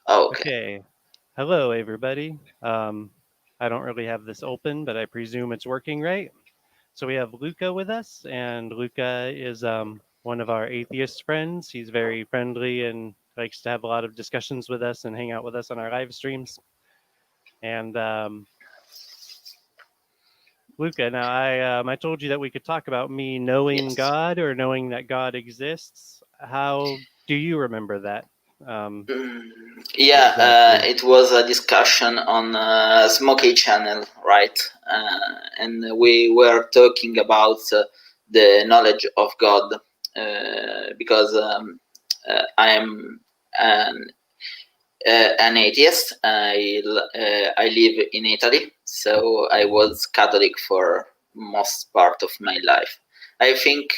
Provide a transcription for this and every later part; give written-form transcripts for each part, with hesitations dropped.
Oh, okay. Okay. Hello, everybody. I don't really have this open, but I presume it's working right. So we have Luca with us, and Luca is one of our atheist friends. He's very friendly and likes to have a lot of discussions with us and hang out with us on our live streams. And Luca, now I told you that we could talk about me knowing Yes. God or knowing that God exists. How do you remember that um, Mm, yeah, exactly? it was a discussion on Smoky Channel, right? And we were talking about the knowledge of God because I am an, an atheist. I live in Italy, so I was Catholic for most part of my life. I think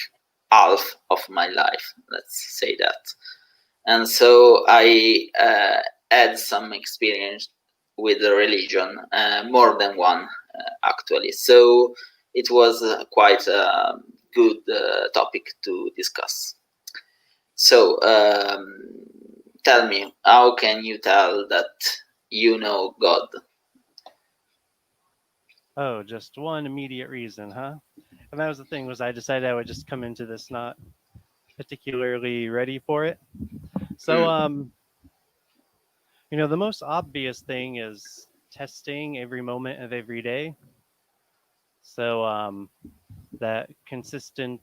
half of my life, let's say that. And so I had some experience with the religion, more than one actually. So it was quite a good topic to discuss. So tell me, how can you tell that you know God? Oh, just one immediate reason, huh? And that was the thing was I decided I would just come into this not particularly ready for it. So Mm, the most obvious thing is testing every moment of every day. So that consistent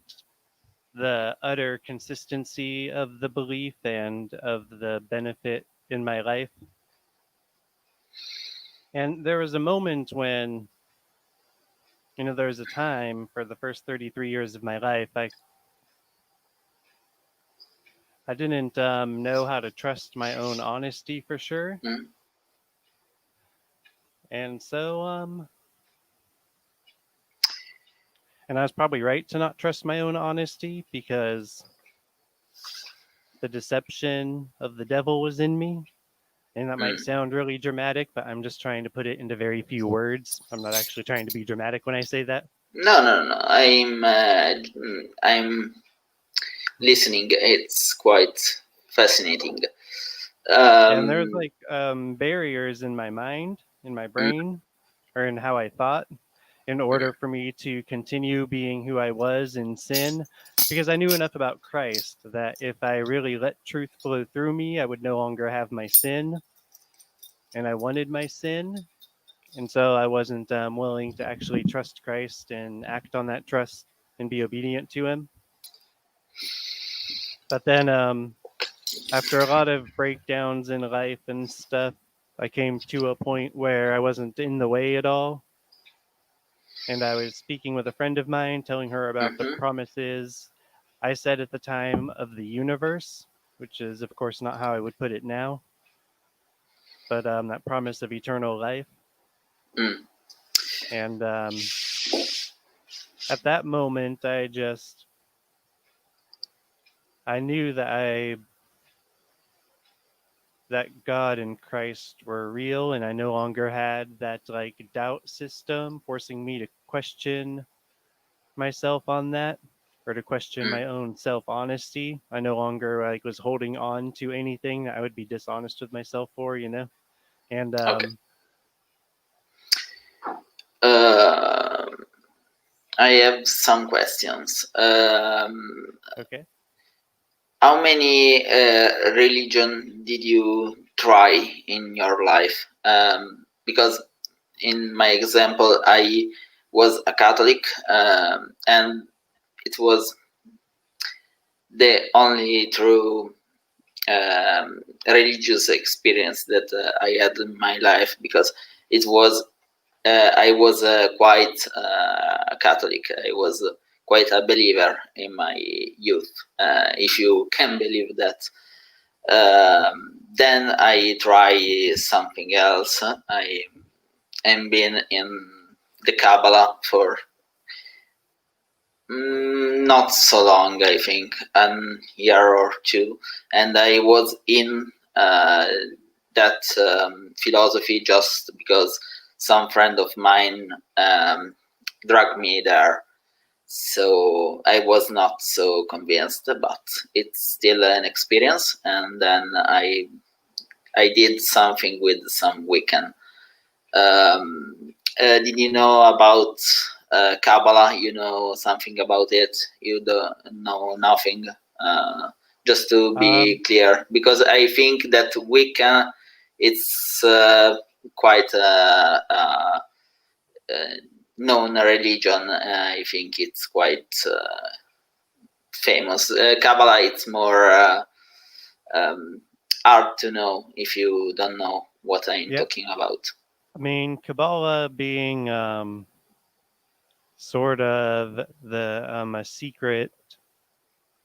the utter consistency of the belief and of the benefit in my life. And there was a moment when there was a time for the first 33 years of my life I didn't know how to trust my own honesty for sure. mm, And so, and I was probably right to not trust my own honesty because the deception of the devil was in me. And that might mm. sound really dramatic, but I'm just trying to put it into very few words. I'm not actually trying to be dramatic when I say that. No, no, no. I'm listening. It's quite fascinating. And there's Um, like barriers in my mind, in my mm, brain, or in how I thought in mm, order for me to continue being who I was in sin, because I knew enough about Christ that if I really let truth flow through me, I would no longer have my sin, and I wanted my sin. And so I wasn't willing to actually trust Christ and act on that trust and be obedient to Him. But then, after a lot of breakdowns in life and stuff, I came to a point where I wasn't in the way at all, and I was speaking with a friend of mine, telling her about the mhm. promises I said at the time of the universe, which is, of course, not how I would put it now, but that promise of eternal life. Mm, And at that moment, I knew that God and Christ were real, and I no longer had that like doubt system forcing me to question myself on that or to question mm. my own self honesty. I no longer like was holding on to anything that I would be dishonest with myself for. And Okay. Um I have some questions. okay. How many religion did you try in your life? Because in my example, I was a Catholic, and it was the only true religious experience that I had in my life because it was I was quite Catholic. I was quite a believer in my youth, if you can believe that. Then I try something else. I am been in the Kabbalah for not so long, I think, a year or two, and I was in that philosophy just because some friend of mine dragged me there. So I was not so convinced, but it's still an experience. And then I I did something with some Wiccan. Did you know about Kabbalah? You know something about it? You don't know nothing. Just to be clear, because I think that Wicca, it's quite a known religion. I think it's quite famous. Kabbalah, it's more hard to know if you don't know what I'm talking about. I mean, Kabbalah being sort of the a secret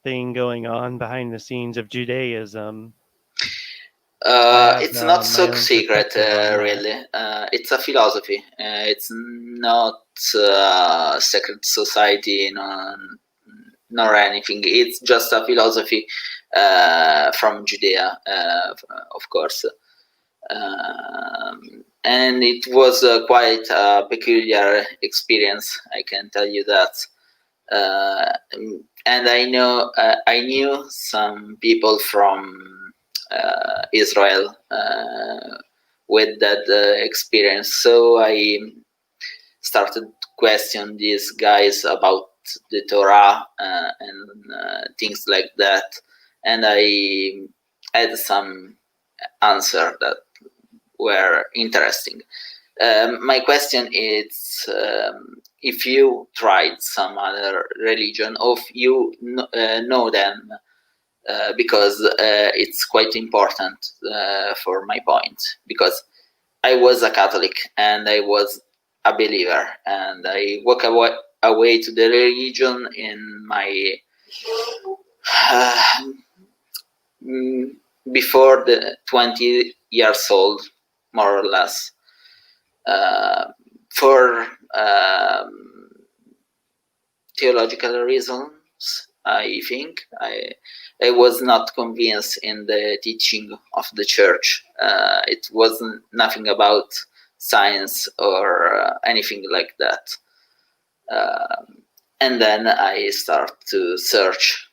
thing going on behind the scenes of Judaism. It's not so secret, really. It's a philosophy. It's not a secret society, nor anything. It's just a philosophy from Judea, of course. And it was quite a peculiar experience, I can tell you that. And I knew some people from Israel with that experience, so I started question these guys about the Torah and things like that, and I had some answer that were interesting. My question is, if you tried some other religion, or if you know them, because it's quite important for my point, because I was a Catholic and I was a believer, and I walk away to the religion in my before the 20 years old, more or less, for theological reasons. I think I was not convinced in the teaching of the church. It wasn't nothing about science or anything like that. And then I start to search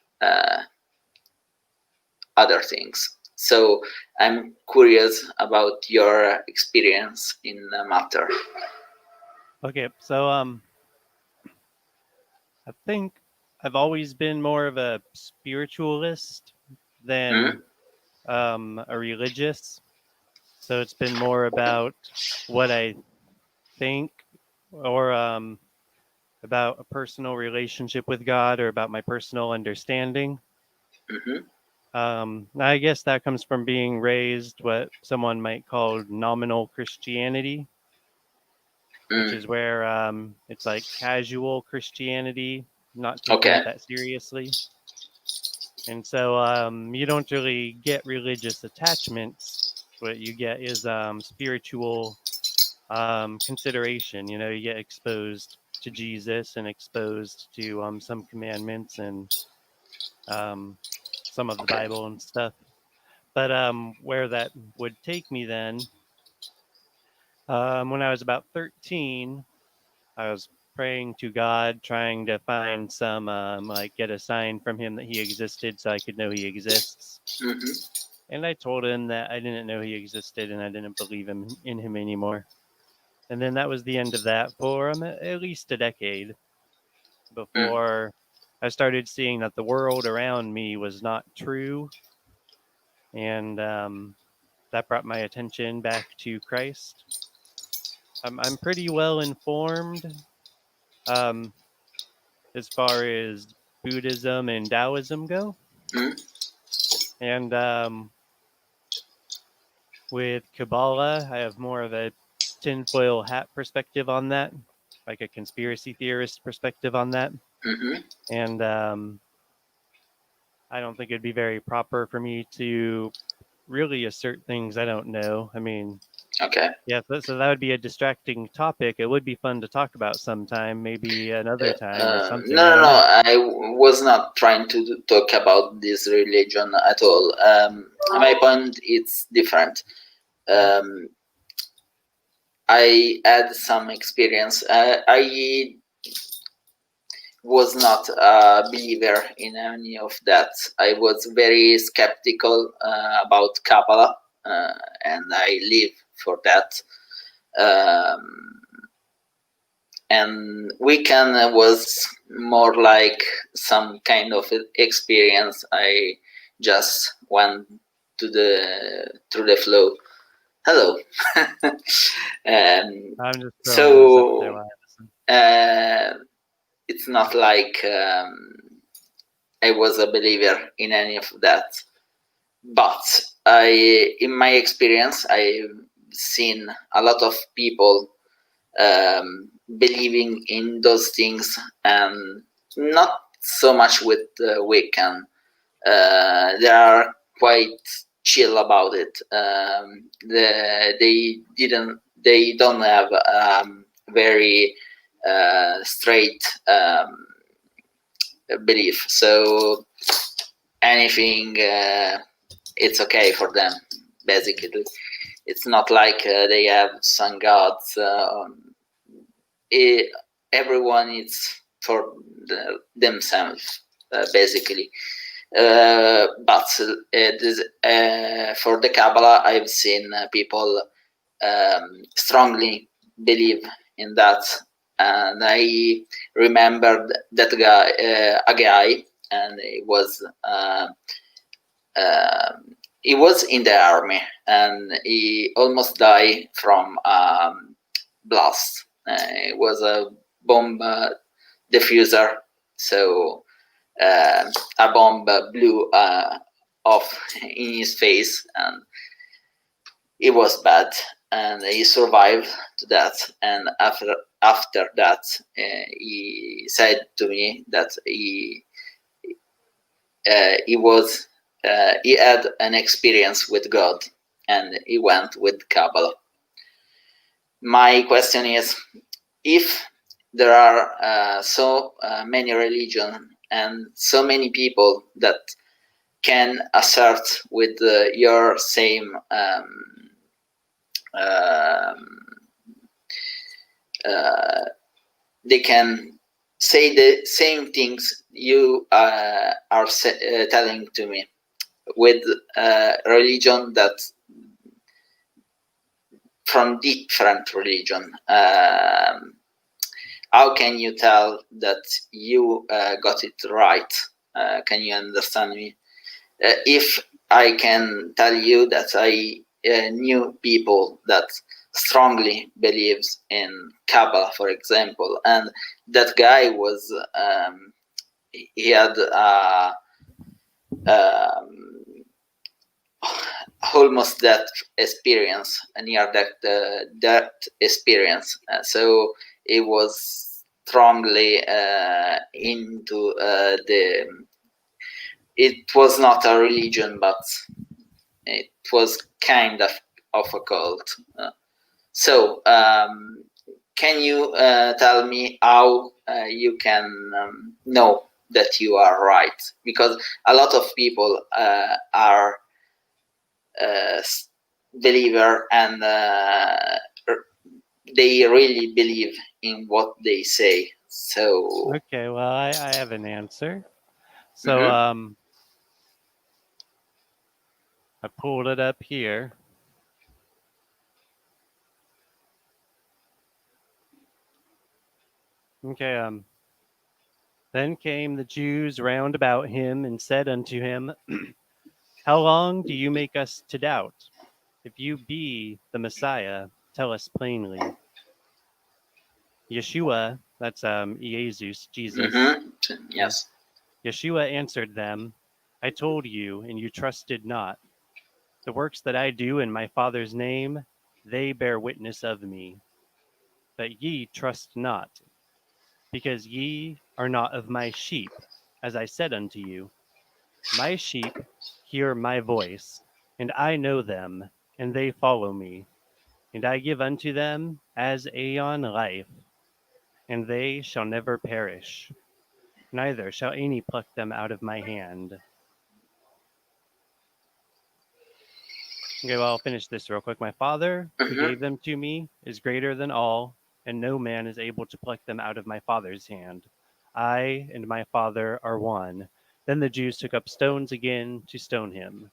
other things. So I'm curious about your experience in the matter. Okay, so I think I've always been more of a spiritualist than a religious. So it's been more about what I think, or about a personal relationship with God, or about my personal understanding. I guess that comes from being raised what someone might call nominal Christianity, which is where it's like casual Christianity, not taking it that seriously. And so you don't really get religious attachments. What you get is spiritual consideration. You know, you get exposed to Jesus and exposed to some commandments and some of the Bible and stuff. But where that would take me then, when I was about 13, I was praying to God, trying to find some, like, get a sign from him that he existed so I could know he exists. And I told him that I didn't know he existed and I didn't believe in him anymore. And then that was the end of that for at least a decade before I started seeing that the world around me was not true. And that brought my attention back to Christ. I'm pretty well informed as far as Buddhism and Taoism go. And with Kabbalah, I have more of a tinfoil hat perspective on that, like a conspiracy theorist perspective on that. And I don't think it'd be very proper for me to really assert things I don't know. I mean, yeah, so that would be a distracting topic. It would be fun to talk about sometime, maybe another time or something. No, I was not trying to talk about this religion at all. My point is different. I had some experience. I was not a believer in any of that. I was very skeptical about Kabbalah. and I live for that. And weekend was more like some kind of experience. I just went to the through the flow. Hello. I'm just so it's not like I was a believer in any of that, but in my experience, I've seen a lot of people believing in those things, and not so much with the weekend. They are quite chill about it. They don't have very straight belief. So anything, it's okay for them. Basically, it's not like they have some gods. Everyone is for themselves, basically. But for the Kabbalah, I've seen people strongly believe in that, and I remembered that guy, a guy, and he was in the army, and he almost died from blast. It was a bomb diffuser, so a bomb blew off in his face, and it was bad. And he survived to that. And after that, he said to me that he had an experience with God, and he went with Kabbalah. My question is, if there are so many religions and so many people that can assert with your same they can say the same things you are telling to me with religion that from different religion. How can you tell that you got it right? Can you understand me? If I can tell you that I knew people that strongly believes in Kabbalah, for example, and that guy was he had almost that experience, near that experience. So it was strongly into the. It was not a religion, but it was kind of a cult. So, can you tell me how you can know that you are right? Because a lot of people are believer, and they really believe in what they say. So okay, well, I have an answer. So I pulled it up here. Okay, then came the Jews round about him and said unto him, How long do you make us to doubt? If you be the Messiah, tell us plainly. Yeshua, that's Jesus, Jesus. Yes. Yeshua answered them, I told you, and you trusted not. The works that I do in my Father's name, they bear witness of me. But ye trust not, because ye are not of my sheep, as I said unto you. My sheep hear my voice, and I know them, and they follow me. And I give unto them as aeon life, and they shall never perish, neither shall any pluck them out of my hand. Okay, well, I'll finish this real quick. My Father, who gave them to me, is greater than all, and no man is able to pluck them out of my Father's hand. I and my Father are one. Then the Jews took up stones again to stone him.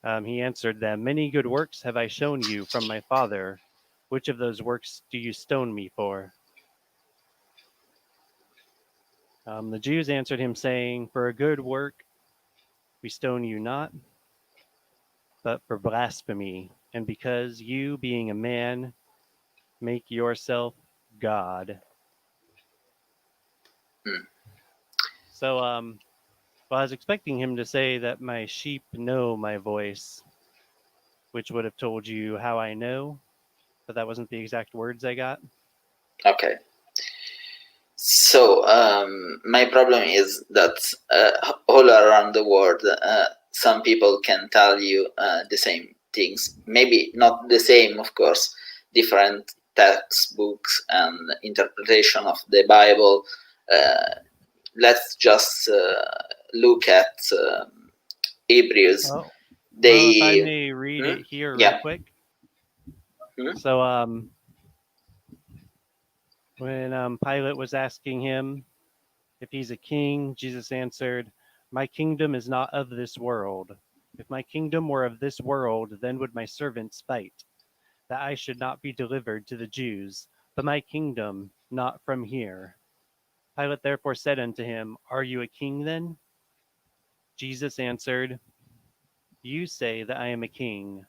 He answered them, "Many good works have I shown you from my Father. Which of those works do you stone me for?" The Jews answered him, saying, "For a good work we stone you not, but for blasphemy, and because you, being a man, make yourself God." Mm. So, well, I was expecting him to say that my sheep know my voice, which would have told you how I know, but that wasn't the exact words I got. Okay. So my problem is that all around the world, some people can tell you the same things. Maybe not the same, of course. Different textbooks and interpretation of the Bible. Let's just look at Hebrews. Well, if I They, may read hmm? it here real Yeah. quick. Hmm? So, when Pilate was asking him if he's a king, Jesus answered, "My kingdom is not of this world. If my kingdom were of this world, then would my servants fight, that I should not be delivered to the Jews. But my kingdom not from here." Pilate therefore said unto him, "Are you a king then?" Jesus answered, "You say that I am a king.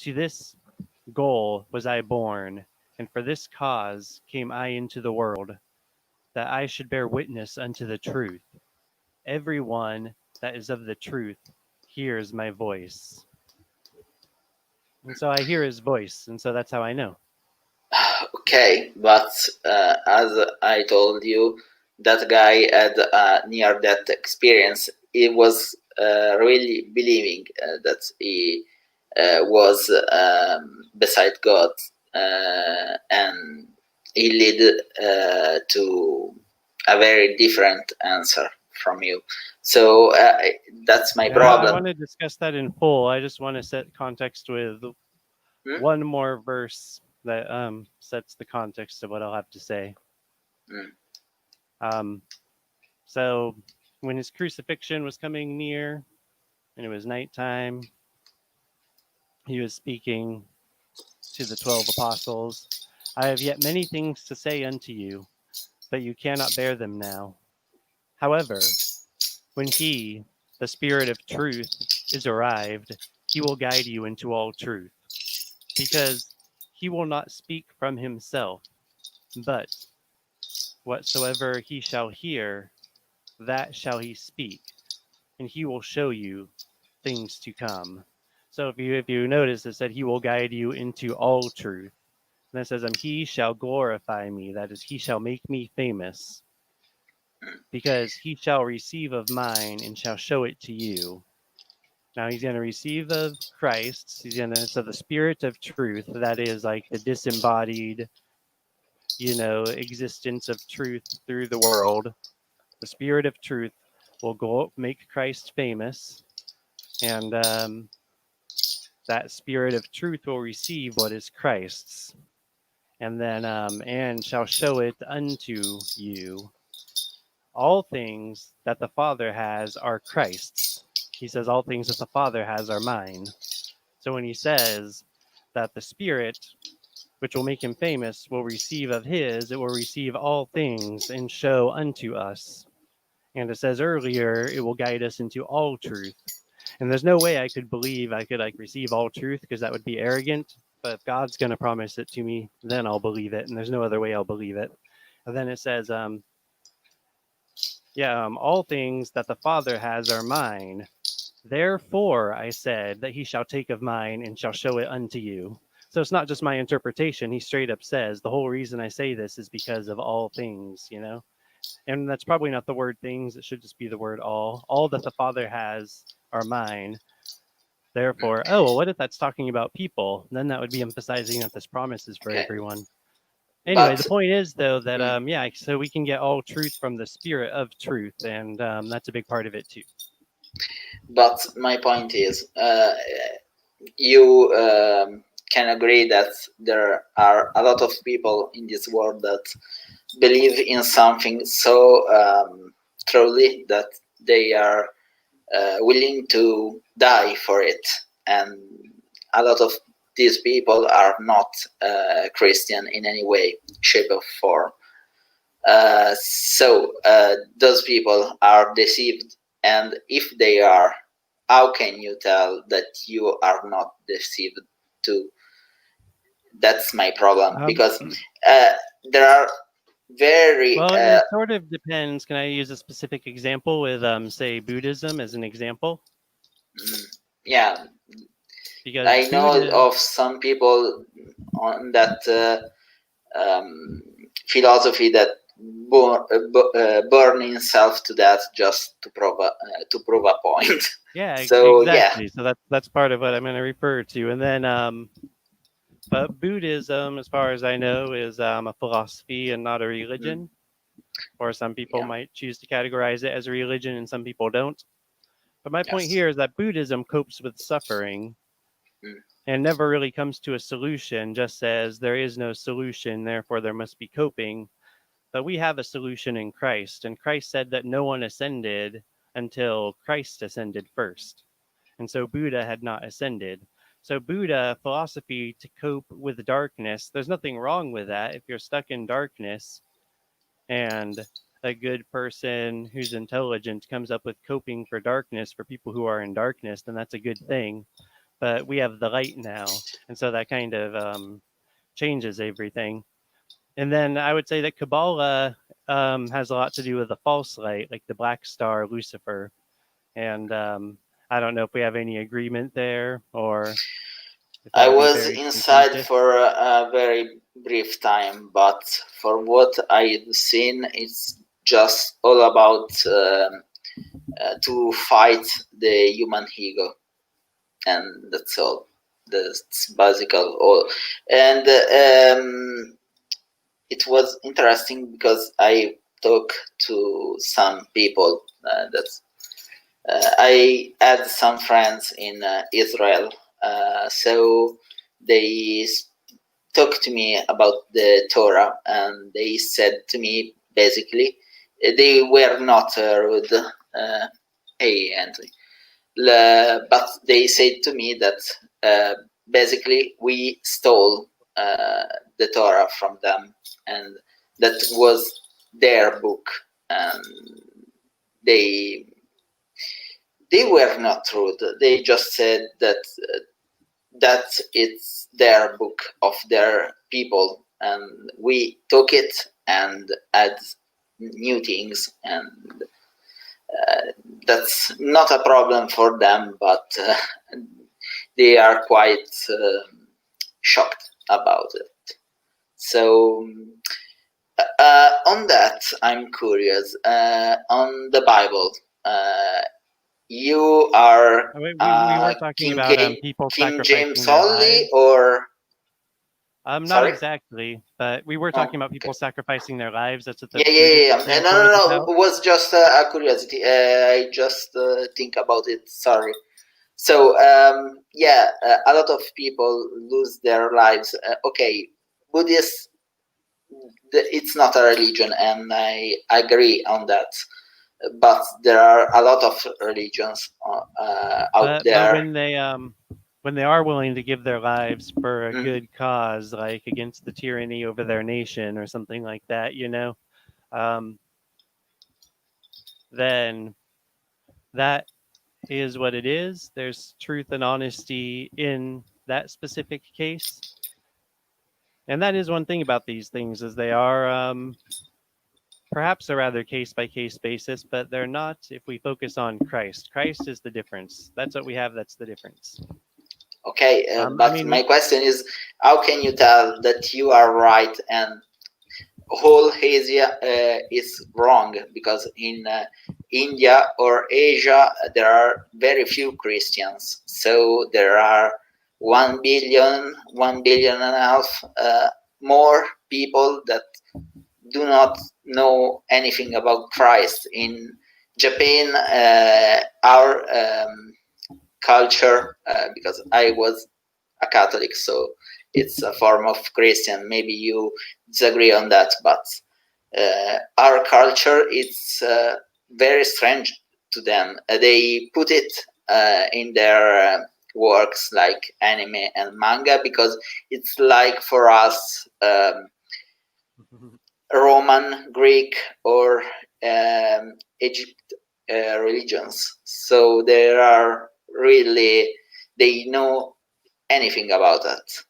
To this goal was I born, and for this cause came I into the world, that I should bear witness unto the truth. Every one that is of the truth hears my voice." And so I hear his voice, and so that's how I know. Okay, but as I told you, that guy had a near-death experience. He was really believing that he was beside God, and he led to a very different answer from you. So that's my Yeah, I problem. want to discuss that in full. I just want to set context with Hmm? one more verse that sets the context of what I'll have to say. Hmm. Um, so, when his crucifixion was coming near and it was nighttime, he was speaking to the 12 apostles. "I have yet many things to say unto you, but you cannot bear them now. However, when he, the Spirit of truth, is arrived, he will guide you into all truth, because he will not speak from himself, but whatsoever he shall hear, that shall he speak, and he will show you things to come." So if you notice, it said he will guide you into all truth. And it says, "He shall glorify me," that is, he shall make me famous, "because he shall receive of mine and shall show it to you." Now he's going to receive of Christ. He's going to, so the Spirit of truth, that is like the disembodied, existence of truth through the world. The Spirit of truth will go make Christ famous, and that Spirit of truth will receive what is Christ's, and then and shall show it unto you. All things that the Father has are Christ's. He says, "All things that the Father has are mine." So when he says that the Spirit, which will make him famous, will receive of his, it will receive all things and show unto us. And it says earlier, it will guide us into all truth. And there's no way I could believe I could like receive all truth, because that would be arrogant. But if God's going to promise it to me, then I'll believe it. And there's no other way I'll believe it. And then it says, all things that the Father has are mine. Therefore, I said that he shall take of mine and shall show it unto you. So it's not just my interpretation. He straight up says, the whole reason I say this is because of all things. And that's probably not the word things. It should just be the word all. All that the Father has are mine. Therefore, well, what if that's talking about people? Then that would be emphasizing that this promise is for Okay, everyone. Anyway, but the point is, though, that, mm, so we can get all truth from the Spirit of truth, and that's a big part of it, too. but my point is, you can agree that there are a lot of people in this world that believe in something so truly that they are willing to die for it. and a lot of these people are not Christian in any way, shape, or form. So those people are deceived, and if they are, how can you tell that you are not deceived too? That's my problem, because there are very well, it sort of depends. Can I use a specific example with say Buddhism as an example? yeah, Because I know of some people on that philosophy that burn himself to death just to prove a point. yeah, So exactly. So that's part of what I'm going to refer to. And then but Buddhism, as far as I know, is a philosophy and not a religion. Or some people might choose to categorize it as a religion, and some people don't. But my point here is that Buddhism copes with suffering and never really comes to a solution, just says there is no solution, therefore there must be coping. But we have a solution in Christ, and Christ said that no one ascended until Christ ascended first. And so Buddha had not ascended. So Buddha philosophy to cope with darkness, there's nothing wrong with that. If you're stuck in darkness and a good person who's intelligent comes up with coping for darkness for people who are in darkness, then that's a good thing. But we have the light now, and so that kind of changes everything. And then I would say that Kabbalah has a lot to do with the false light, like the black star Lucifer. And I don't know if we have any agreement there, or if that I would be was very inside contentious. for a very brief time, but for what I've seen, it's just all about to fight the human ego, and that's all. That's basically all. And it was interesting because I talked to some people that I had some friends in Israel, so they talked to me about the Torah, and they said to me basically they were not rude. Hey, Anthony. But they said to me that basically we stole the Torah from them, and that was their book, and they were not rude. They just said that it's their book of their people, and we took it and add new things, and that's not a problem for them, but they are quite shocked about it. So on that, I'm curious. On the Bible, you are We were talking about people King sacrificing James their only, lives. or Not sorry? exactly, but we were talking about people sacrificing their lives. That's what the Buddhist Yeah. example was No. about. It was just a curiosity. I just think about it. Sorry. So a lot of people lose their lives. Okay, Buddhist, it's not a religion, and I agree on that. But there are a lot of religions out But there. when they are willing to give their lives for a good cause, like against the tyranny over their nation or something like that, then that is what it is. There's truth and honesty in that specific case. And that is one thing about these things is they are perhaps a rather case-by-case basis, but they're not if we focus on Christ. Christ is the difference. That's what we have. That's the difference. Okay, but my question is, how can you tell that you are right and whole Asia is wrong? Because in India or Asia, there are very few Christians. So there are 1 billion and a half more people that do not know anything about Christ. In Japan, our culture, because I was a Catholic, so it's a form of Christian. Maybe you disagree on that, but our culture is very strange to them. They put it in their works like anime and manga, because it's like for us Roman, Greek, or Egypt religions. So they know anything about it,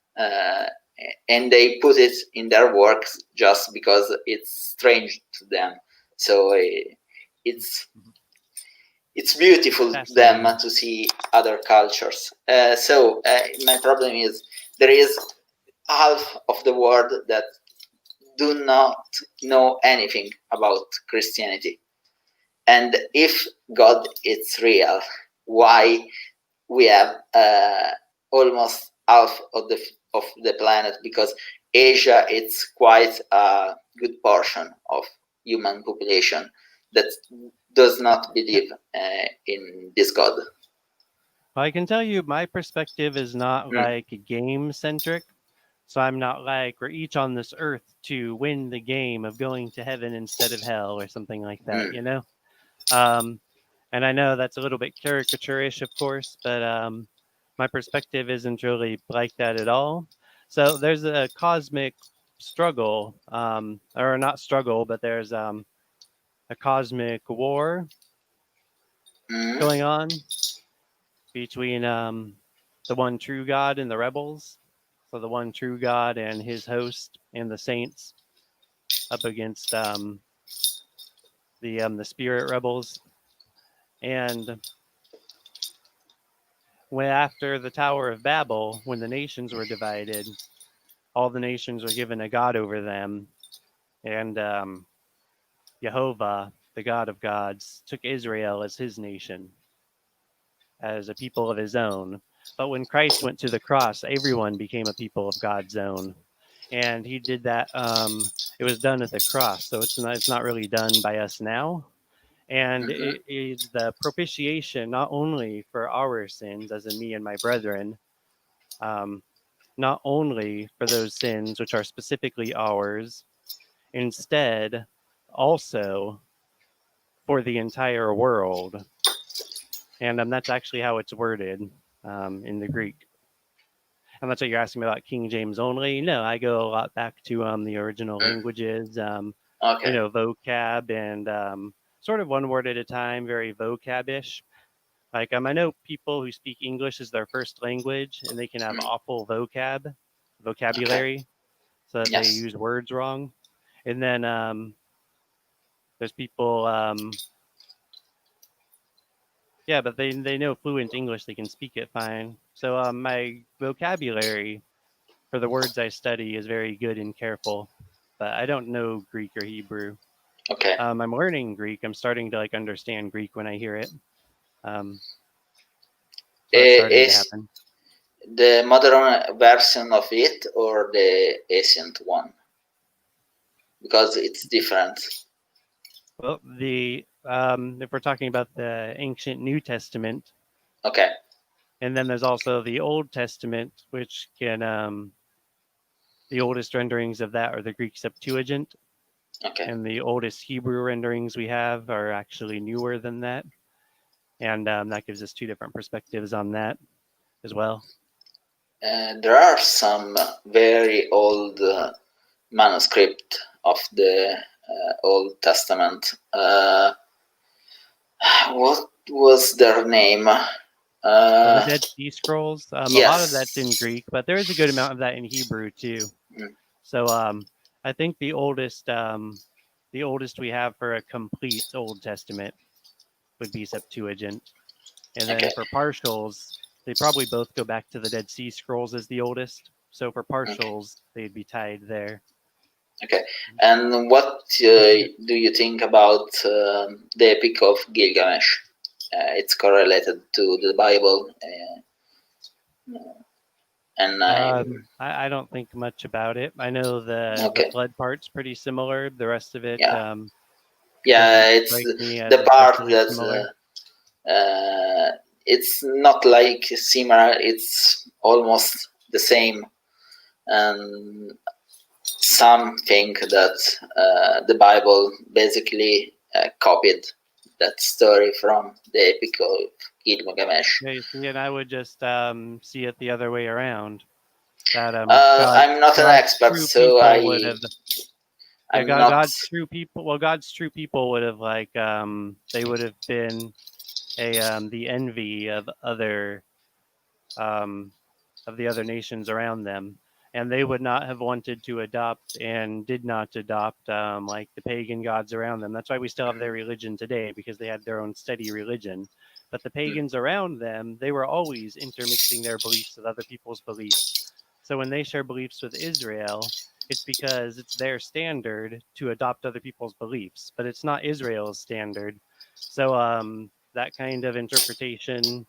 and they put it in their works just because it's strange to them. So it's beautiful them to see other cultures. So my problem is there is half of the world that do not know anything about Christianity. And if God is real, why we have almost half of the planet? Because Asia, it's quite a good portion of human population that does not believe in this God. Well, I can tell you my perspective is not like game centric. So I'm not like we're each on this earth to win the game of going to heaven instead of hell or something like that, you know? And I know that's a little bit caricaturish, of course, but my perspective isn't really like that at all. So there's a cosmic struggle, or not struggle, but there's a cosmic war going on between the one true God and the rebels. So the one true God and his host and the saints up against the spirit rebels. And when after the Tower of Babel, when the nations were divided, all the nations were given a god over them, and Jehovah, the God of gods, took Israel as his nation, as a people of his own. But when Christ went to the cross, everyone became a people of God's own, and he did that. It was done at the cross, so it's not really done by us now. And it is the propitiation not only for our sins, as in me and my brethren, not only for those sins which are specifically ours, instead also for the entire world. And that's actually how it's worded in the Greek. And that's what you're asking me about King James only. No, I go a lot back to the original languages, Okay. vocab and sort of one word at a time, very vocab-ish. Like I know people who speak English as their first language, and they can have awful vocabulary, so that they use words wrong. And then there's people, but they know fluent English, they can speak it fine. So my vocabulary for the words I study is very good and careful, but I don't know Greek or Hebrew. Okay. I'm learning Greek. I'm starting to like understand Greek when I hear it. So it's starting to happen. The modern version of it or the ancient one? Because it's different. Well, if we're talking about the ancient New Testament, okay, and then there's also the Old Testament, which can the oldest renderings of that are the Greek Septuagint, okay, and the oldest Hebrew renderings we have are actually newer than that, and that gives us two different perspectives on that as well. There are some very old manuscript of the Old Testament. What was their name? The Dead Sea Scrolls. Yes. A lot of that's in Greek, but there is a good amount of that in Hebrew too. So I think the oldest we have for a complete Old Testament would be Septuagint, and then for partials, they probably both go back to the Dead Sea Scrolls as the oldest. So for partials, they'd be tied there. Okay, and what do you think about the Epic of Gilgamesh? It's correlated to the Bible, and I don't think much about it. I know the flood part's pretty similar. The rest of it, it's the part that it's not like similar. It's almost the same, and some think that the Bible basically copied that story from the epic of Gilgamesh. Okay, see, and I would just see it the other way around. That I'm not an God's expert, true so people would have I'm not. God's true people. Well, God's true people would have they would have been the envy um, of the other nations around them, and they would not have wanted to adopt and did not adopt like the pagan gods around them. That's why we still have their religion today, because they had their own steady religion. But the pagans around them, they were always intermixing their beliefs with other people's beliefs. So when they share beliefs with Israel, it's because it's their standard to adopt other people's beliefs, but it's not Israel's standard. So that kind of interpretation,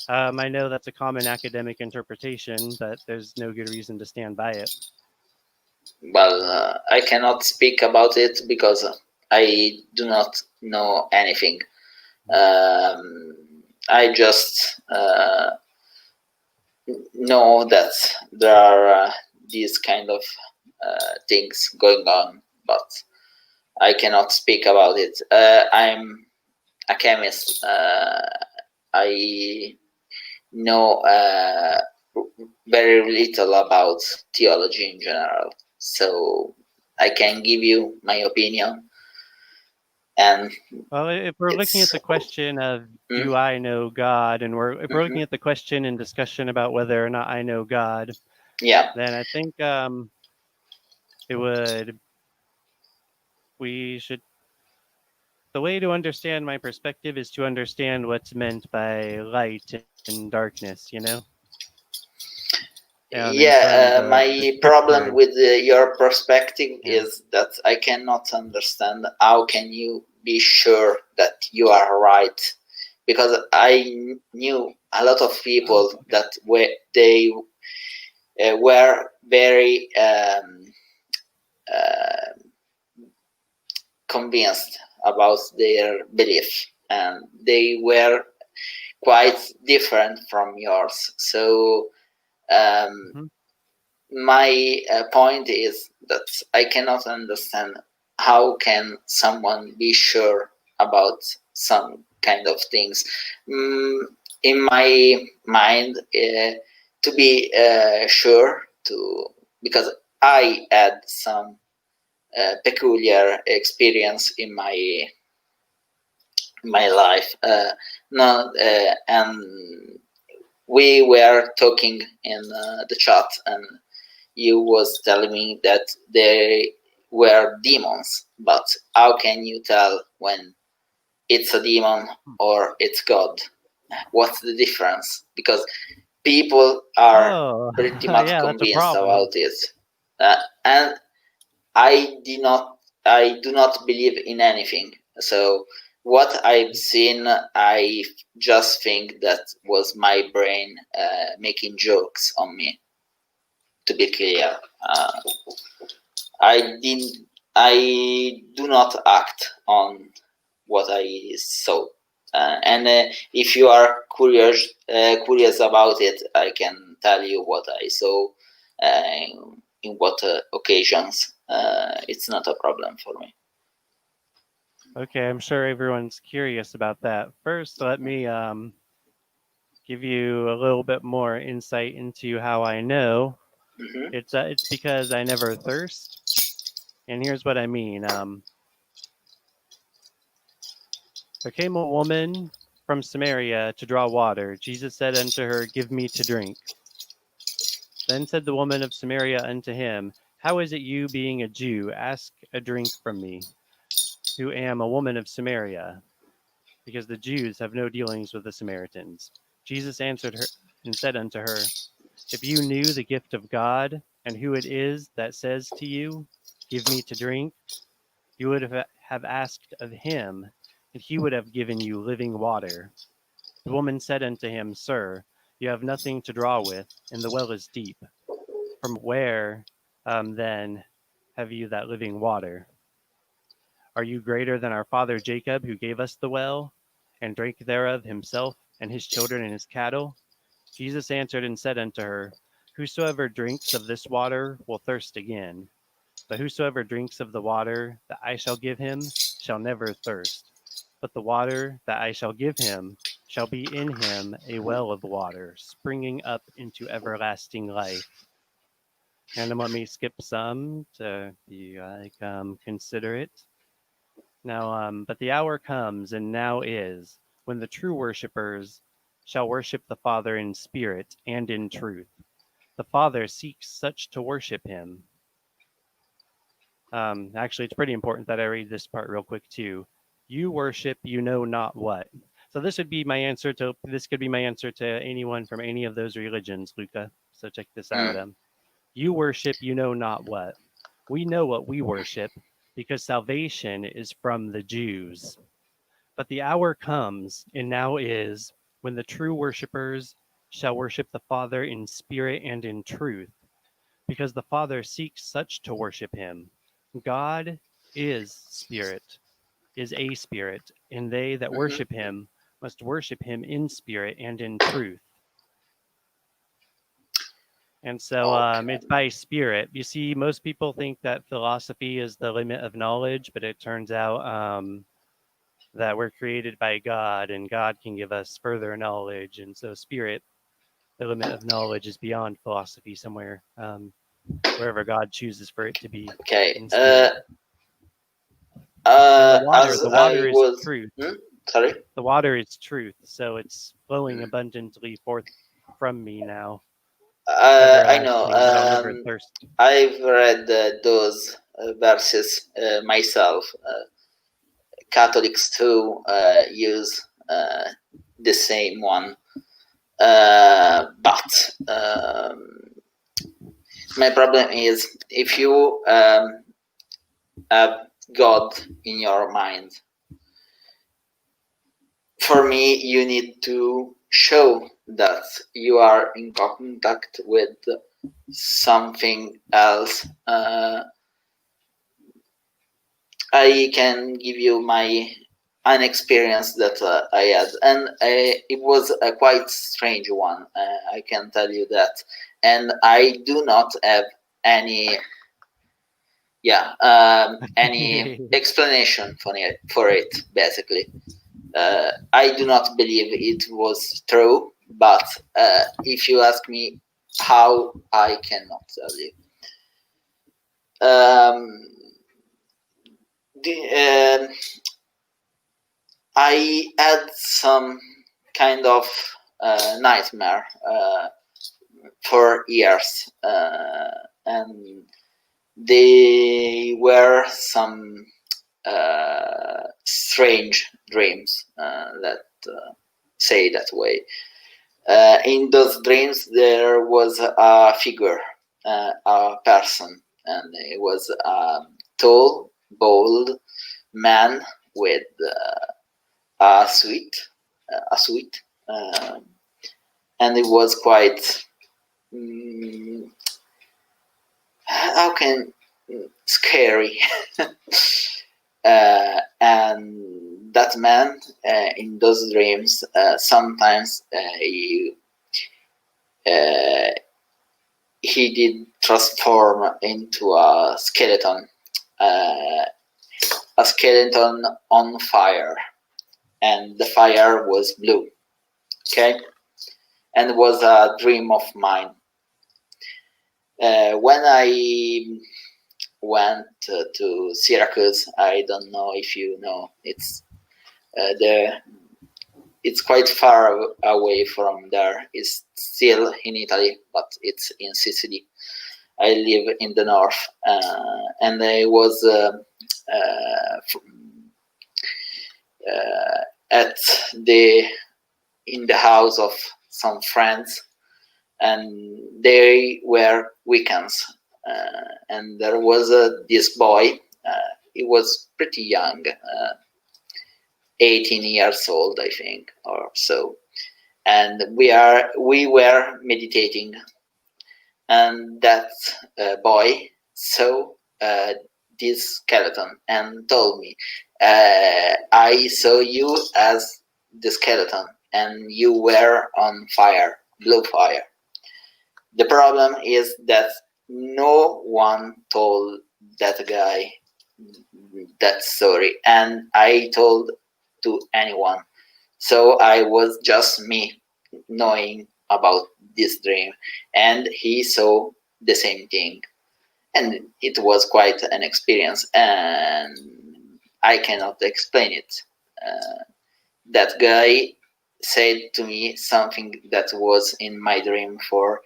I know that's a common academic interpretation, but there's no good reason to stand by it. Well, I cannot speak about it because I do not know anything. I just know that there are these kind of things going on, but I cannot speak about it. I'm a chemist. I know very little about theology in general, so I can give you my opinion. And well, if we're looking at the question of do I know God, and if we're looking at the question and discussion about whether or not I know God, yeah, then I think we should. The way to understand my perspective is to understand what's meant by light and darkness. In terms of my the problem scripture. with your perspective Yeah. is that I cannot understand how can you be sure that you are right, because I knew a lot of people that they were very uh, convinced about their belief, and they were quite different from yours. So um, Mhm. my point is that I cannot understand how can someone be sure about some kind of things. In my mind, to be sure to, because I had some peculiar experience in my life. No, and we were talking in the chat, and you was telling me that they were demons, but how can you tell when it's a demon or it's God? What's the difference? Because people are Oh, pretty much yeah, that's a convinced problem. about it, and I do not believe in anything. So what I've seen, I just think that was my brain making jokes on me. To be clear, I didn't. I do not act on what I saw. And if you are curious about it, I can tell you what I saw, in what occasions. It's not a problem for me. Okay, I'm sure everyone's curious about that. First, let me give you a little bit more insight into how I know. Mm-hmm. It's because I never thirst, and here's what I mean. There came a woman from Samaria to draw water. Jesus said unto her, "Give me to drink." Then said the woman of Samaria unto him, "How is it you, being a Jew, ask a drink from me, who am a woman of Samaria? Because the Jews have no dealings with the Samaritans." Jesus answered her and said unto her, "If you knew the gift of God, and who it is that says to you, 'Give me to drink,' you would have asked of him, and he would have given you living water." The woman said unto him, "Sir, you have nothing to draw with, and the well is deep. From where, then, have you that living water? Are you greater than our father Jacob, who gave us the well, and drank thereof himself, and his children, and his cattle?" Jesus answered and said unto her, "Whosoever drinks of this water will thirst again. But whosoever drinks of the water that I shall give him shall never thirst. But the water that I shall give him shall be in him a well of water, springing up into everlasting life. And then let me skip some to be considerate. Now, but the hour comes, and now is, when the true worshippers shall worship the Father in spirit and in truth. The Father seeks such to worship him. Actually, it's pretty important that I read this part real quick too. You worship you know not what. So this could be my answer to anyone from any of those religions, Luca. So check this out. Mm. You worship you know not what. We know what we worship, because salvation is from the Jews. But the hour comes, and now is, when the true worshippers shall worship the Father in spirit and in truth, because the Father seeks such to worship him. God is spirit, is a spirit, and they that Mhm. worship him must worship him in spirit and in truth. And so Okay. it's by spirit. You see, most people think that philosophy is the limit of knowledge, but it turns out that we're created by God, and God can give us further knowledge. And so spirit, the limit of knowledge, is beyond philosophy somewhere, wherever God chooses for it to be Okay. in spirit. And As the I water is was, truth. sorry. The water is truth, so it's flowing abundantly forth from me now, I know. everlasting, that I'll never thirst. I've read those verses myself. Catholics too use the same one, but my problem is if you have God in your mind. For me, you need to show that you are in contact with something else. I can give you my an experience that I had, and it was a quite strange one. I can tell you that, and I do not have any any explanation for it basically. I do not believe it was true, but if you ask me how, I cannot tell you. Um, the, I had some kind of nightmare for years, and they were some strange dreams that say that way. In those dreams, there was a figure, a person, and it was a tall, bald man with a suite, and it was quite. How can scary? And that man in those dreams sometimes uh, he did transform into uh, a skeleton on fire, and the fire was blue. Okay, and it was a dream of mine. When I went to Syracuse, I don't know if you know, the it's quite far away from there. It's still in Italy, but it's in Sicily. I live in the north, and I was at the in the house of some friends, and they were weekends, and there was this boy. He was pretty young, 18 years old, I think, or so. And we were meditating, and that boy saw this skeleton and told me, I saw you as the skeleton, and you were on fire, blue fire. The problem is that no one told that guy that story, and I told to anyone. So I was just me knowing about this dream, and he saw the same thing, and it was quite an experience, and I cannot explain it. That guy said to me something that was in my dream for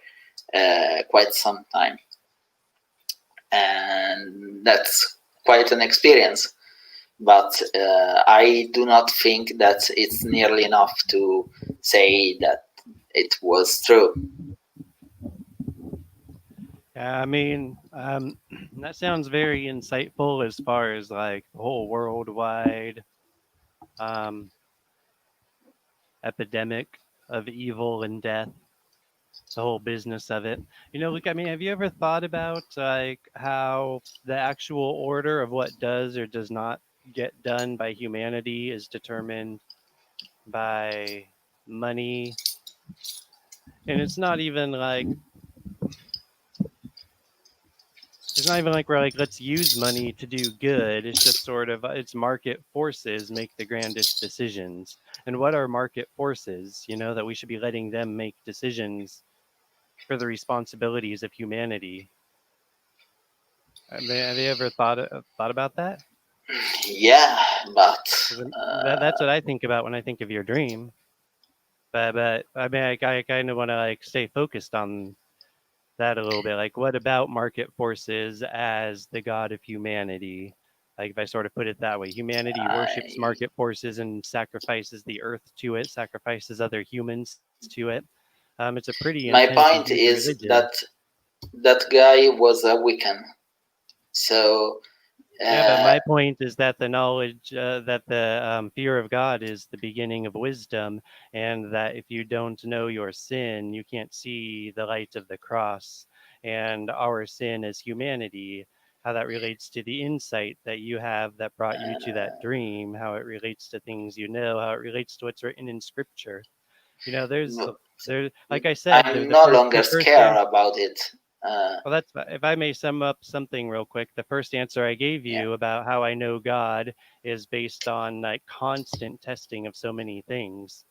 quite some time, and that's quite an experience. But I do not think that it's nearly enough to say that it was true. Yeah, I mean, that sounds very insightful as far as like the whole worldwide um, epidemic of evil and death, the whole business of it. Look, I mean, have you ever thought about like how the actual order of what does or does not get done by humanity is determined by money? And it's not even like we're like, let's use money to do good. It's just sort of it's market forces make the grandest decisions. And what are market forces? That we should be letting them make decisions for the responsibilities of humanity. I mean, have you ever thought about that? Yeah, but 'Cause that's what I think about when I think of your dream. But I mean, I kind of want to like stay focused on that a little bit. Like, what about market forces as the god of humanity? Like, if I sort of put it that way, humanity worships I, market forces and sacrifices the earth to it, sacrifices other humans to it. It's a pretty my intense and point deep is religion. that that guy was a Wiccan. So Yeah, but uh, my point is that the knowledge, that the fear of God is the beginning of wisdom, and that if you don't know your sin, you can't see the light of the cross. And our sin as humanity, how that relates to the insight that you have that brought you to that dream, how it relates to things how it relates to what's written in Scripture. Like I said, I'm no longer the first scared answer. about it. Uh, Well, if I may sum up something real quick. The first answer I gave yeah, you about how I know God is based on like constant testing of so many things.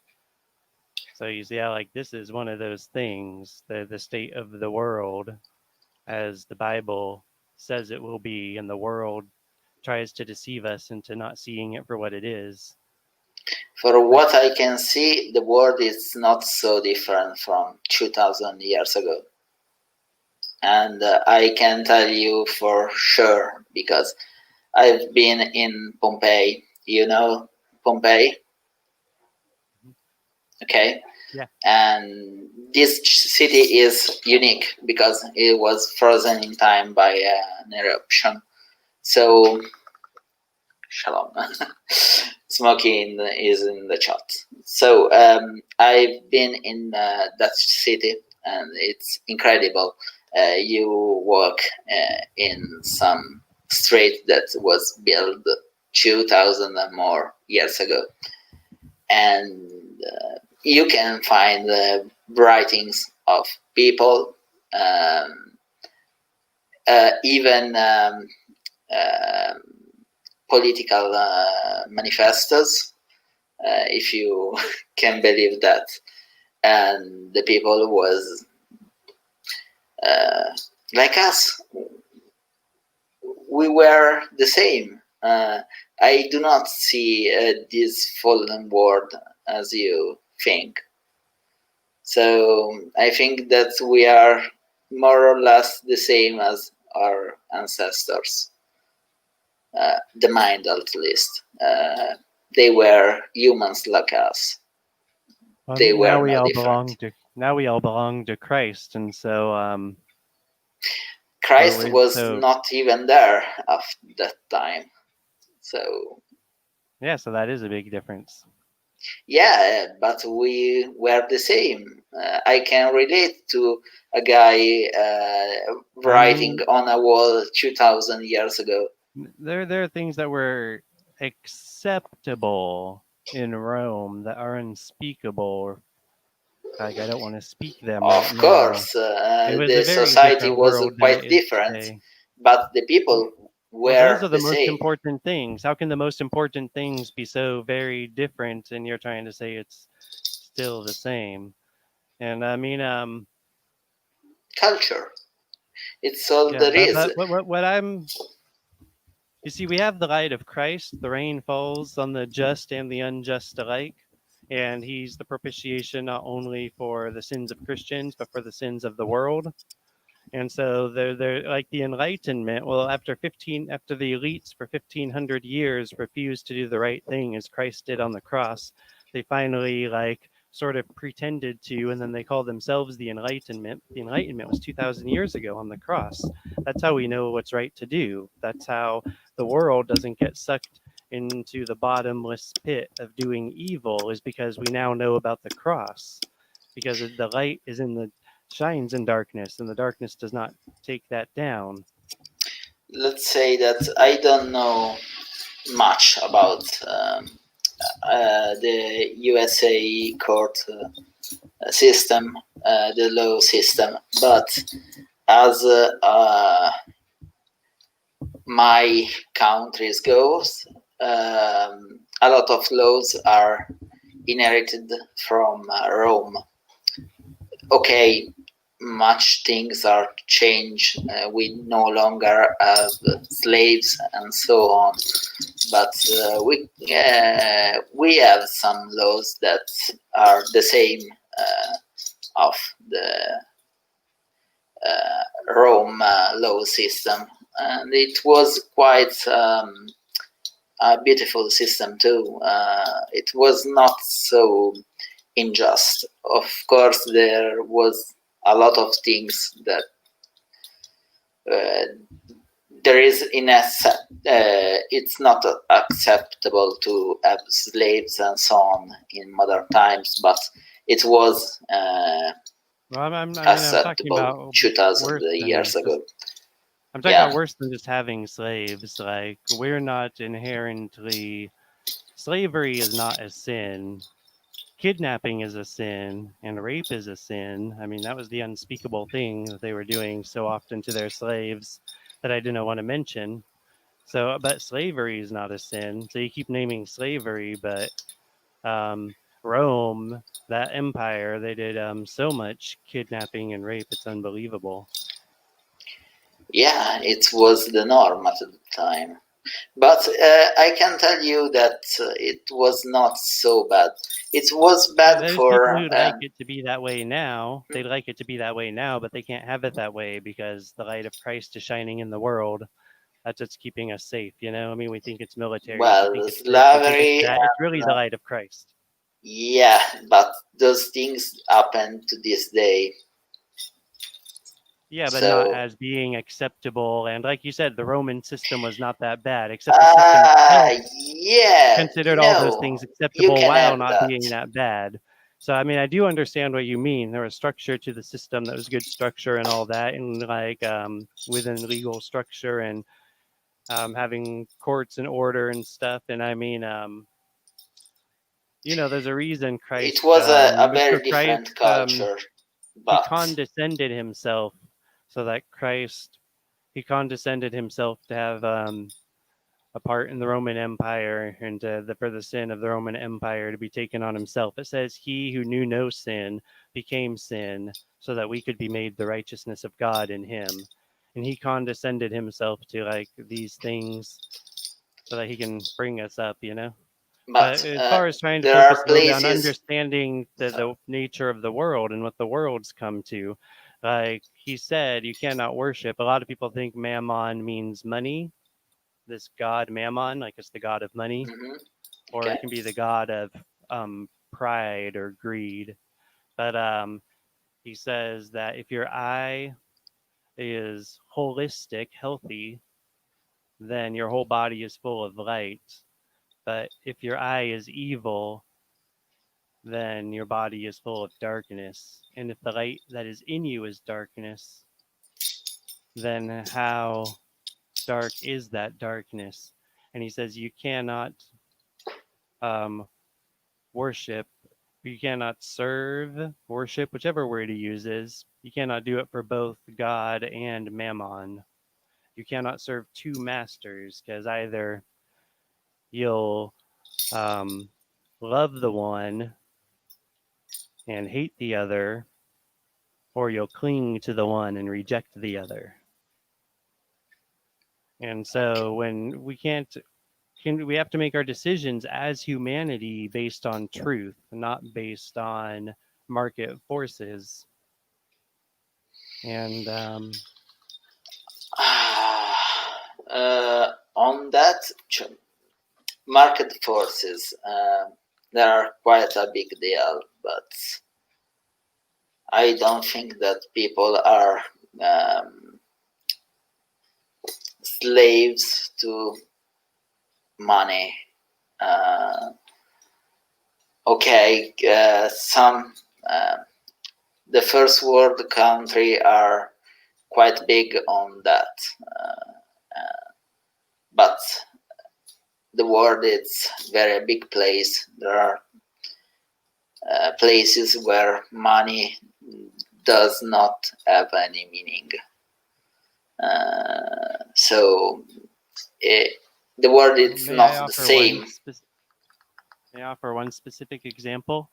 So you see how like this is one of those things, the state of the world as the Bible says it will be, and the world tries to deceive us into not seeing it for what it is. for Like, what I can see, the world is not so different from 2000 years ago. And I can tell you for sure because I've been in Pompeii. You know Pompeii, okay? yeah, And this city is unique because it was frozen in time by an eruption. So, shalom. Smoking is in the chat. So, I've been in that city and it's incredible. You walk in some street that was built 2000 and more years ago, and you can find the writings of people, um, even um political manifestos, if you can believe that. And the people was uh, like us. We were the same. I do not see this fallen world as you think. So I think that we are more or less the same as our ancestors, the mind at least. They were humans like us. well, They were no different. now we all belong to Christ, and so Christ was so not even there at that time. So yeah, so that is a big difference. yeah, but we were the same. I can relate to a guy I writing mean, on a wall 2000 years ago. there are things that were acceptable in Rome that are unspeakable. Like I don't want to speak them right Of now. course, It was a the very society different was world than it quite is different, today. but the people Well, those were are the the most same. important things. How can the most important things be so very different and you're trying to say it's still the same? And I mean, Culture. It's all yeah, there is. but what I'm, you see, we have the light of Christ. The rain falls on the just and the unjust alike. And he's the propitiation not only for the sins of Christians, but for the sins of the world. And so they're like the Enlightenment. Well, after the elites for 1,500 years refused to do the right thing as Christ did on the cross, they finally like sort of pretended to, and then they called themselves the Enlightenment. The Enlightenment was 2,000 years ago on the cross. That's how we know what's right to do. That's how the world doesn't get sucked into the bottomless pit of doing evil, is because we now know about the cross. Because the light is in the shines in darkness, and the darkness does not take that down. Let's say that I don't know much about the USA court system, the law system, but as my countries goes, a lot of laws are inherited from Rome. Okay, much things are changed. We no longer have slaves and so on, but we have some laws that are the same of the Rome law system, and it was quite a beautiful system too. It was not so unjust. Of course, there was a lot of things that uh, there is it's not acceptable to have slaves and so on in modern times, but it was Well, I'm talking acceptable about 2000 worse than years just. ago. I'm talking Yeah. about worse than just having slaves. Like we're not inherently. Slavery is not a sin. Kidnapping is a sin, and rape is a sin. I mean, that was the unspeakable thing that they were doing so often to their slaves that I didn't want to mention. So, but slavery is not a sin. So you keep naming slavery, but Rome, that empire, they did so much kidnapping and rape. It's unbelievable. Yeah, it was the norm at the time. But I can tell you that it was not so bad. It was Yeah, bad those people for. who like it to be that way now, they like it to be that way now, but they can't have it that way because the light of Christ is shining in the world. That's what's keeping us safe. You know, I mean, we think it's militaries, we think Well, it's this, we think it's slavery. that. It's really the light of Christ. Yeah, but those things happen to this day. Yeah, but not So, as being acceptable. And like you said, the Roman system was not that bad, except the system itself yeah, considered all those no, things you acceptable can while have not that. being that bad. So I mean, I do understand what you mean. There was structure to the system that was good structure and all that, and like within legal structure and having courts in order and stuff. And I mean, there's a reason It was a very Christ, different culture, he but condescended himself so that he condescended himself to have a part in the Roman Empire and for the sin of the Roman Empire to be taken on himself. It says, he who knew no sin became sin so that we could be made the righteousness of God in him. And he condescended himself to like these things so that he can bring us up, you know? But but as far as trying to there focus are a little bit on places. understanding the nature of the world and what the world's come to, like he said, you cannot worship. A lot of people think mammon means money, this god mammon, like it's the god of money, Mhm, or okay. it can be the god of pride or greed. But he says that if your eye is holistic, healthy, then your whole body is full of light. But if your eye is evil, then your body is full of darkness. And if the light that is in you is darkness, then how dark is that darkness? And he says, you cannot um, worship, you cannot serve, worship, whichever word he uses. You cannot do it for both God and Mammon. you cannot serve two masters, because either you'll love the one and hate the other, or you'll cling to the one and reject the other. And so when we we have to make our decisions as humanity based on truth, not based on market forces. And on that, market forces, they are quite a big deal, but I don't think that people are slaves to money. Okay, some the first world country are quite big on that, but the world is very big place. There are places where money does not have any meaning. So the world is may I not the offer same. may I offer one specific example?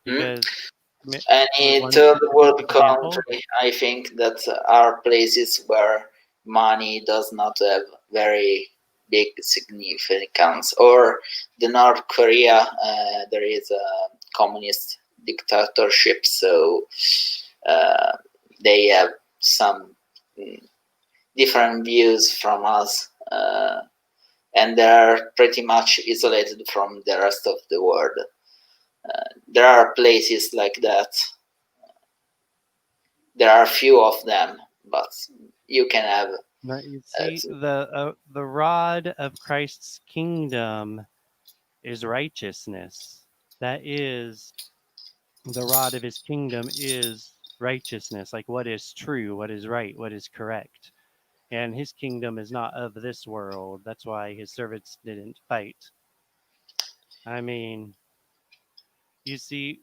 Hmm? Because Any one third specific world example. country, I think that are places where money does not have very big significance. Or the North Korea, there is a communist dictatorship, so they have some different views from us, and they're pretty much isolated from the rest of the world. There are places like that. There are few of them, but you can have. Now, you see, the rod of Christ's kingdom is righteousness. That is, the rod of his kingdom is righteousness, like what is true, what is right, what is correct. And his kingdom is not of this world. That's why his servants didn't fight. I mean, you see,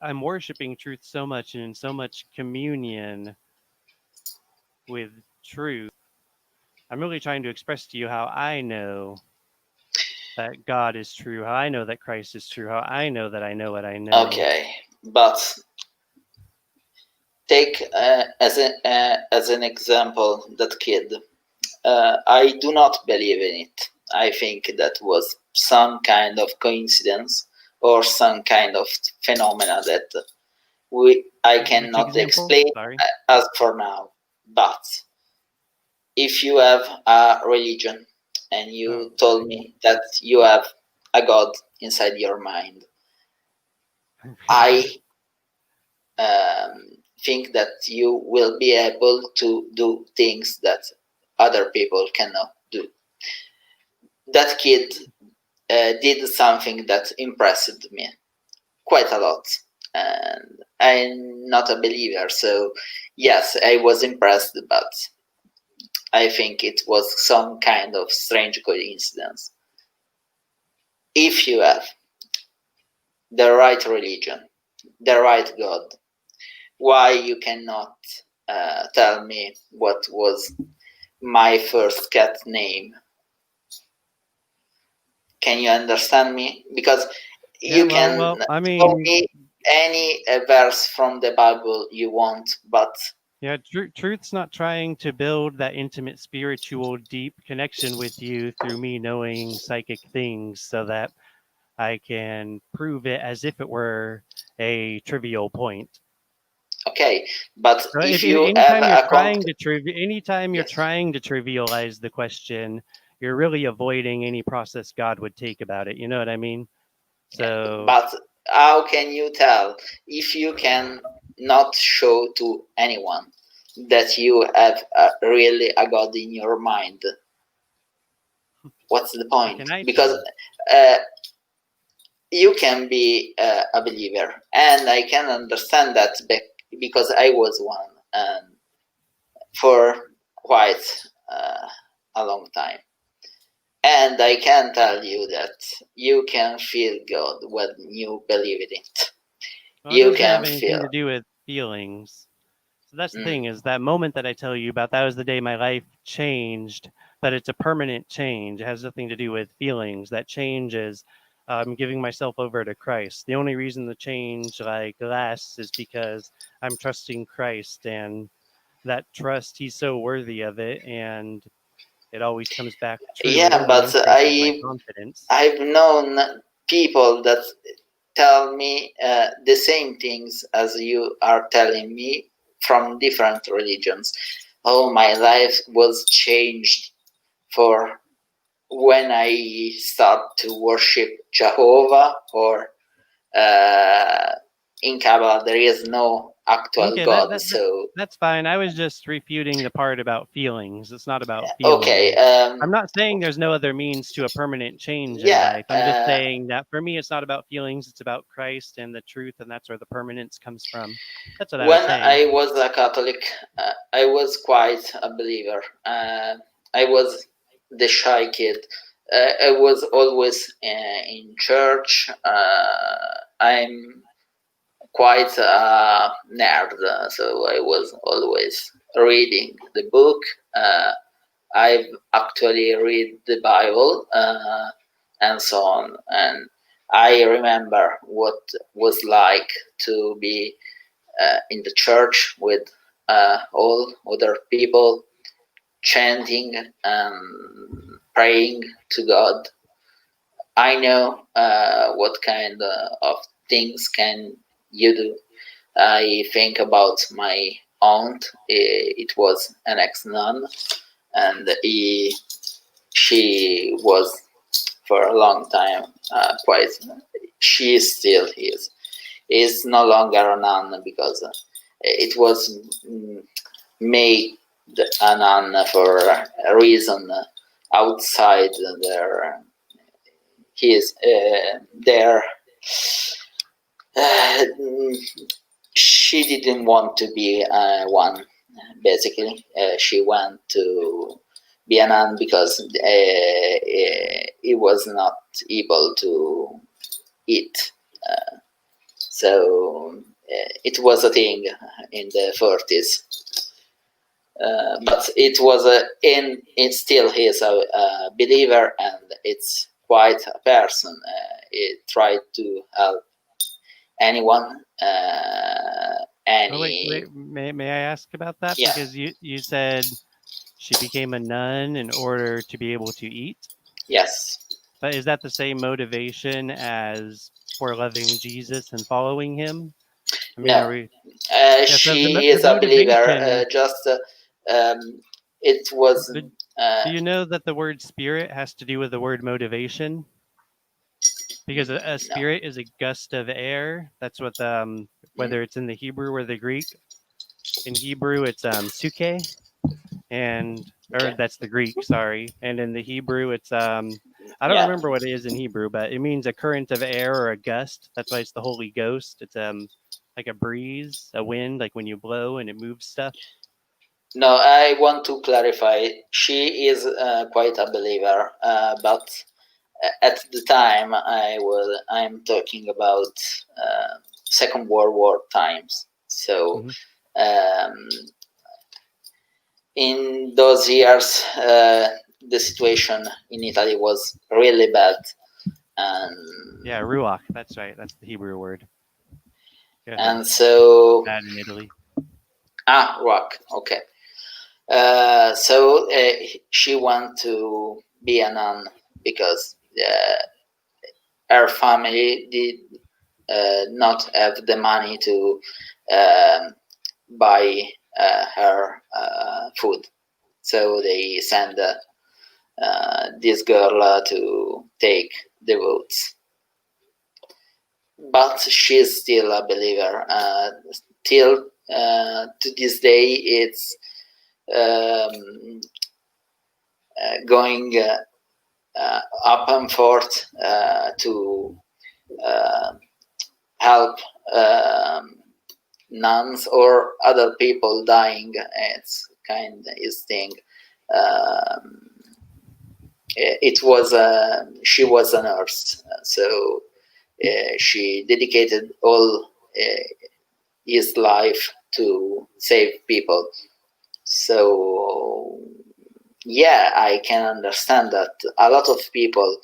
I'm worshiping truth so much and in so much communion with truth. I'm really trying to express to you how I know that God is true, how I know that Christ is true, how I know that I know what I know. Okay, but take as an example that kid. I do not believe in it. I think that was some kind of coincidence or some kind of phenomena that I cannot explain as for now. But if you have a religion and you told me that you have a God inside your mind, I think that you will be able to do things that other people cannot do. That kid did something that impressed me quite a lot, and I'm not a believer, so yes, I was impressed, but I think it was some kind of strange coincidence. If you have the right religion, the right God, why you cannot tell me what was my first cat name? Can you understand me? Because you can tell me any verse from the Bible you want, but yeah, truth's not trying to build that intimate, spiritual, deep connection with you through me knowing psychic things so that I can prove it as if it were a trivial point. Okay, but So if you have anytime you're trying to trivialize the question, you're really avoiding any process God would take about it. You know what I mean? So, but how can you tell if you can not show to anyone that you have really a God in your mind? What's the point? Because you can be a believer, and I can understand that because I was one, and for quite a long time. And I can tell you that you can feel God when you believe in it. well, it doesn't have anything to do with feelings. So that's the thing, is that moment that I tell you about, that was the day my life changed, but it's a permanent change. It has nothing to do with feelings. That change is giving myself over to Christ. The only reason the change lasts is because I'm trusting Christ, and that trust, he's so worthy of it, and it always comes back true. It Yeah, only but increases my confidence. I've known people that tell me the same things as you are telling me from different religions. Oh, my life was changed for when I start to worship Jehovah, or in Kabbalah there is no actual Okay, God. So that's fine. I was just refuting the part about feelings. It's not about okay, feelings. I'm not saying there's no other means to a permanent change in yeah. life. I'm just saying that for me, it's not about feelings. It's about Christ and the truth, and that's where the permanence comes from. That's what I was When saying. I was a Catholic, I was quite a believer. I was the shy kid. I was always in church. I'm quite a nerd, so I was always reading the book. I've actually read the Bible, and so on. And I remember what was like to be in the church with all other people chanting and praying to God. I know what kind of things can you do. I think about my aunt. It was an ex-nun, and she was for a long time quite. She still is. Is no longer a nun because it was made a nun for a reason outside their his their. Uh, she didn't want to be one. Basically, she went to be a nun because he was not able to eat. So it was a thing in the 40s. But it was it still is a believer, and it's quite a person. He tried to help anyone, Oh, any. may I ask about that? Yeah. Because you said she became a nun in order to be able to eat. Yes. But is that the same motivation as for loving Jesus and following him? I mean, No. are we? Yeah. So She the is a believer. motivation. Just it was. But Uh, do you know that the word spirit has to do with the word motivation? Because a no. spirit is a gust of air. That's what whether it's in the Hebrew or the Greek. In Hebrew, it's suke, and or Okay. that's the Greek, sorry. And in the Hebrew, it's I don't Yeah. remember what it is in Hebrew, but it means a current of air or a gust. That's why it's the Holy Ghost. It's like a breeze, a wind, like when you blow and it moves stuff. No, I want to clarify. She is quite a believer, but at the time I'm talking about Second World War times. So Mm-hmm. um, in those years, the situation in Italy was really bad, and Yeah, ruach. That's right. That's the Hebrew word. Go ahead. and so Bad in Italy. rock. Okay. So she went to be a nun because her family did not have the money to um, buy her food. So they send this girl to take the votes. But she's still a believer. Till to this day, it's um, going up and forth to uh, help nuns or other people dying. It's kind of his thing. Um, it was she was a nurse, so she dedicated all his life to save people. So yeah, I can understand that a lot of people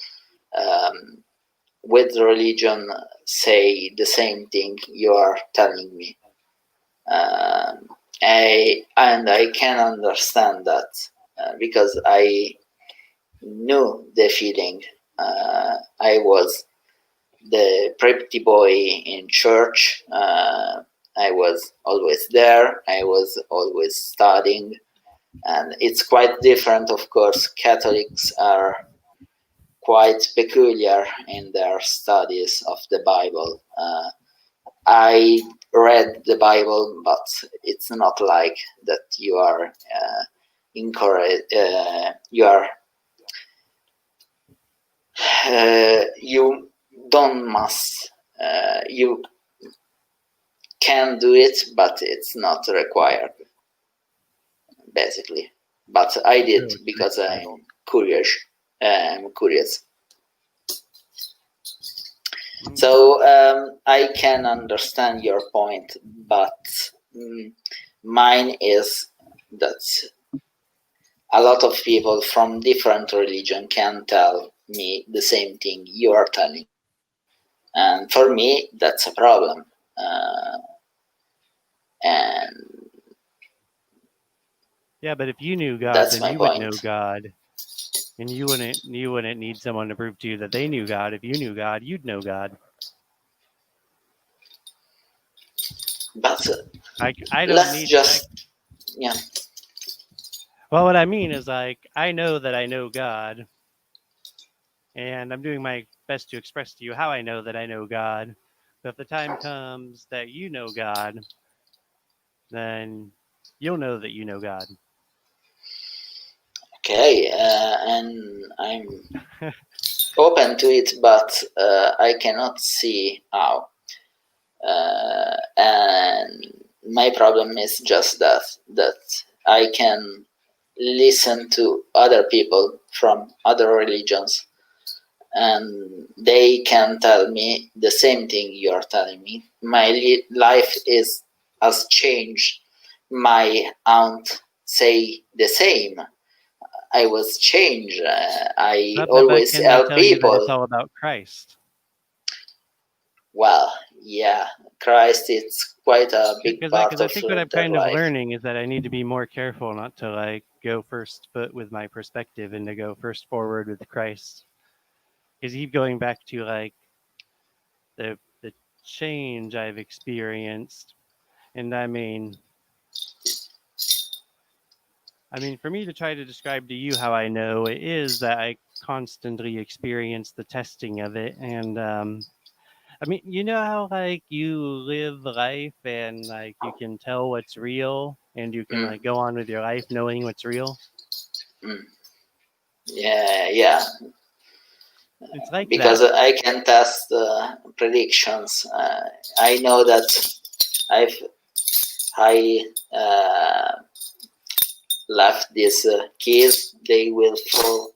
with religion say the same thing you are telling me. I can understand that because I knew the feeling. I was the pretty boy in church. I was always there. I was always studying, and it's quite different. Of course, Catholics are quite peculiar in their studies of the Bible. I read the Bible, but it's not like that you are encouraged. You don't must. You can do it, but it's not required, basically. But I did because I'm curious. So I can understand your point, but mine is that a lot of people from different religion can tell me the same thing you are telling, and for me that's a problem. And yeah, but if you knew God, that's then my you would point. know God, and you wouldn't need someone to prove to you that they knew God. If you knew God, you'd know God. But I don't let's need just yeah. Well, what I mean is like I know that I know God, and I'm doing my best to express to you how I know that I know God. But if the time comes that you know God, then you'll know that you know God. Okay, and I'm open to it, but I cannot see how. And my problem is just that I can listen to other people from other religions, and they can tell me the same thing you are telling me. My life has changed. My aunt say the same. I was changed. I But always can they help tell you that it's people. all about Christ? Well, yeah, Christ is quite a big Because part I of think what I'm their kind of life. learning is that I need to be more careful not to like go first foot with my perspective and to go first forward with Christ. Because keep going back to like the change I've experienced, and for me to try to describe to you how I know it is that I constantly experience the testing of it, and you know how like you live life and like you can tell what's real and you can Mm, like go on with your life knowing what's real. mm. Yeah, It's like because that. I can test predictions. I know that if I left these keys, they will fall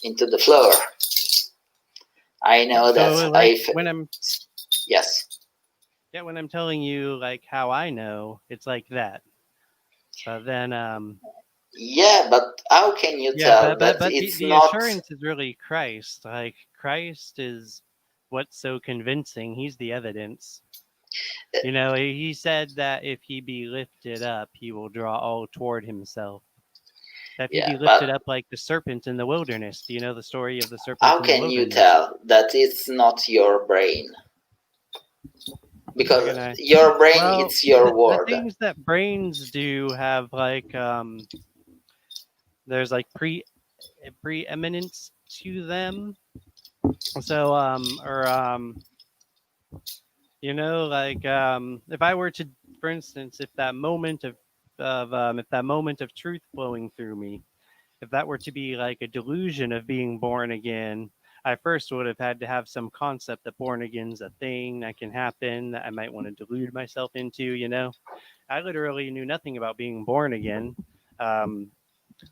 into the floor. I know that So like I when I'm yes. yeah when I'm telling you like how I know, it's like that. But then Yeah, but how can you yeah, tell but that but the, it's the not? assurance is really Christ. Like Christ is what's so convincing. He's the evidence. You know, he said that if he be lifted up, he will draw all toward himself. That if he Yeah, be lifted but up like the serpent in the wilderness. Do you know the story of the serpent how in the can you wilderness? tell that it's not your brain? How Because can I? your brain, Well, it's your the word. things that brains do have like there's like preeminence to them. So or like if I were to, for instance, if that moment of truth flowing through me, if that were to be like a delusion of being born again, I first would have had to have some concept that born again's a thing that can happen that I might want to delude myself into, I literally knew nothing about being born again. Um,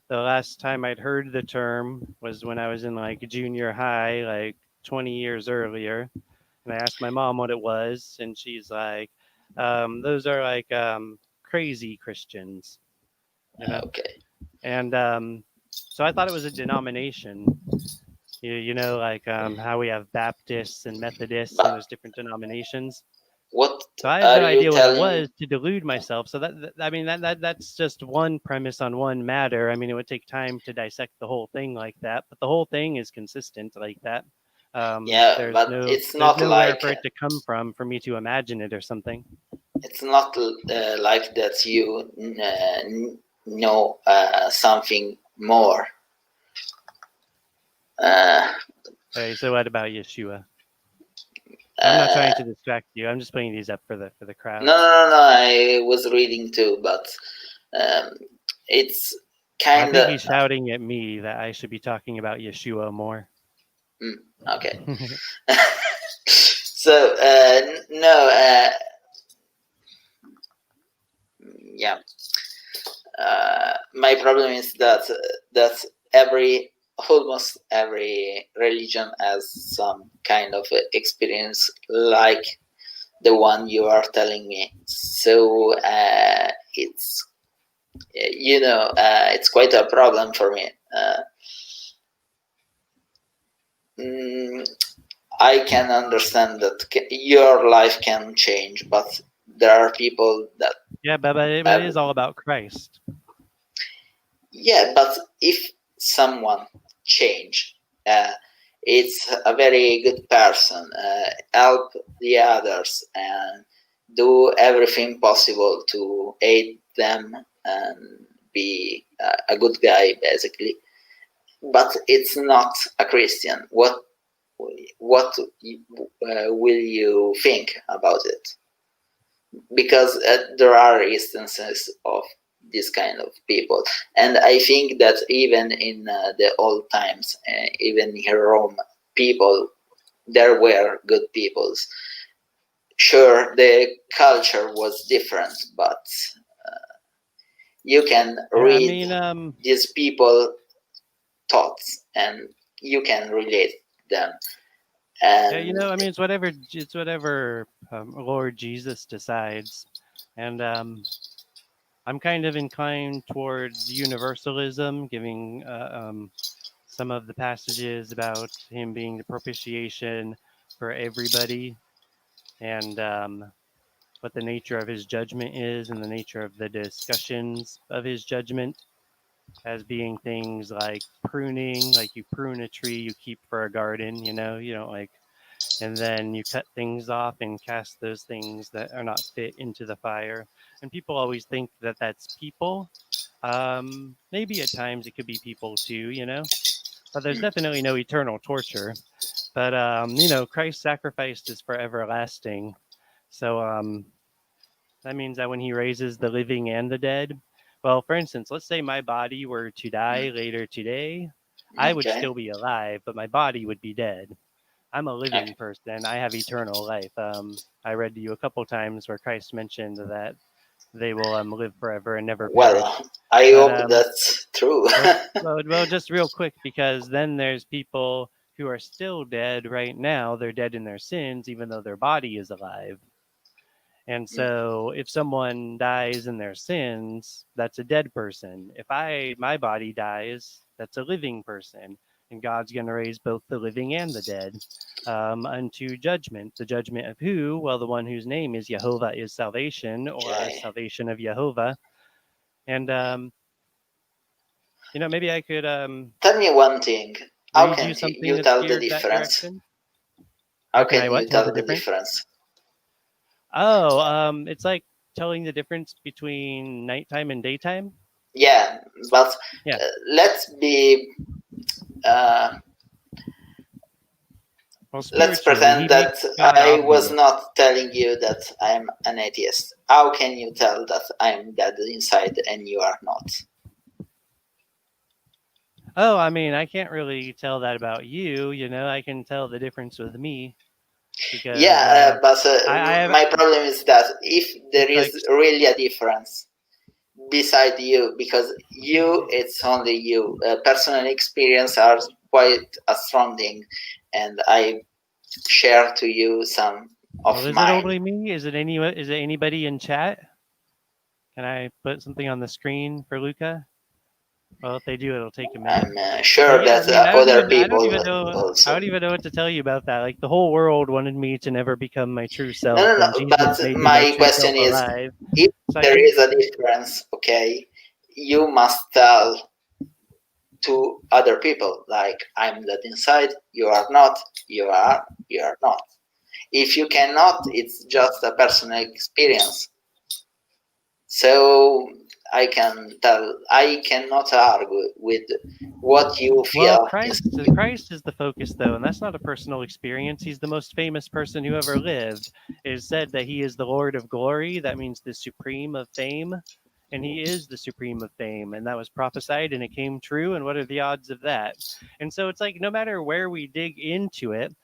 the last time I'd heard the term was when I was in like junior high, like 20 years earlier. And I asked my mom what it was, and she's like, those are like crazy Christians, you know. Okay. And so I thought it was a denomination. You know, like how we have Baptists and Methodists, and But there's different denominations. what So I had no are you idea what it telling? was to delude myself. So I mean, that's just one premise on one matter. I mean, it would take time to dissect the whole thing like that, but the whole thing is consistent like that. Yeah, but it's There's not nowhere like for it to come from for me to imagine it or something. it's not like that you know something more. Uh, Okay, so what about Yeshua? I'm not uh, trying to distract you. I'm just putting these up for the no, crowd. no, no, no. I was reading too, but um, it's Well, I kind think of he's shouting at me that I should be talking about Yeshua more. okay. So no, yeah. My problem is that almost every religion has some kind of experience like the one you are telling me. So it's it's quite a problem for me. Mm, I can understand that your life can change, but there are people that Yeah, but it have. is all about Christ. Yeah, but if someone change, uh, it's a very good person, help the others and do everything possible to aid them and be a good guy, basically. But it's not a Christian. What will you think about it? Because there are instances of this kind of people, and I think that even in the old times, even in Rome, people there were good peoples. Sure, the culture was different, but you can Yeah, I read mean, these people thoughts and you can relate them. yeah, you And know, I mean, it's whatever Lord Jesus decides, and I'm kind of inclined towards universalism, giving some of the passages about him being the propitiation for everybody, and what the nature of his judgment is, and the nature of the discussions of his judgment as being things like pruning, like you prune a tree you keep for a garden, you don't like, and then you cut things off and cast those things that are not fit into the fire. And people always think that that's people. Maybe at times it could be people too, but there's definitely no eternal torture. But Christ's sacrifice is for everlasting. So that means that when he raises the living and the dead, well, for instance, let's say my body were to die later today, I would okay, still be alive, but my body would be dead. I'm a living okay. person. I have eternal life. I read to you a couple times where Christ mentioned that they will live forever and never perish. Well, I But hope that's true. just real quick, because then there's people who are still dead right now. They're dead in their sins, even though their body is alive. And so if someone dies in their sins, that's a dead person. If my body dies, that's a living person. And God's going to raise both the living and the dead unto judgment. The judgment of who? Well, the one whose name is Jehovah is salvation, or Okay. salvation of Jehovah. And, maybe I could Tell me one thing. How read you can something you that's tell the geared that difference? direction. How How can I can what? you Tell tell the the difference? difference? Oh, it's like telling the difference between nighttime and daytime. Yeah, but Yeah. let's be. Uh, Well, let's spiritually, pretend he that makes God I was obvious. not telling you that I'm an atheist. How can you tell that I'm dead inside and you are not? Oh, I mean, I can't really tell that about you. I can tell the difference with me because Yeah, but I have. my problem is that if there It's like, is really a difference beside you, because you, it's only you. Personal experience are quite a strong thing, and I share to you some well, of is it mine. only me? Is it anybody in chat? Can I put something on the screen for Luca? Well, if they do, it'll take a minute. I'm sure But yeah, I that mean, other I don't people even know, I also. don't even know what to tell you about that. Like the whole world wanted me to never become my true No, self, no, and no. But Jesus made me my my true self question is, alive. if So I there think, is a difference, okay, you must tell to other people, like, I'm that inside, you are not, you are not. If you cannot, it's just a personal experience. So I cannot argue with what you well, feel is. Christ is the focus, though, and that's not a personal experience. He's the most famous person who ever lived. It is said that he is the Lord of glory. That means the supreme of fame. And he is the supreme of fame, and that was prophesied and it came true. And what are the odds of that? And so it's like no matter where we dig into it,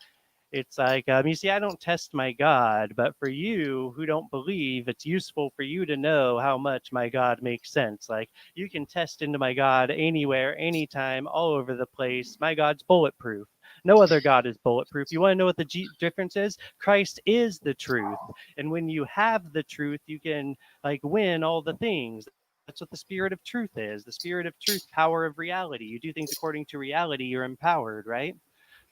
it's like, you see, I don't test my God, but for you who don't believe, it's useful for you to know how much my God makes sense. Like, you can test into my God anywhere, anytime, all over the place. My God's bulletproof. No other God is bulletproof. You want to know what the difference is? Christ is the truth. And when you have the truth, you can, like, win all the things. That's what the spirit of truth is. The spirit of truth, power of reality. You do things according to reality, you're empowered, right?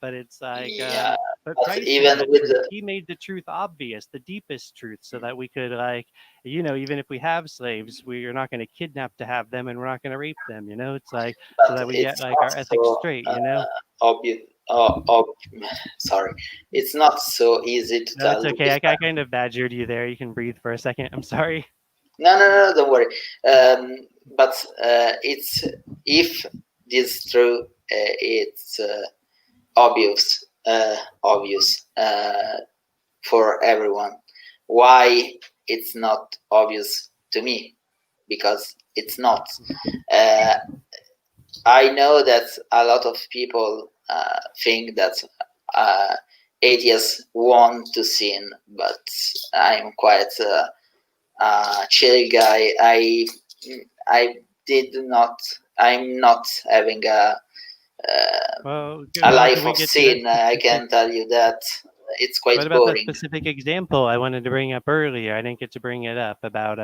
But it's like, Yeah, but but Christ is even that with truth. the, He made the truth obvious, the deepest truth, so that we could, like, even if we have slaves, we are not going to kidnap to have them, and we're not going to rape them. It's like so but that we get it's like not our ethics so straight. obvious. Sorry, it's not so easy to No, it's tell okay. which. I kind of badgered you there. You can breathe for a second. I'm sorry. No, no, no, don't worry. But it's if this is true, it's obvious for everyone. Why it's not obvious to me? Because it's not. Uh, I know that a lot of people think that uh, atheists want to sin, but I'm quite chill guy. I did not. I'm not having Well, a well, can life we of get to that sin. I specific? can tell you that it's quite What about that boring. specific example I wanted to bring up earlier? I didn't get to bring it up about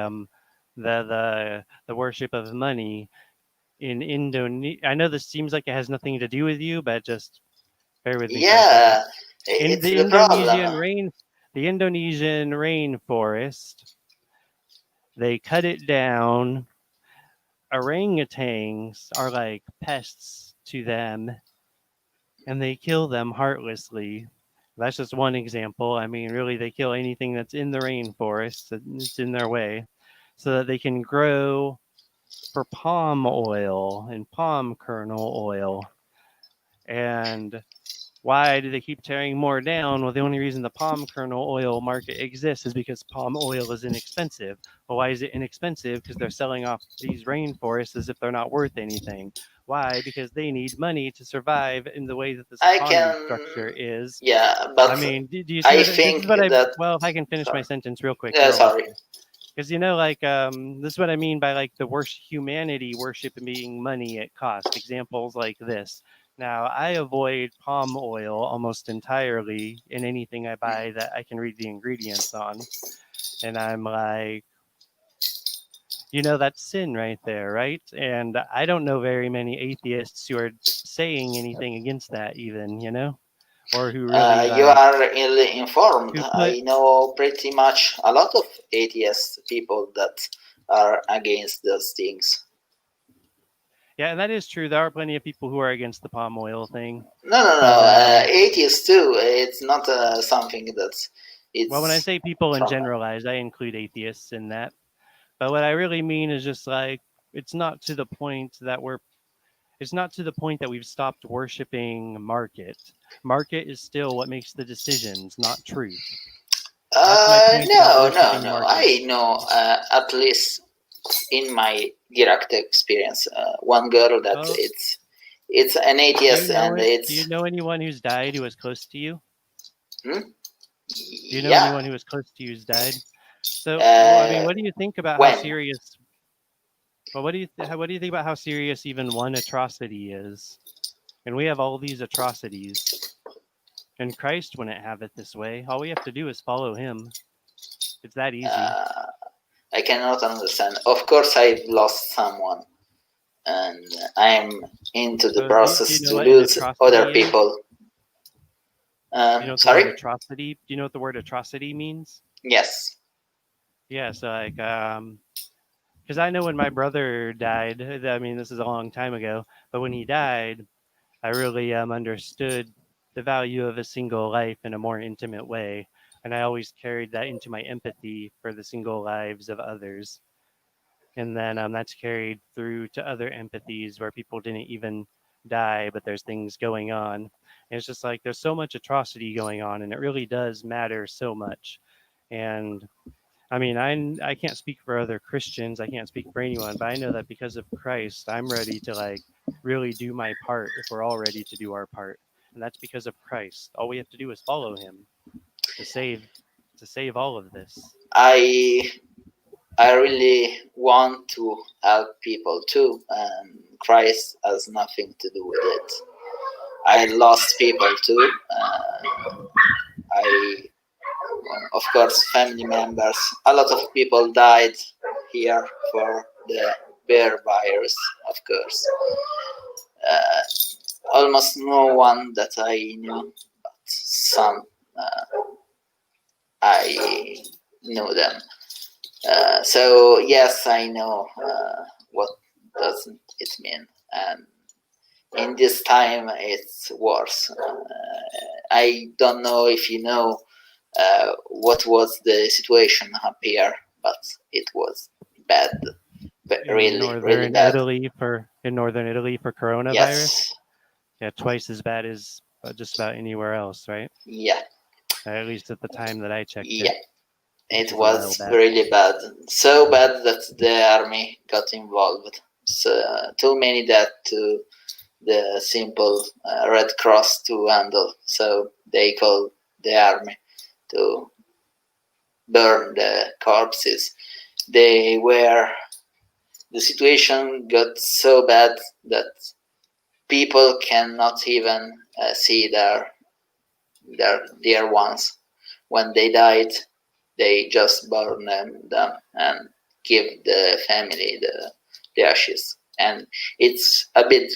the worship of money in Indonesia. I know this seems like it has nothing to do with you, but just bear with me for a second. Yeah, In it's the the Indonesian problem. rain, the Indonesian rainforest, they cut it down. Orangutans are like pests to them, and they kill them heartlessly. That's just one example. I mean, really, they kill anything that's in the rainforest that's in their way, so that they can grow for palm oil and palm kernel oil. And why do they keep tearing more down? Well, the only reason the palm kernel oil market exists is because palm oil is inexpensive. Well, why is it inexpensive? Because they're selling off these rainforests as if they're not worth anything. Why? Because they need money to survive in the way that this I economy can, structure is. yeah, I but mean, do you see I what this is? think What I that. Well, if I can finish my Sorry, sentence real quick, you're almost sorry. there. Because like this is what I mean by like the worst humanity worshiping money at cost. Examples like this. Now I avoid palm oil almost entirely in anything I buy that I can read the ingredients on, and I'm like, that's sin right there, right? And I don't know very many atheists who are saying anything against that, even or who really You like are ill informed. who put I know pretty much a lot of atheist people that are against those things. yeah, and that is true. There are plenty of people who are against the palm oil thing, No, no, but no. Atheists too. It's not something that well, when I it's say people in from. generalized, I include atheists in that. But what I really mean is just like it's not to the point that we've stopped worshiping market. Market is still what makes the decisions, not truth. That's my point about No, no, worshiping no. market. I know at least in my direct experience, one girl that Well, it's an do you atheist know and it? Do you it's. know anyone who's died who was close to you? Hmm? Do you know Yeah. anyone who was close to you who's died? So, well, I mean, Uh, what do you think about how when? serious? Well, what do you think about how serious even one atrocity is? And we have all these atrocities. And Christ wouldn't have it this way. All we have to do is follow him. It's that easy. Uh, I cannot understand. Of course, I've lost someone, and I'm into the So do you process know to what an lose other atrocity is? people. Do you know what the Sorry? word atrocity? Do you know what the word atrocity means? Yes. Yeah, so like because I know when my brother died, I mean this is a long time ago, but when he died, I really understood the value of a single life in a more intimate way, and I always carried that into my empathy for the single lives of others. And then that's carried through to other empathies where people didn't even die, but there's things going on. And it's just like there's so much atrocity going on, and it really does matter so much. And I mean, I can't speak for other Christians, I can't speak for anyone, but I know that because of Christ, I'm ready to like really do my part if we're all ready to do our part. And that's because of Christ. All we have to do is follow him to save all of this. I I really want to help people too, and Christ has nothing to do with it. I lost people too. I, of course, family members. A lot of people died here for the bear virus, of course. Uh, Almost no one that I knew, but some I knew them. So yes, I know what doesn't it mean, and in this time it's worse. I don't know if you know what was the situation up here, but it was bad, but really bad. In northern Italy for coronavirus. Yes, Yeah, twice as bad as just about anywhere else, right? yeah, At least at the time that I checked yeah. it, which It is a while was back. really bad, so bad that the army got involved. So too many death to the simple Red Cross to handle. So they called the army to burn the corpses. They were the situation got so bad that people cannot even see their dear ones. When they died, they just burn them and give the family the ashes. And it's a big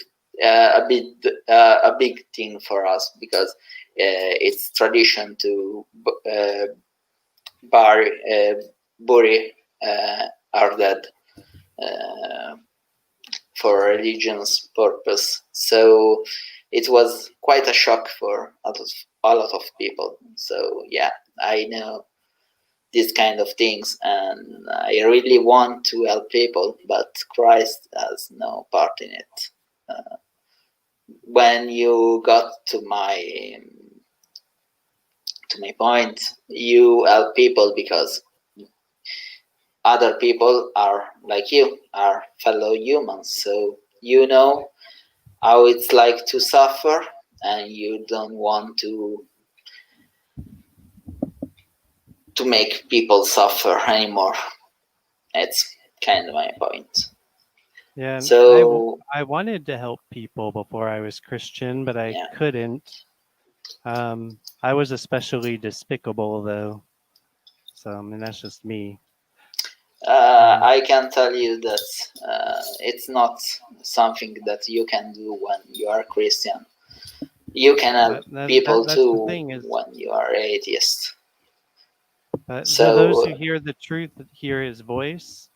thing for us because it's tradition to bury bury our dead uh, for religion's purpose. So it was quite a shock for a lot of people. So yeah, I know these kind of things, and I really want to help people, but Christ has no part in it. When you got to my point, you help people because other people are like you, are fellow humans. So you know how it's like to suffer, and you don't want to make people suffer anymore. It's kind of my point. Yeah, and So I wanted to help people before I was Christian, but I yeah, couldn't. I was especially despicable though, so I mean that's just me. I can tell you that it's not something that you can do when you are Christian. You can help people That's the too thing is, when you are atheist. those who So hear the truth hear His voice,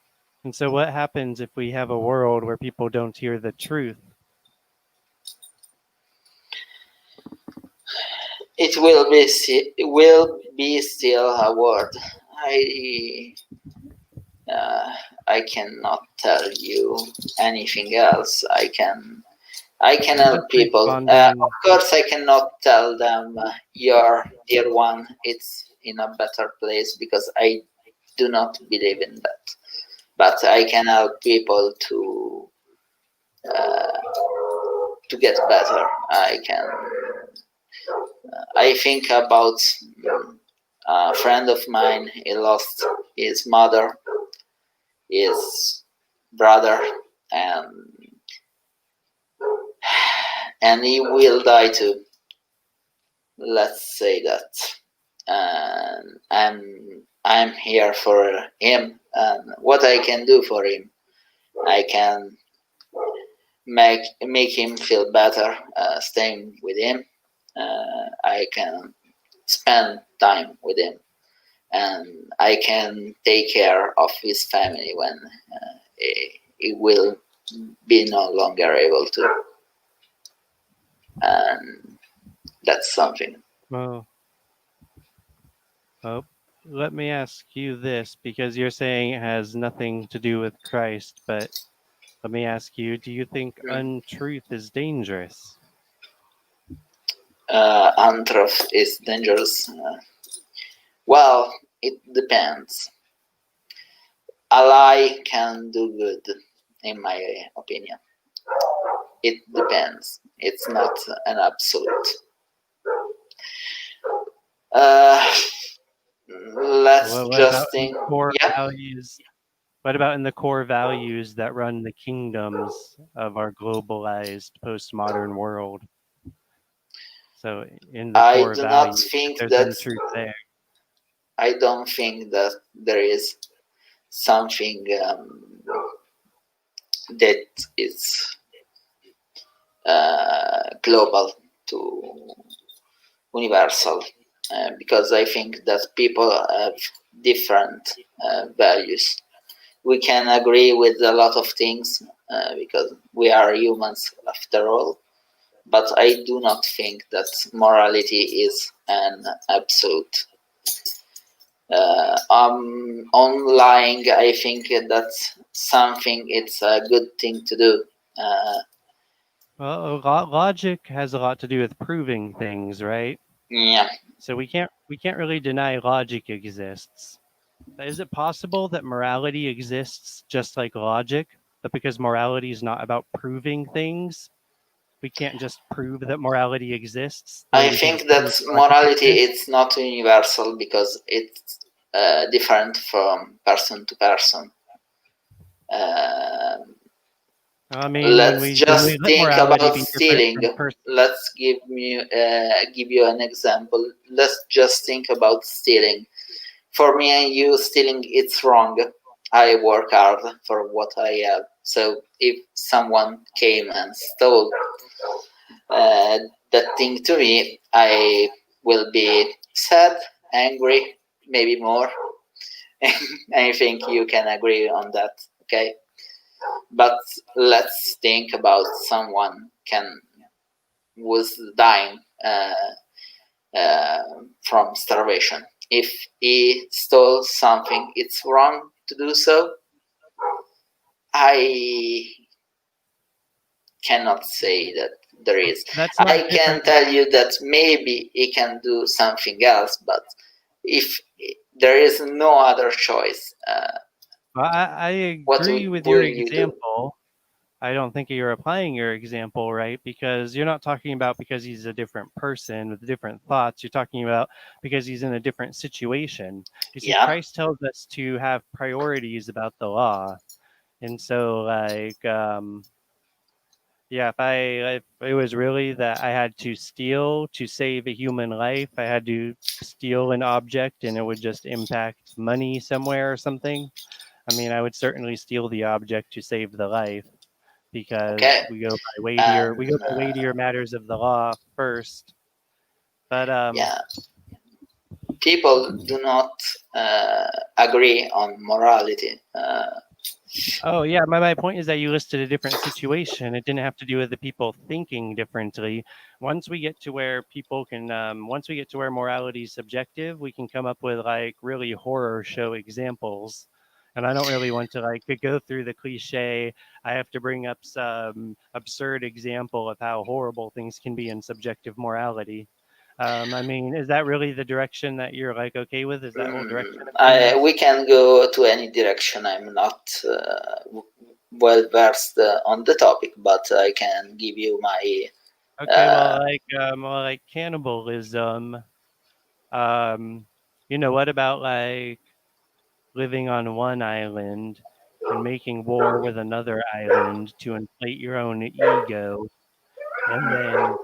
and so what happens if we have a world where people don't hear the truth? it will be still a word. I uh, I cannot tell you anything else. I can I'm just help people. Of responding. course, I cannot tell them your dear one it's in a better place because I do not believe in that. But I can help people uh, to get better. I can. I think about a friend of mine. He lost his mother, his brother, and and he will die too. Let's say that. And I'm here for him And what I can do for him, I can make him feel better, staying with him. I can spend time with him, and I can take care of his family when he will be no longer able to, and that's something. Well, oh, let me ask you this, because you're saying it has nothing to do with Christ, but let me ask you, do you think untruth is dangerous? Untruth is dangerous. Well, it depends. A lie can do good, in my opinion. It depends. It's not an absolute. Let's What just about in think. the core Yeah, values? What about in the core values that run the kingdoms of our globalized postmodern world? So in the I core do not values, if think there's that. untruth there. I don't think that there is something that is global to universal, because I think that people have different values. We can agree with a lot of things because we are humans after all, but I do not think that morality is an absolute. On lying, I think that's something. It's a good thing to do. Uh, Well, logic has a lot to do with proving things, right? yeah, So we can't really deny logic exists. Is it possible that morality exists just like logic, but because morality is not about proving things, we can't just prove that morality exists the way I we can think just that prove logic morality exists? it's not universal because it's different from person to person. Uh, I mean, when let's we just let think morality about be different stealing. from person. Let's give you an example. Let's just think about stealing. For me and you, stealing it's wrong. I work hard for what I have. So if someone came and stole uh, that thing to me, I will be sad, angry, maybe more. I think you can agree on that, okay? But let's think about someone can was dying uh, from starvation. If he stole something, it's wrong to do so. I cannot say that there is. That's not I can different. tell you that maybe he can do something else, but if there is no other choice, I what agree with your will you do? example. I don't think you're applying your example right, because you're not talking about because he's a different person with different thoughts. You're talking about because he's in a different situation. You see, Yeah, Christ tells us to have priorities about the law. And so, like, yeah, if it was really that I had to steal to save a human life, I had to steal an object and it would just impact money somewhere or something. I mean, I would certainly steal the object to save the life, because okay. we And go by weightier matters of the law first. But yeah, people do not agree on morality. oh yeah, my point is that you listed a different situation. It didn't have to do with the people thinking differently. Once we get to where morality is subjective, we can come up with like really horror show examples. And I don't really want to like go through the cliche. I have to bring up some absurd example of how horrible things can be in subjective morality. I mean, is that really the direction that you're like okay with? Is that whole direction of things? We can go to any direction. I'm not well versed on the topic, but I can give you my. Okay, well, like cannibalism. Um, what about like living on one island and making war with another island to inflate your own ego, and then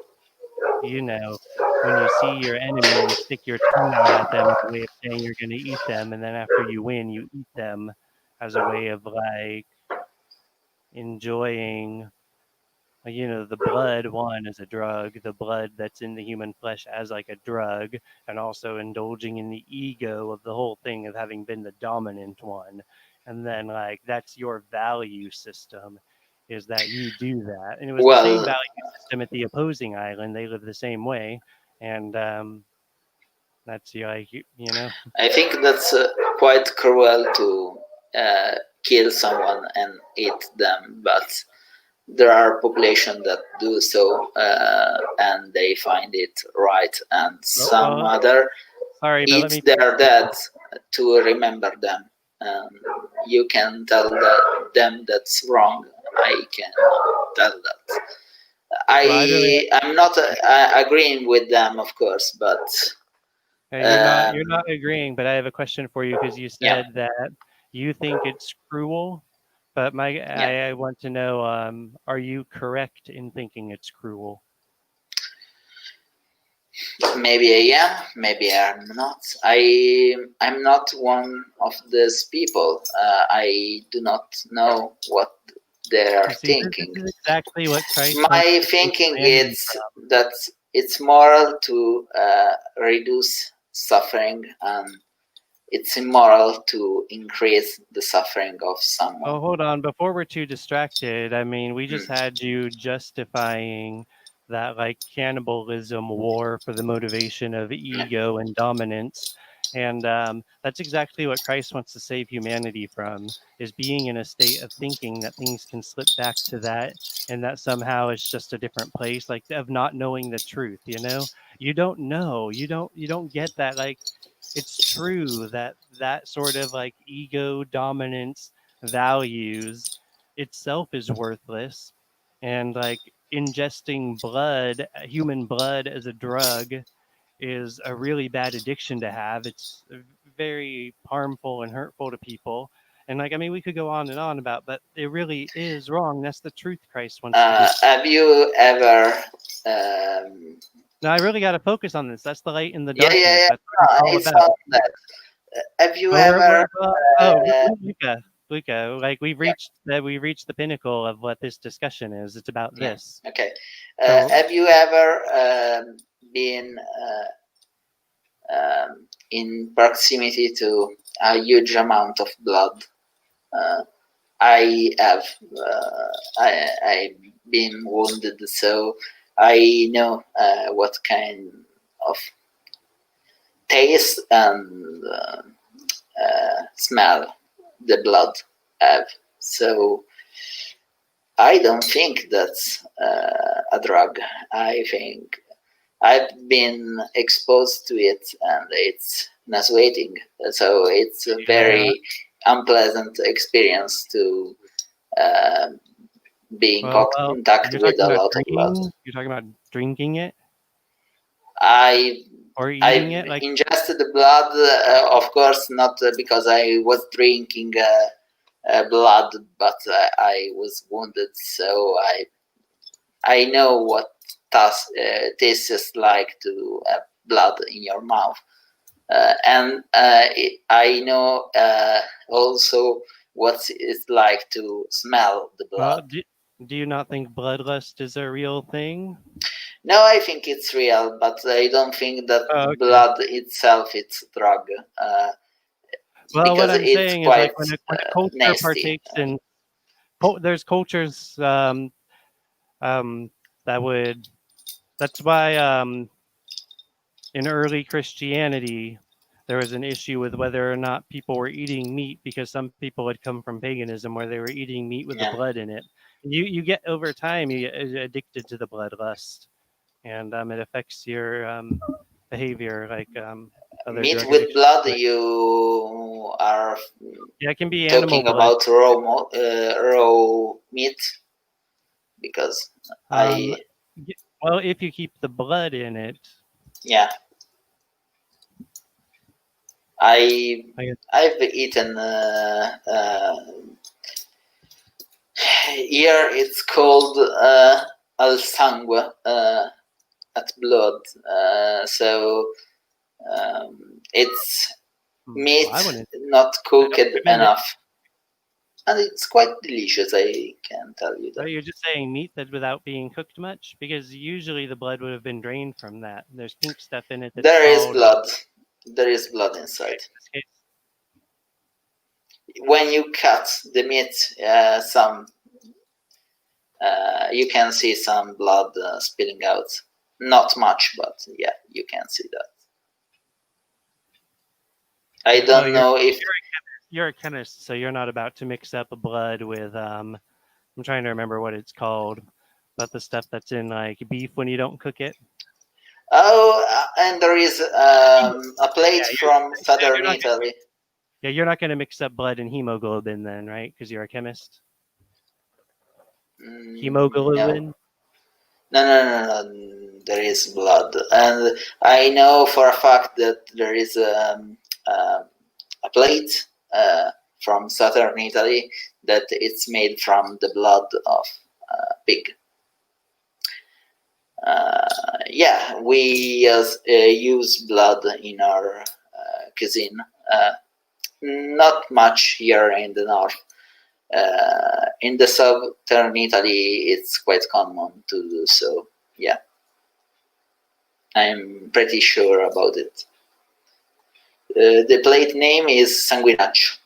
you know when you see your enemy, you stick your tongue out at them as a way of saying you're going to eat them, and then after you win, you eat them. as a way of like enjoying, the blood one as a drug, the blood that's in the human flesh as like a drug, and also indulging in the ego of the whole thing of having been the dominant one. And then like that's your value system, is that you do that. And it was the same Well, value system at the opposing island. They live the same way. And that's like, I think that's quite cruel to kill someone and eat them, but there are population that do so, and they find it right, and oh, some well, other sorry, but let eat me. their dead to remember them. You can tell them that's wrong. I can tell that. Well, I'd really I'm not agreeing with them, of course, but You're not agreeing, but I have a question for you because you yeah, said that you think it's cruel, but yeah. I want to know, are you correct in thinking it's cruel? Maybe I am, maybe I'm not. I'm not one of these people. I do not know what they are You see, this thinking. is exactly what Christ wants My to save thinking humanity is from. that it's moral to reduce suffering, and it's immoral to increase the suffering of someone. Oh, hold on. Before we're too distracted, I mean, we just Mm. had you justifying that like cannibalism war for the motivation of ego and dominance. And that's exactly what Christ wants to save humanity from, is being in a state of thinking that things can slip back to that, and that somehow it's just a different place, like of not knowing the truth, You don't know. You don't get that, like it's true that that sort of like ego dominance values itself is worthless, and like ingesting blood, human blood as a drug, is a really bad addiction to have. It's very harmful and hurtful to people. And like, I mean, we could go on and on about, but it really is wrong. That's the truth Christ wants to just. Have you ever? Um, Now I really got to focus on this. That's the light in the yeah, yeah, darkness. yeah. That's what it's all I about. found that. Have you Well, ever? Uh, Luca, like yeah, we reached the pinnacle of what this discussion is. It's about yeah. this. Okay. So, Have you ever been in proximity to a huge amount of blood? Uh, I have. I've been wounded, so I know what kind of taste and smell the blood have. So I don't think that's a drug. I think I've been exposed to it, and it's nauseating. So it's a yeah. very unpleasant experience to uh, be in Well, contact you're with talking a about lot of blood. you're talking about drinking it I or eating I've it, like, ingested the blood, of course, not because I was drinking blood, but I was wounded, so I know what tastes like to have blood in your mouth, and I know also what it's like to smell the well, blood. do you not think bloodlust is a real thing? No, I think it's real, but I don't think that Oh, okay. blood itself is a drug. Well, what Because I'm it's saying is like quite when a culture nasty. partakes in, there's cultures um, that would. That's why in early Christianity, there was an issue with whether or not people were eating meat, because some people had come from paganism where they were eating meat with the Yeah. blood in it. You get over time, you get addicted to the bloodlust, and it affects your behavior, like other Meat drug with addictions. blood, But you are yeah, it can be animal talking blood. about raw meat, because Um, I well, if you keep the blood in it, yeah I I guess. I've eaten here it's called al sangue, at blood, so it's Well, meat I wouldn't. not I cooked don't recommend it. enough. and it's quite delicious. I can tell you So that. you're just saying meat that without being cooked much? Because usually the blood would have been drained from that. There's pink stuff in it that's There is called, blood. There is blood okay, inside. in this case, When you cut the meat, you can see some blood spilling out. Not much, but yeah, you can see that. I oh, don't know if you're a chemist, so you're not about to mix up blood with I'm trying to remember what it's called, but the stuff that's in like beef when you don't cook it. and there is a plate Yeah, from you're southern not gonna, Italy. yeah, you're not going to mix up blood and hemoglobin then, right? Because you're a chemist. No, Hemoglobin. no. There is blood, and I know for a fact that there is a plate from southern Italy that it's made from the blood of pig. Yeah, we use blood in our cuisine. Not much here in the north. In the southern Italy, it's quite common to do so. Yeah, I'm pretty sure about it. The plate name is sanguinaccio,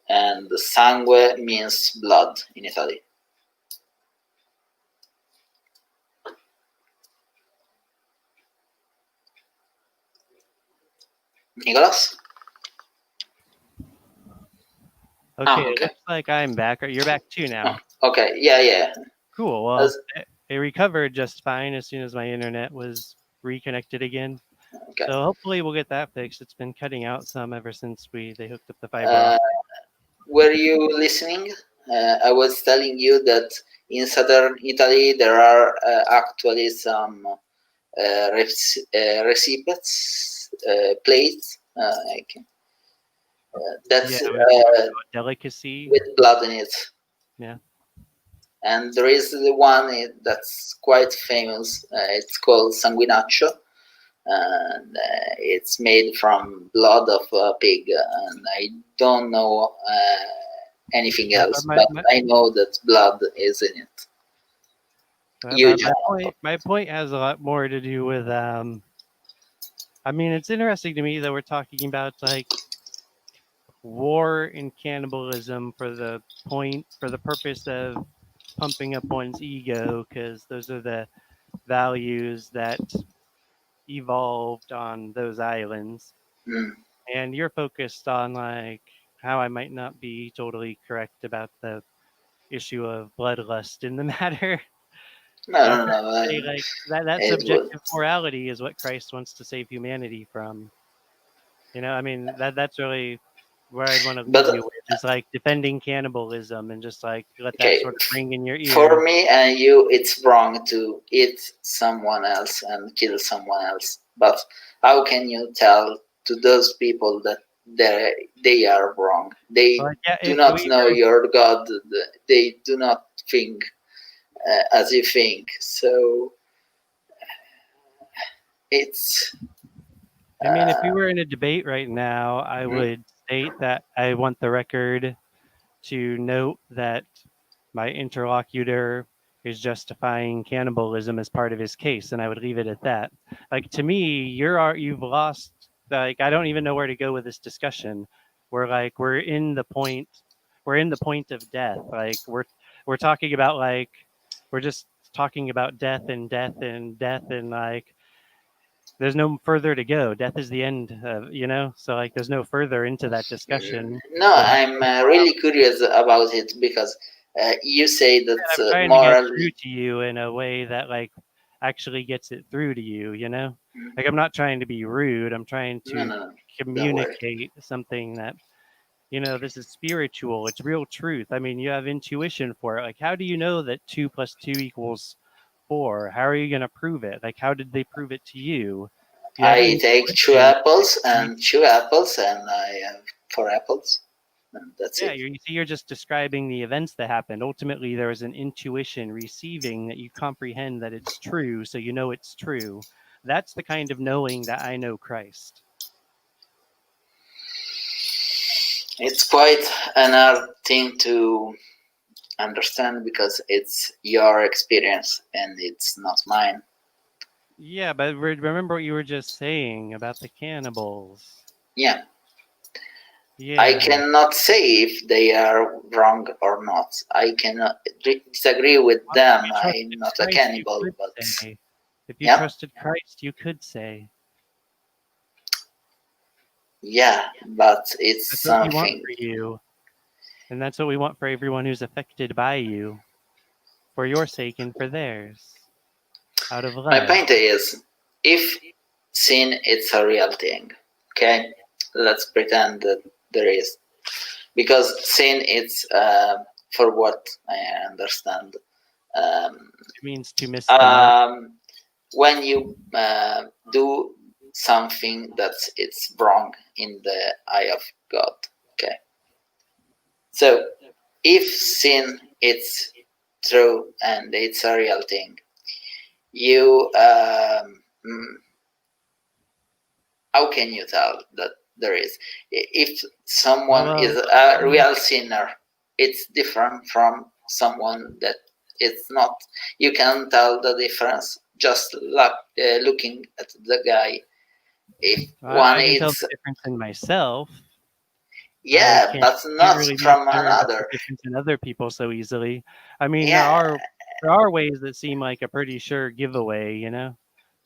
and sangue means blood in Italy. Nicholas? Okay, it Okay. looks like I'm back. You're back too now. Okay. Yeah. Cool. Well, it recovered just fine as soon as my internet was reconnected again. Okay. So hopefully we'll get that fixed. It's been cutting out some ever since they hooked up the fiber Uh, optic. were you listening? I was telling you that in southern Italy there are actually some recipients, plates, Yeah, that's delicacy. with blood in it. Yeah. And there is the one that's quite famous. It's called sanguinaccio, and it's made from blood of a pig. And I don't know anything else, but I know that blood is in it. My point has a lot more to do with I mean, it's interesting to me that we're talking about like war and cannibalism for the purpose of pumping up one's ego, because those are the values that evolved on those islands. Mm. And you're focused on like how I might not be totally correct about the issue of bloodlust in the matter. No. Say, like that subjective morality is what Christ wants to save humanity from. You know, I mean that's really where I'd want to leave you with, is like defending cannibalism and just like let that sort of ring in your ear. For me and you, it's wrong to eat someone else and kill someone else. But how can you tell to those people that they are wrong? They do not know your God. They do not think as you think. So it's. I mean, if we were in a debate right now, I would state that I want the record to note that my interlocutor is justifying cannibalism as part of his case, and I would leave it at that. Like, to me, you've lost. Like, I don't even know where to go with this discussion. We're in the point of death. Like we're talking about like we're just talking about death and death and death, and like there's no further to go. Death is the end, so like there's no further into that discussion. No, I'm really curious about it because you say that I'm trying to get through to you in a way that like actually gets it through to you. Like I'm not trying to be rude. I'm trying to communicate something that this is spiritual. It's real truth. I mean, you have intuition for it. Like, how do you know that 2 + 2 = 4? How are you going to prove it? Like, how did they prove it to you? I take 2 apples and 2 apples, and I have 4 apples. And that's it. You're just describing the events that happened. Ultimately, there is an intuition receiving that you comprehend that it's true, so you know it's true. That's the kind of knowing that I know Christ. It's quite an hard thing to understand because it's your experience and it's not mine. Yeah, but remember what you were just saying about the cannibals. Yeah. Yeah. I cannot say if they are wrong or not. I cannot disagree with Well, them. if you I'm trusted not a Christ, you cannibal, could but say. If you yeah, trusted Christ, you could say. yeah, but it's That's what we want something. for you. And that's what we want for everyone who's affected by you. For your sake and for theirs. Out of My love. point is, if sin is a real thing, okay, let's pretend that there is, because sin is, for what I understand, um, It means to miss the mark. when you do something that it's wrong in the eye of God. Okay, so if sin is true and it's a real thing, you how can you tell that there is? If someone is a real sinner, it's different from someone that it's not. You can tell the difference just looking at the guy. If one I can tell is, the difference in myself. I yeah, can't but can't not really from necessarily tell the another. difference in other people so easily. I mean, Yeah, there are ways that seem like a pretty sure giveaway, you know,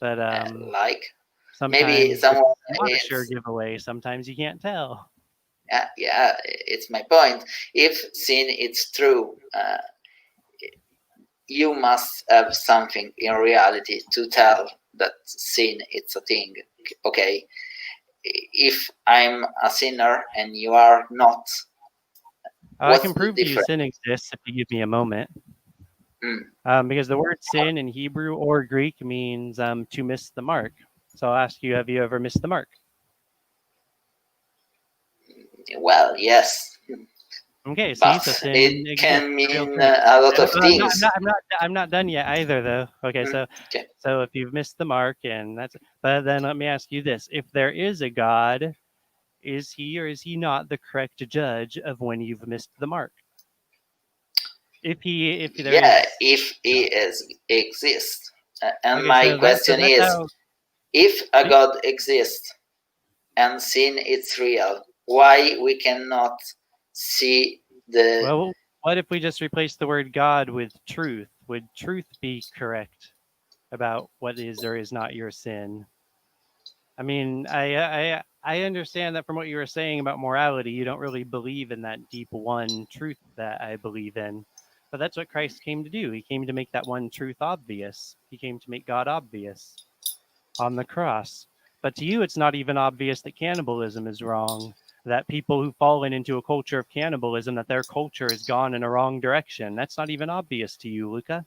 but like maybe sometimes it's someone not a sure is. giveaway. Sometimes you can't tell. Yeah, it's my point. If sin is true, you must have something in reality to tell that sin it's a thing. Okay, if I'm a sinner and you are not, I what's can the prove to you difference? sin exists if you give me a moment. Mm. Because the word sin in Hebrew or Greek means to miss the mark. So I'll ask you, have you ever missed the mark? Well, yes, Okay, see, but so sin it exists. can It's a real mean thing. a lot And of things. I'm not done yet either, though. Okay, Mm. Okay. so if you've missed the mark, and that's, but then let me ask you this: if there is a God, is he or is he not the correct judge of when you've missed the mark? If there Yeah, is if God. he exists. And Okay, my so question that's is, how. if a God exists and sin is real, why we cannot see the. Well, what if we just replace the word God with truth? Would truth be correct about what is or is not your sin? I mean, I understand that from what you were saying about morality, you don't really believe in that deep one truth that I believe in. But that's what Christ came to do. He came to make that one truth obvious. He came to make God obvious on the cross. But to you, it's not even obvious that cannibalism is wrong, that people who've fallen into a culture of cannibalism, that their culture has gone in a wrong direction. That's not even obvious to you, Luca.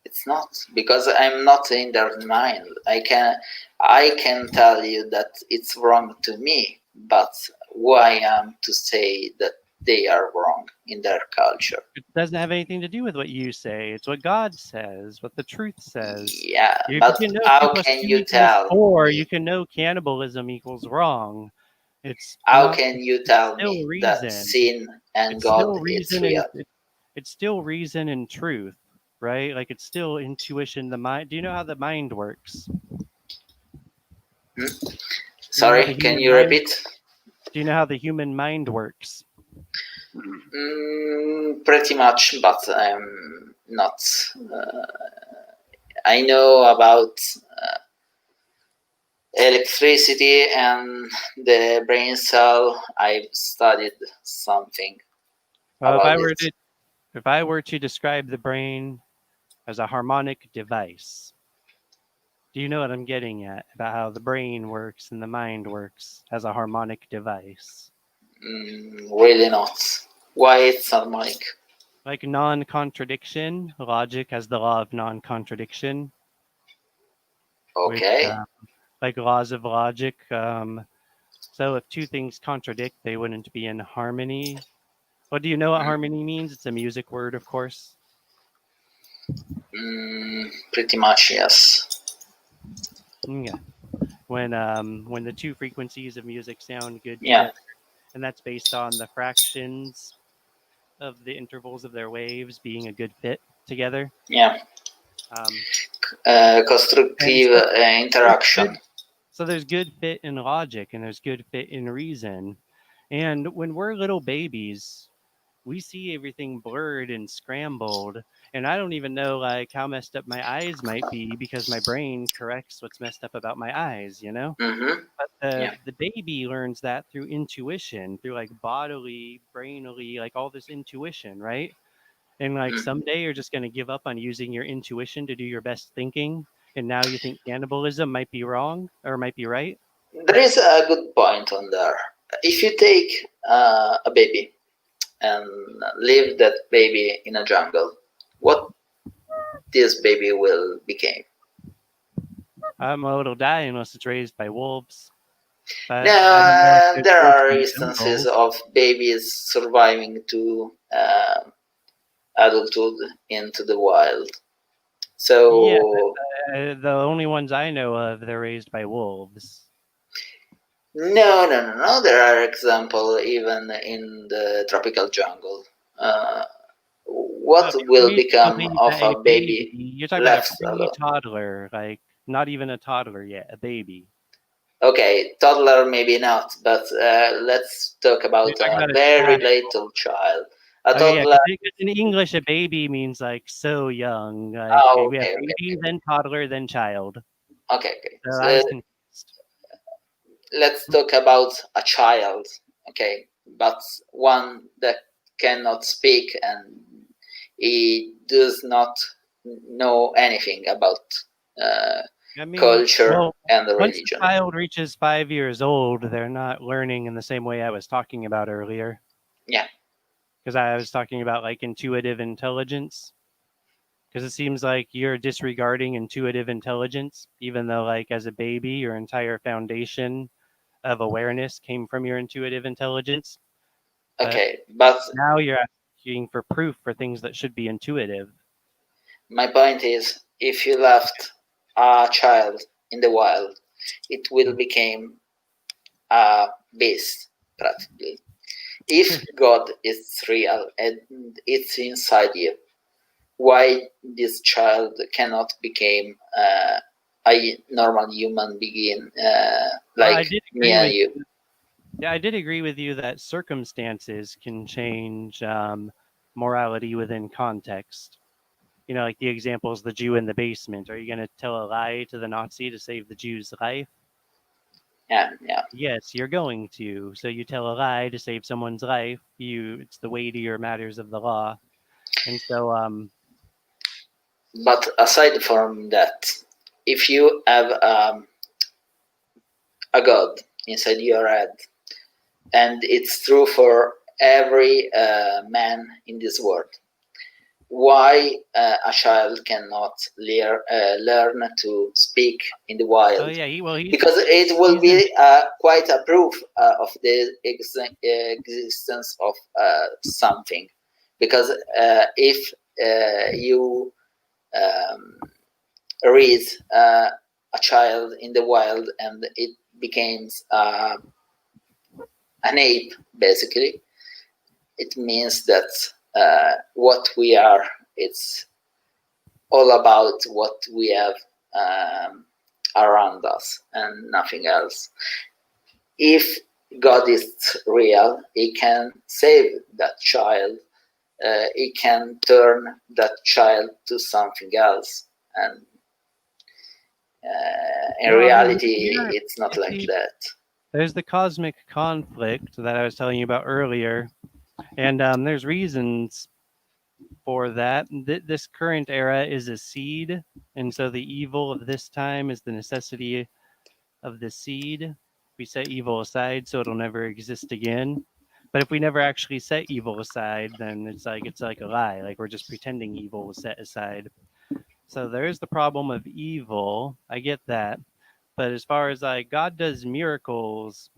It's not because I'm not in their mind. I can tell you that it's wrong to me, but who I am to say that they are wrong in their culture? It doesn't have anything to do with what you say. It's what God says, what the truth says. Yeah, If you but can know two how plus can two you equals tell four, you me? can know cannibalism equals wrong. It's How not. can you It's tell still me that reason. sin and It's God still it's reason, and real? it's still reason and truth, right? Like it's still intuition. The mind. Do you know how the mind works? Hmm? Do you know how Sorry, the can human you mind? repeat? Do you know how the human mind works? Pretty much, but I'm not. Uh, I know about electricity and the brain cell. I've studied something Well, about it. if I were to describe the brain as a harmonic device, do you know what I'm getting at about how the brain works and the mind works as a harmonic device? Really not. Why it's harmonic? Like non-contradiction, logic has the law of non-contradiction, which Okay. like laws of logic. So if two things contradict, they wouldn't be in harmony. Well, do you know what Mm, harmony means? It's a music word, of course. Pretty much, yes. Yeah. When the two frequencies of music sound good Yeah. together, and that's based on the fractions of the intervals of their waves being a good fit together. Yeah. Um, and Constructive so interaction. there's good fit in logic and there's good fit in reason. And when we're little babies, we see everything blurred and scrambled. And I don't even know like how messed up my eyes might be because my brain corrects what's messed up about my eyes, you know? Mm-hmm. But Yeah. the baby learns that through intuition, through like bodily, brainily, like all this intuition, right? And like Mm. someday you're just going to give up on using your intuition to do your best thinking. And now you think cannibalism might be wrong or might be right. There is a good point on there. If you take a baby and leave that baby in a jungle, what this baby will become? Well, it'll die unless it's raised by wolves. But I don't know if Now, there's there wolves are in the instances jungle. of babies surviving to adulthood into the wild. Yeah, So, the only ones I know of, they're raised by wolves. no, no, no, no. There are examples even in the tropical jungle. What Okay, when will you say become believe of that a a baby, baby you're talking about a left alone? pre-toddler, like not even a toddler yet, a baby. Okay, toddler maybe not, but let's talk You're about talking a about a very child. little child. A Okay, yeah, toddler. because in English, a baby means like so young. Like Oh, we have okay, okay, baby, then toddler, then child. okay, okay. So I So was confused. let's talk about a child. Okay, but one that cannot speak and he does not know anything about uh, I mean, culture well, and once the religion. child reaches 5 years old, they're not learning in the same way I was talking about earlier. Yeah. Because I was talking about like intuitive intelligence. Because it seems like you're disregarding intuitive intelligence, even though, like, as a baby, your entire foundation of awareness came from your intuitive intelligence. But Okay, but now you're asking for proof for things that should be intuitive. my point is, if you left a child in the wild, it will become a beast practically. If God is real and it's inside you, why this child cannot become a normal human being Well, I like did me agree and with you? yeah, I did agree with you that circumstances can change morality within context. You know, like the examples, the Jew in the basement. Are you going to tell a lie to the Nazi to save the Jew's life? Yeah, yeah. Yes, you're going to. So you tell a lie to save someone's life. It's the weightier matters of the law. And so, But aside from that, if you have a God inside your head, and it's true for every man in this world, why a child cannot learn to speak in the oh wild? yeah, Because it will he's in. be quite a proof of the existence of something. Because if you um, raise a child in the wild and it becomes an ape, basically, it means that what we are, it's all about what we have um, around us and nothing else. If God is real, He can save that child. He can turn that child to something else. And in Well, I mean, reality, it's not you like see, that. there's the cosmic conflict that I was telling you about earlier, and there's reasons for that. This current era is a seed, and so the evil of this time is the necessity of the seed. We set evil aside, so it'll never exist again. But if we never actually set evil aside, then it's like a lie. Like we're just pretending evil was set aside. So there's the problem of evil. I get that. But as far as like God does miracles,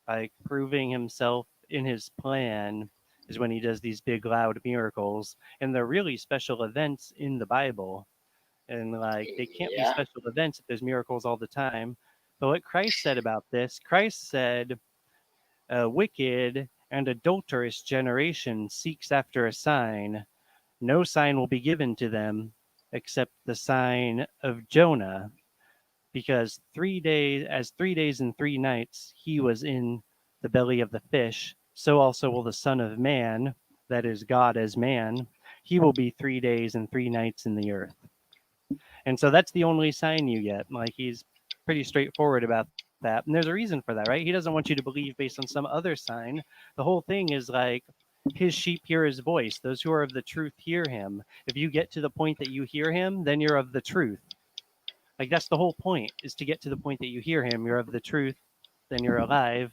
like proving himself in his plan is when he does these big loud miracles. And they're really special events in the Bible. And like they can't be Yeah. special events if there's miracles all the time. But what Christ said about this, Christ said A wicked and adulterous generation seeks after a sign. No sign will be given to them except the sign of Jonah, because 3 days and 3 nights he was in the belly of the fish, so also will the Son of Man, that is God as man, he will be 3 days and 3 nights in the earth. And so that's the only sign you get. Like, he's pretty straightforward about that. And there's a reason for that, right? He doesn't want you to believe based on some other sign. The whole thing is like, his sheep hear his voice. Those who are of the truth hear him. If you get to the point that you hear him, then you're of the truth. Like, that's the whole point, is to get to the point that you hear him. You're of the truth, then you're alive.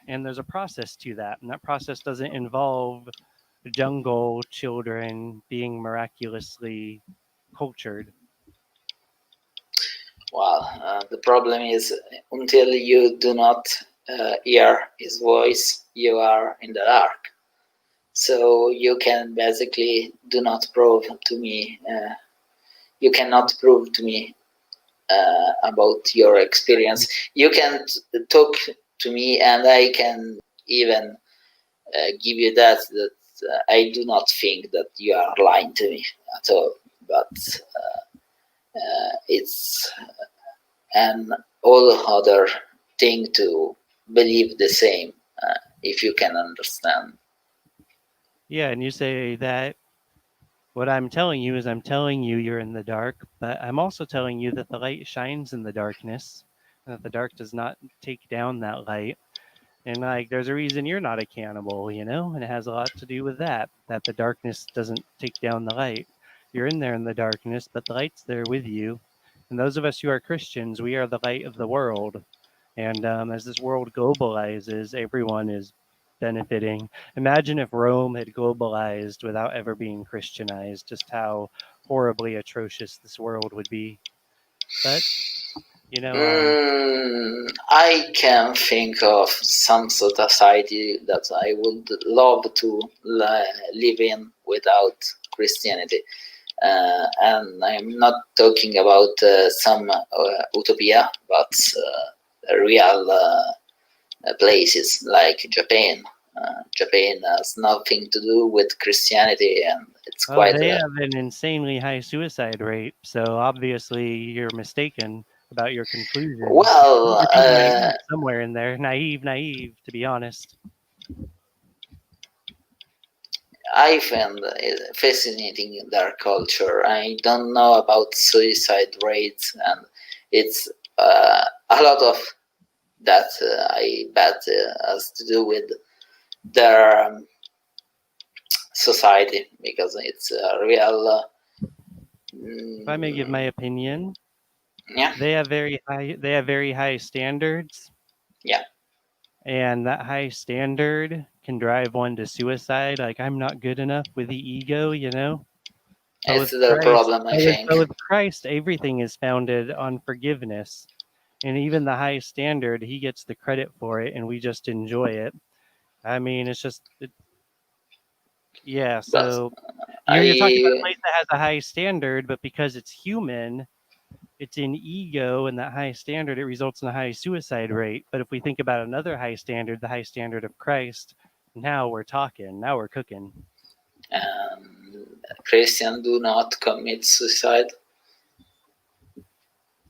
And there's a process to that. And that process doesn't involve jungle children being miraculously cultured. Well, the problem is, until you do not hear his voice, you are in the dark. So you can basically do not prove to me. You cannot prove to me about your experience. You can talk to me, and I can even give you that I do not think that you are lying to me at all. But it's an all other thing to believe the same, if you can understand. Yeah, and you say that what I'm telling you is I'm telling you you're in the dark, but I'm also telling you that the light shines in the darkness, and that the dark does not take down that light. And like, there's a reason you're not a cannibal, you know, and it has a lot to do with that the darkness doesn't take down the light. You're in there in the darkness, but the light's there with you. And those of us who are Christians, we are the light of the world. And as this world globalizes, everyone is benefiting. Imagine if Rome had globalized without ever being Christianized, just how horribly atrocious this world would be. But, you know, I can think of some society that I would love to live in without Christianity. And I'm not talking about some utopia, but real places like Japan. Japan has nothing to do with Christianity, and it's oh, quite. they have an insanely high suicide rate, so obviously you're mistaken about your conclusion. Well, You're being naive somewhere in there. Naive, to be honest. I find it fascinating their culture. I don't know about suicide rates, and it's a lot of that I bet has to do with their society, because it's a real. If I may give my opinion, Yeah, they have very high standards, yeah, and that high standard can drive one to suicide. Like, I'm not good enough with the ego, you know. But it's with their Christ, problem, I but with, think. but with Christ, everything is founded on forgiveness, and even the high standard, he gets the credit for it, and we just enjoy it. I mean, it's just, yeah. But So you're talking about a I, place that has a high standard, but because it's human, it's in ego, and that high standard, it results in a high suicide rate. But if we think about another high standard, the high standard of Christ, now we're talking. Now we're cooking. Christian do not commit suicide.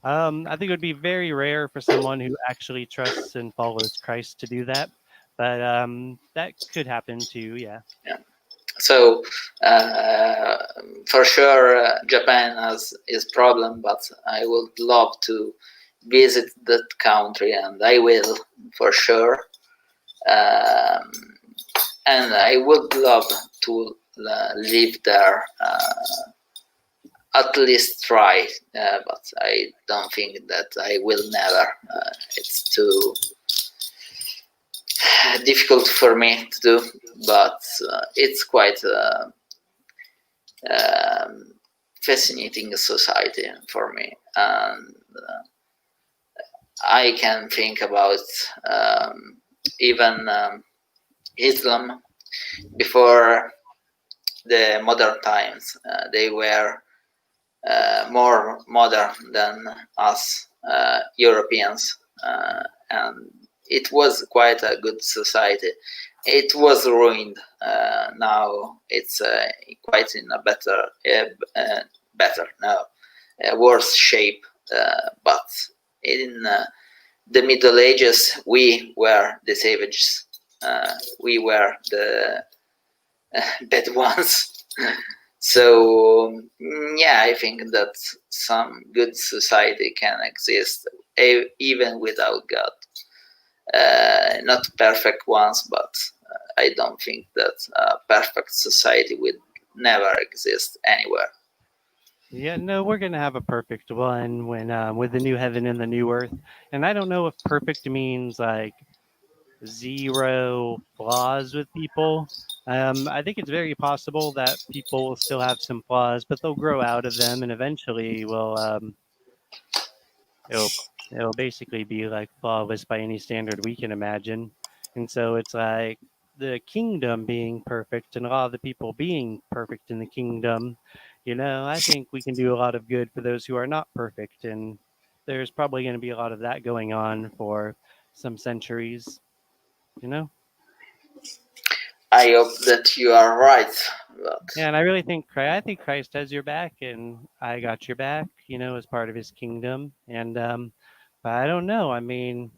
I think it would be very rare for someone who actually trusts and follows Christ to do that, but that could happen too. Yeah. Yeah. So for sure, Japan has its problem, but I would love to visit that country, and I will for sure. Um, and I would love to live there, at least try, but I don't think that I will never. It's too difficult for me to do, but it's quite fascinating society for me, and I can think about even Islam before the modern times. They were more modern than us Europeans, and it was quite a good society. It was ruined. Now it's quite in a worse shape. But in the Middle Ages, we were the savages. We were the bad ones. So yeah, I think that some good society can exist even without God. Not perfect ones, but I don't think that a perfect society would never exist anywhere. Yeah, no, we're gonna have a perfect one when with the new heaven and the new earth. And I don't know if perfect means like zero flaws with people. I think it's very possible that people will still have some flaws, but they'll grow out of them, and eventually will it'll it'll basically be like flawless by any standard we can imagine. And so it's like the kingdom being perfect and a lot of the people being perfect in the kingdom. I think we can do a lot of good for those who are not perfect, and there's probably going to be a lot of that going on for some centuries. You know. I hope that you are right. But Yeah, and I think Christ has your back, and I got your back. As part of His kingdom. And but I don't know. I mean,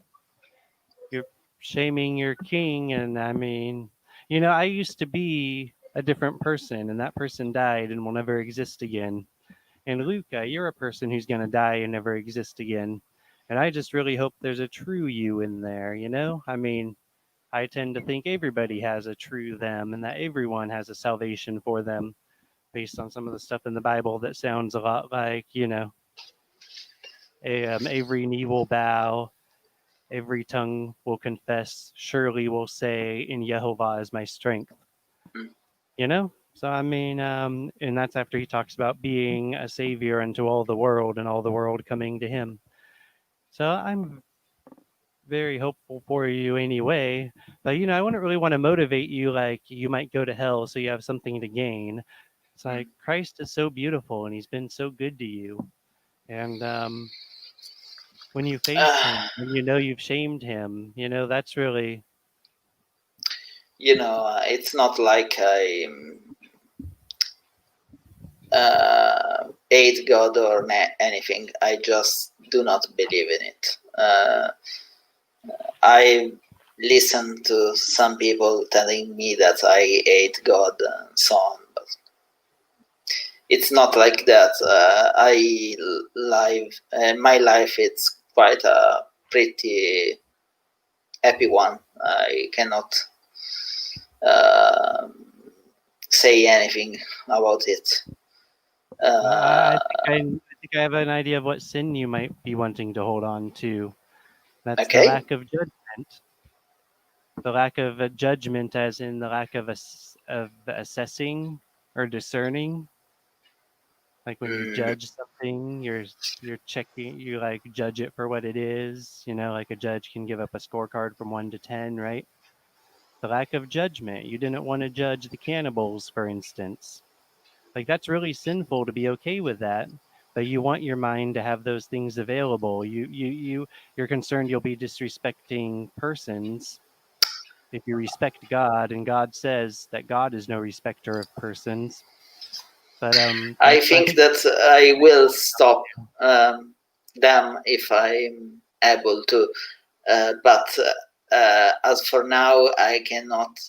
you're shaming your king, and I mean, I used to be a different person, and that person died and will never exist again. And Luca, you're a person who's gonna die and never exist again. And I just really hope there's a true you in there. I mean, I tend to think everybody has a true them, and that everyone has a salvation for them based on some of the stuff in the Bible that sounds a lot like, every knee will bow, every tongue will confess, surely will say, in Jehovah is my strength. So I mean, and that's after he talks about being a savior unto all the world and all the world coming to him. So I'm very hopeful for you anyway. But I wouldn't really want to motivate you like you might go to hell so you have something to gain. It's like Christ is so beautiful and he's been so good to you. And when you face him, when you've shamed him, that's really. it's not like I hate God or anything. I just do not believe in it. I listen to some people telling me that I hate God and so on, but it's not like that. My life it's quite a pretty happy one. I cannot uh, say anything about it. I think I have an idea of what sin you might be wanting to hold on to. That's the Okay. lack of judgment. The lack of a judgment, as in the lack of assessing or discerning. Like when you Mm, judge something, you're checking, you like judge it for what it is. Like a judge can give up a scorecard from 1 to 10, right? The lack of judgment. You didn't want to judge the cannibals, for instance. Like that's really sinful to be okay with that, but you want your mind to have those things available. You're concerned you'll be disrespecting persons if you respect God, and God says that God is no respecter of persons. But I that's I think think that I will stop them if I'm able to. But as for now, I cannot,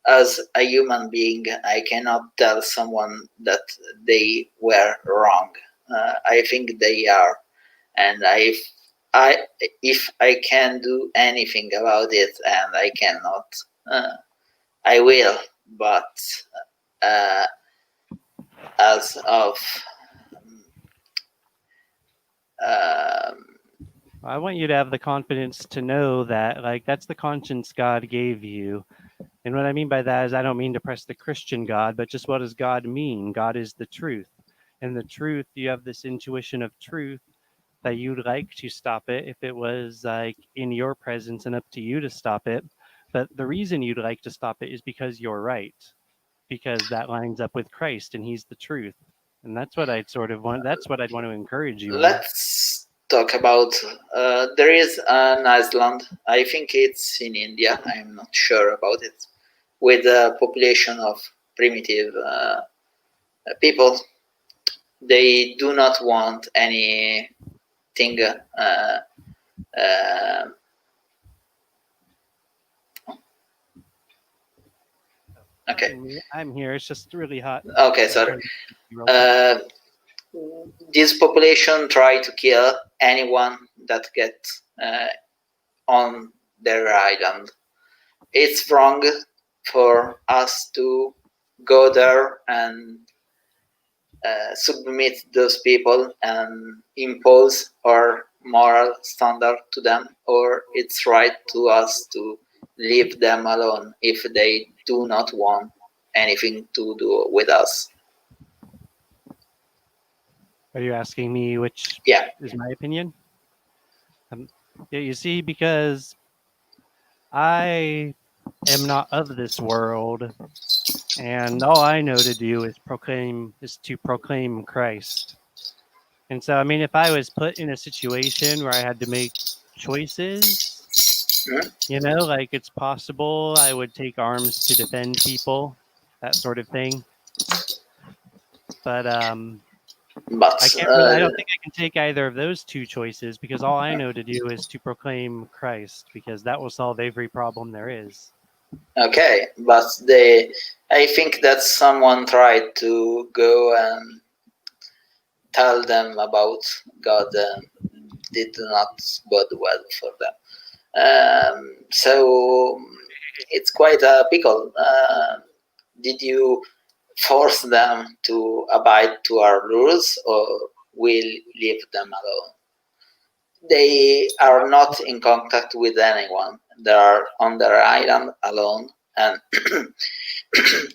as a human being, I cannot tell someone that they were wrong. I think they are, and I, if I can do anything about it, and I cannot, I will. But uh, as of um, I want you to have the confidence to know that like that's the conscience God gave you. And what I mean by that is I don't mean to press the Christian God, but just what does God mean? God is the truth. And the truth, you have this intuition of truth that you'd like to stop it if it was like in your presence and up to you to stop it. But the reason you'd like to stop it is because you're right, because that lines up with Christ and he's the truth. And that's what I'd want to encourage you in. let's talk about. There is an Iceland. I think it's in India. I'm not sure about it. With a population of primitive people, they do not want anything. Okay. I'm here. It's just really hot. Okay, sorry. This population try to kill anyone that gets on their island. It's wrong for us to go there and submit those people and impose our moral standard to them, or it's right to us to leave them alone if they do not want anything to do with us. Are you asking me which is my opinion? Yeah, you see, because I am not of this world, and all I know to do is to proclaim Christ. And so, I mean, if I was put in a situation where I had to make choices, you know, like it's possible I would take arms to defend people, that sort of thing. But I can't really, I don't think I can take either of those two choices, because all I know to do is to proclaim Christ, because that will solve every problem there is. Okay, but I think that someone tried to go and tell them about God and did not bode well for them. So it's quite a pickle. Did you force them to abide to our rules, or will leave them alone? They are not in contact with anyone. They are on their island alone, and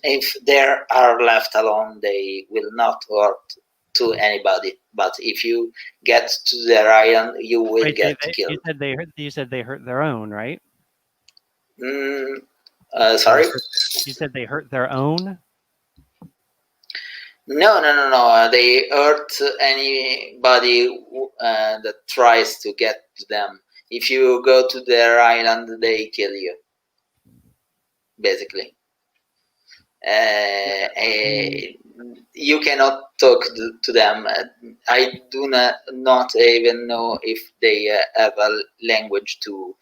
if they are left alone, they will not hurt to anybody. But if you get to their island, you will get killed. You said they hurt their own, right? Sorry? You said they hurt their own? No. They hurt anybody that tries to get to them. If you go to their island, they kill you, basically. You cannot talk to them. I do not even know if they have a language to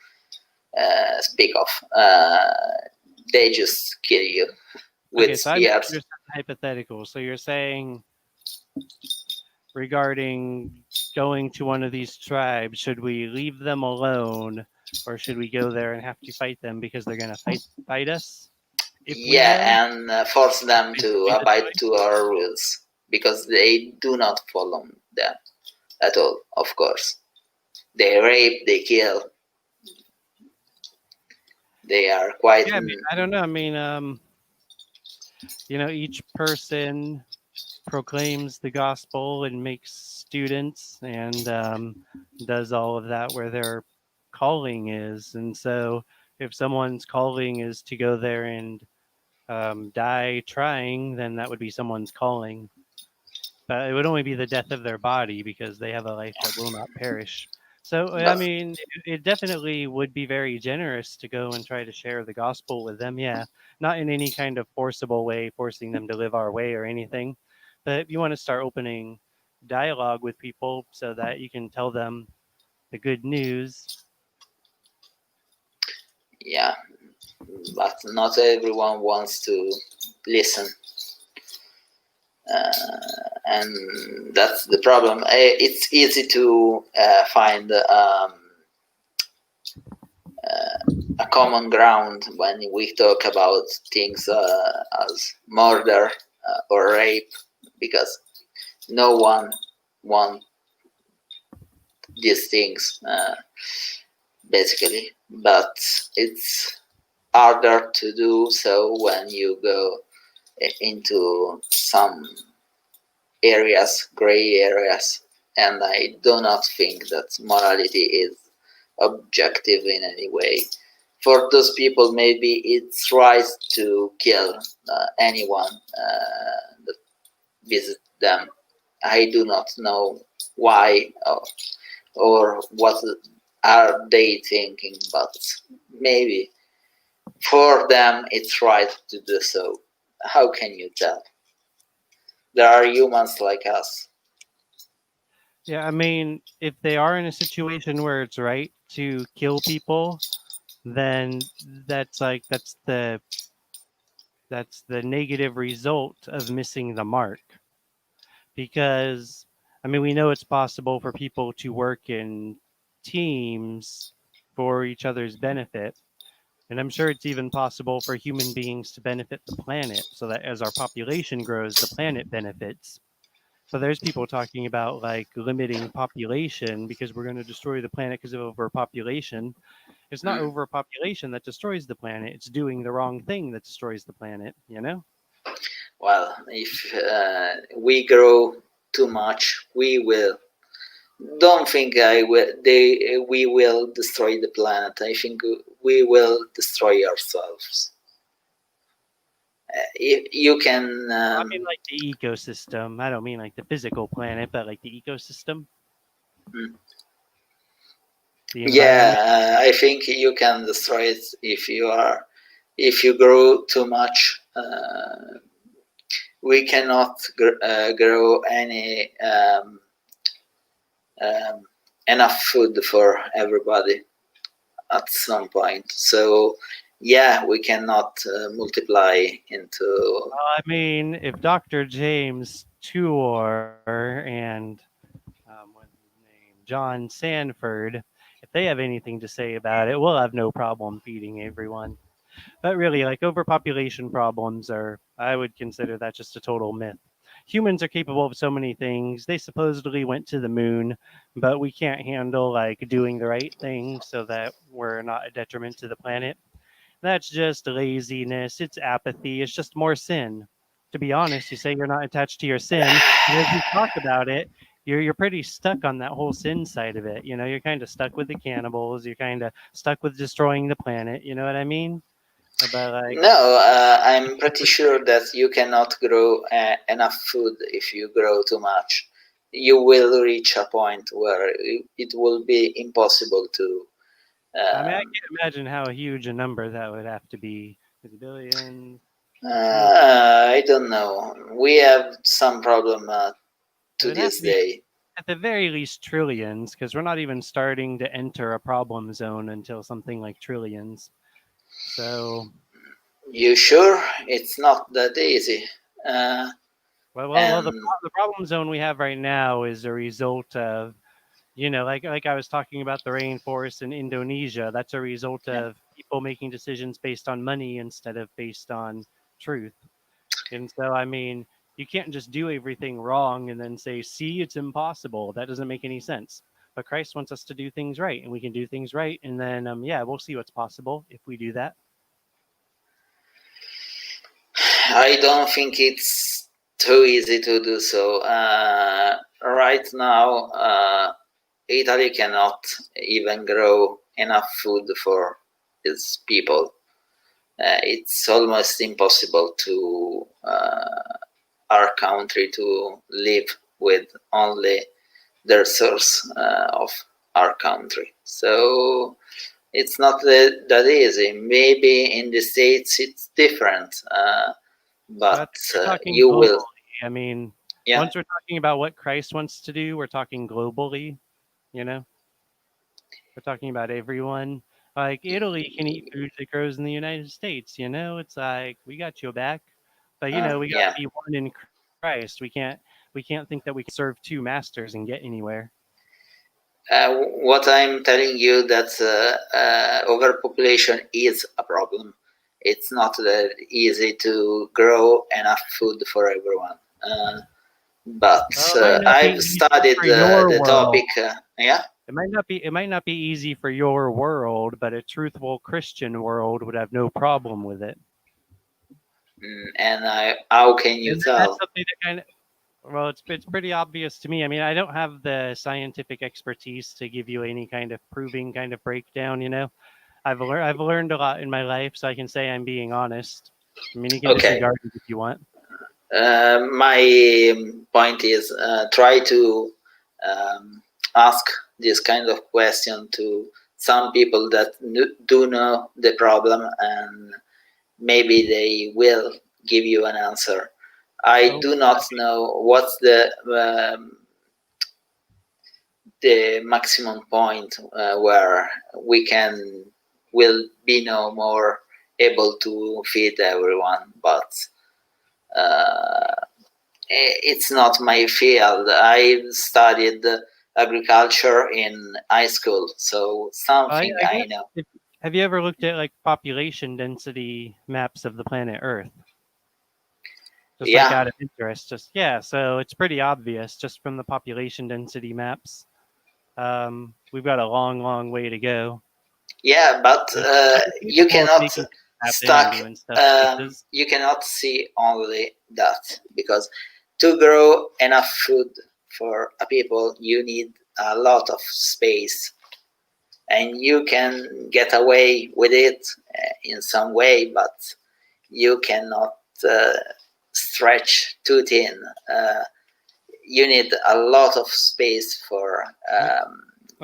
speak of. They just kill you with spears. So hypothetical. So you're saying, regarding going to one of these tribes, should we leave them alone, or should we go there and have to fight them because they're going to fight us? And force them to abide to our rules, because they do not follow them at all, of course. They rape, they kill. They are quite... Yeah, I don't know. I mean, you know, each person proclaims the gospel and makes students and does all of that where their calling is. And so if someone's calling is to go there and die trying, then that would be someone's calling. But it would only be the death of their body, because they have a life that will not perish. So, I mean, it definitely would be very generous to go and try to share the gospel with them. Yeah, not in any kind of forcible way, forcing them to live our way or anything. But if you want to start opening dialogue with people so that you can tell them the good news. Yeah, but not everyone wants to listen. And that's the problem. It's easy to find a common ground when we talk about things as murder or rape, because no one wants these things, basically. But it's harder to do so when you go into some areas, gray areas, and I do not think that morality is objective in any way. For those people, maybe it's right to kill anyone that visits them. I do not know why. or what are they thinking, but maybe for them it's right to do so. How can you tell? There are humans like us. Yeah, I mean, if they are in a situation where it's right to kill people, then that's the negative result of missing the mark. Because I mean, we know it's possible for people to work in teams for each other's benefit. And I'm sure it's even possible for human beings to benefit the planet so that as our population grows, the planet benefits. But there's people talking about like limiting population because we're going to destroy the planet because of overpopulation. It's not Mm. overpopulation that destroys the planet, it's doing the wrong thing that destroys the planet, you know? Well, if we grow too much, we will. Don't think I will. We will destroy the planet. I think we will destroy ourselves. You can. I mean, like the ecosystem. I don't mean like the physical planet, but like the ecosystem, Mm. the environment. Yeah, I think you can destroy it if you grow too much. We cannot grow any um, enough food for everybody at some point. So yeah, we cannot multiply into. I mean, if Dr. James Tour and what's his name, John Sanford, if they have anything to say about it, we'll have no problem feeding everyone. But really, like overpopulation problems are, I would consider that just a total myth. Humans are capable of so many things. They supposedly went to the moon, but we can't handle like doing the right thing so that we're not a detriment to the planet. That's just laziness. It's apathy. It's just more sin. To be honest, you say you're not attached to your sin, and as we talk about it, you're pretty stuck on that whole sin side of it. You know, you're kind of stuck with the cannibals. You're kind of stuck with destroying the planet. You know what I mean? But like, No, I'm pretty sure that you cannot grow enough food if you grow too much. You will reach a point where it will be impossible to. I mean, I Um, can't imagine how huge a number that would have to be. Is it billions? I don't know. We have some problem It to would have this to be day. at the very least trillions, because we're not even starting to enter a problem zone until something like trillions. So, You sure it's not that easy? Uh, the and the problem zone we have right now is a result of, like I was talking about the rainforest in Indonesia. That's a result yeah. of people making decisions based on money instead of based on truth. And so, I mean, you can't just do everything wrong and then say, see, it's impossible. That doesn't make any sense. But Christ wants us to do things right, and we can do things right. And then, yeah, we'll see what's possible if we do that. I don't think it's too easy to do so. Right now, Italy cannot even grow enough food for its people. It's almost impossible to our country to live with only the resource of our country. So it's not that easy. Maybe in the States it's different, But I but think we're talking you will. globally. I mean, Yeah. once we're talking about what Christ wants to do, we're talking globally, you know? We're talking about everyone. Like Italy can eat food that grows in the United States, you know? It's like we got your back. But we got to Yeah. be one in Christ. We can't think that we can serve two masters and get anywhere. What I'm telling you that overpopulation is a problem. It's not that easy to grow enough food for everyone. But Well, it might not be I've easy studied for your the world. topic. Yeah. It might not be easy for your world, but a truthful Christian world would have no problem with it. And how can you And that's tell? something that kind of well, it's pretty obvious to me. I mean, I don't have the scientific expertise to give you any kind of proving kind of breakdown. I've learned a lot in my life, so I can say I'm being honest. I mean, you can Okay. disregard it if you want. My point is try to um, ask this kind of question to some people that do know the problem, and maybe they will give you an answer. I do not know what's the maximum point where we will be no more able to feed everyone, but it's not my field. I studied agriculture in high school, so something I know. Have you ever looked at like population density maps of the planet Earth? Just like out of interest, so it's pretty obvious just from the population density maps. We've got a long way to go. Yeah, but you cannot you cannot see only that, because to grow enough food for a people, you need a lot of space, and you can get away with it in some way, but you cannot stretch too thin. You need a lot of space for. I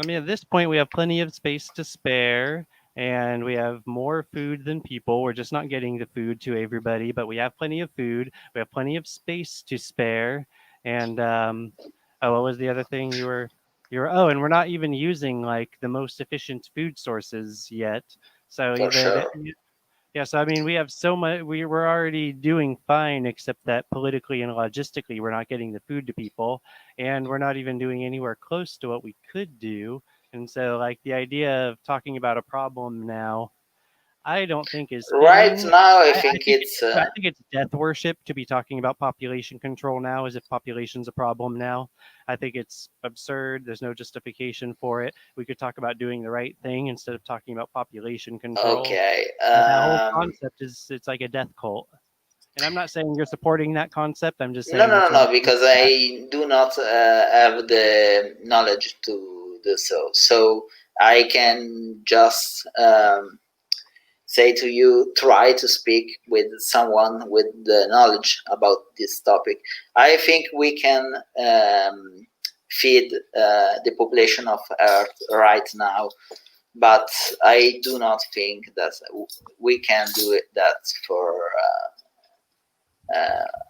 mean, at this point, we have plenty of space to spare, and we have more food than people. We're just not getting the food to everybody, but we have plenty of food. We have plenty of space to spare. And what was the other thing you were? And we're not even using like the most efficient food sources yet. So for sure. Yeah, so I mean, we have so much. We're already doing fine, except that politically and logistically, we're not getting the food to people, and we're not even doing anywhere close to what we could do. And so, like, the idea of talking about a problem now, I don't think is fitting. Right now, I think it's death worship to be talking about population control now, as if population's a problem now. I think it's absurd. There's no justification for it. We could talk about doing the right thing instead of talking about population control. Okay. That whole concept it's like a death cult. And I'm not saying you're supporting that concept. I'm just saying no, because I do not have the knowledge to do so. So I can just say to you, try to speak with someone with the knowledge about this topic. I think we can feed the population of Earth right now, but I do not think that we can do that for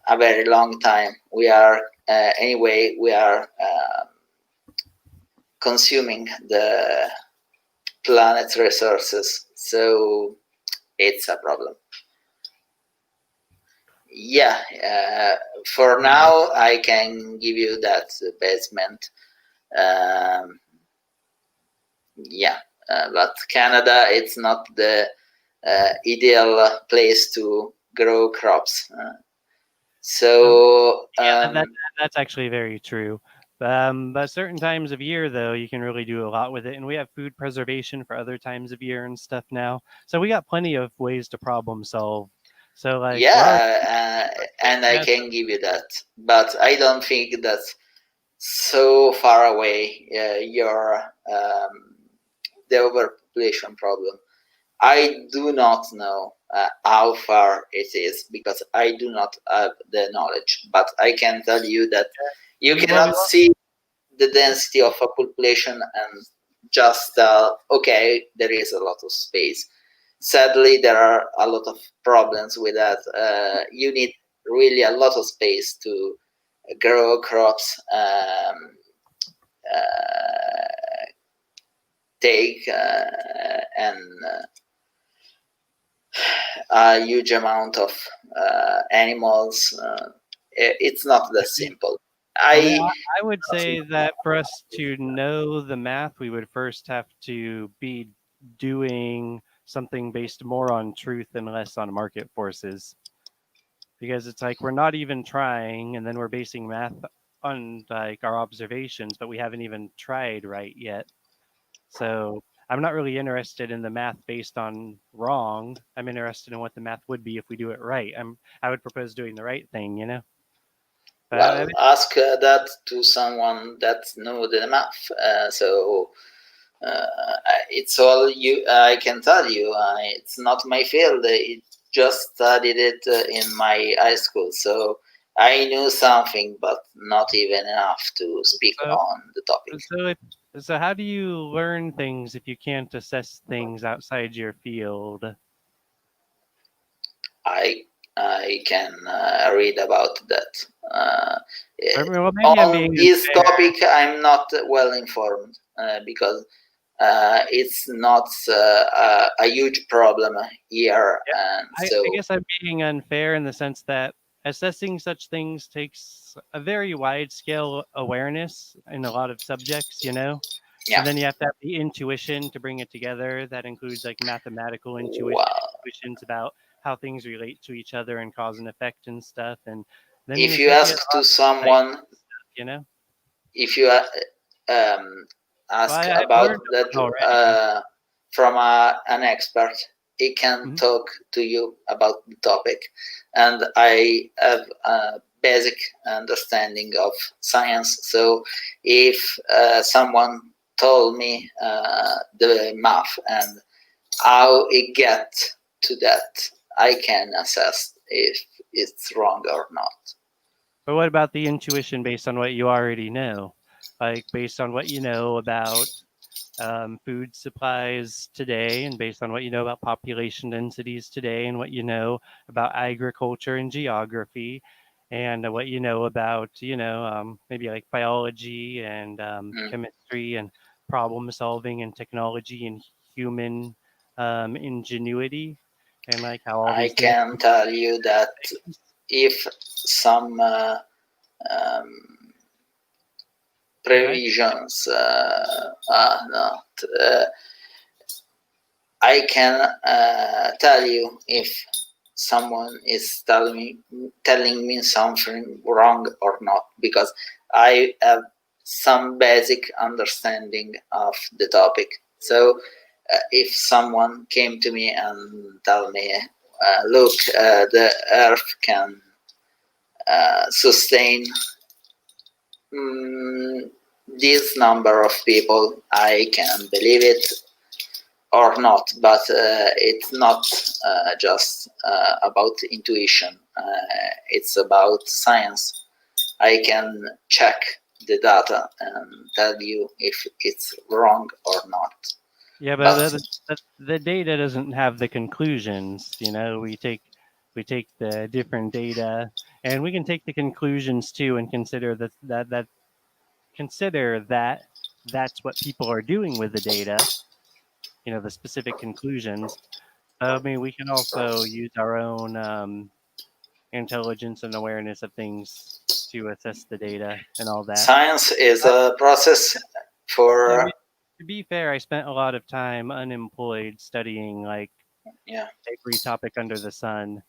a very long time. We are anyway, we are consuming the planet's resources, so it's a problem. Yeah, for now I can give you that basement. But Canada, it's not the ideal place to grow crops. That's actually very true. But certain times of year, though, you can really do a lot with it. And we have food preservation for other times of year and stuff now. So we got plenty of ways to problem solve. So, like, and I can give you that. But I don't think that's so far away, the overpopulation problem. I do not know how far it is, because I do not have the knowledge. But I can tell you that you cannot see the density of a population and just tell, okay, there is a lot of space. Sadly, there are a lot of problems with that. You need really a lot of space to grow crops, take and a huge amount of animals. It's not that simple. I would say that for us to know the math, we would first have to be doing something based more on truth and less on market forces. Because it's like we're not even trying, and then we're basing math on like our observations, but we haven't even tried right yet. So I'm not really interested in the math based on wrong. I'm interested in what the math would be if we do it right. I would propose doing the right thing, you know. Well, ask that to someone that knows the math. It's all I can tell you. It's not my field. I just studied it in my high school, so I knew something, but not even enough to speak So, on the topic. so how do you learn things if you can't assess things outside your field? I can read about that. Well, maybe I'm On being this unfair. topic, I'm not well informed because it's not a huge problem here, Yeah, and I so guess I'm being unfair in the sense that assessing such things takes a very wide scale awareness in a lot of subjects, you know? yeah. And then you have to have the intuition to bring it together. That includes like mathematical Well, intuitions about how things relate to each other and cause and effect and stuff. And then you if you associate ask a lot to of science someone, stuff, you know? if you Well, ask I've about learned a that lot already. from an expert, he can Mhm. talk to you about the topic, and I have a basic understanding of science. So if someone told me the math and how it get to that, I can assess if it's wrong or not. But what about the intuition based on what you already know? Like based on what you know about food supplies today, and based on what you know about population densities today, and what you know about agriculture and geography, and what you know about, maybe like biology and Mm. chemistry and problem solving and technology and human ingenuity, and like how all I these things. can tell you that if some um, Yeah, previsions are not, I can tell you if someone is telling me something wrong or not, because I have some basic understanding of the topic. So if someone came to me and tell me, look, the earth can sustain mm, this number of people, I can believe it or not, but it's not just about intuition, it's about science. I can check the data and tell you if it's wrong or not. yeah, but But the data doesn't have the conclusions. You know, we take the different data, and we can take the conclusions too, and consider that that's what people are doing with the data. You know, the specific conclusions. I mean, we can also use our own intelligence and awareness of things to assess the data and all that. science is I, a process I mean, for, to be fair, I spent a lot of time unemployed studying like yeah, every topic under the sun.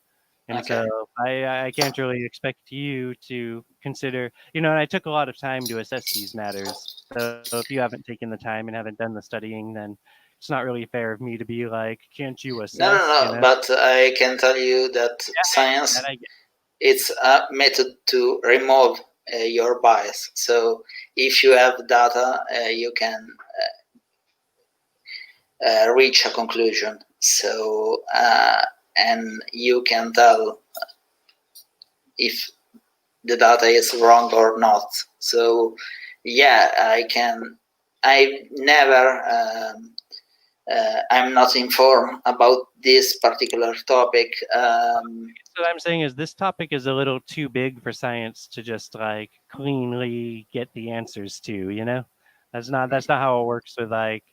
And okay. so I can't really expect you to consider, and I took a lot of time to assess these matters. So if you haven't taken the time and haven't done the studying, then it's not really fair of me to be like, can't you No, no, assess? no, but I can tell you that Yeah, I get science, that. I get it's a method to remove your bias. So if you have data, you can reach a conclusion. So and you can tell if the data is wrong or not. So yeah, I can. I never. I'm not informed about this particular topic. what I'm saying is this topic is a little too big for science to just like cleanly get the answers to, That's not how it works with like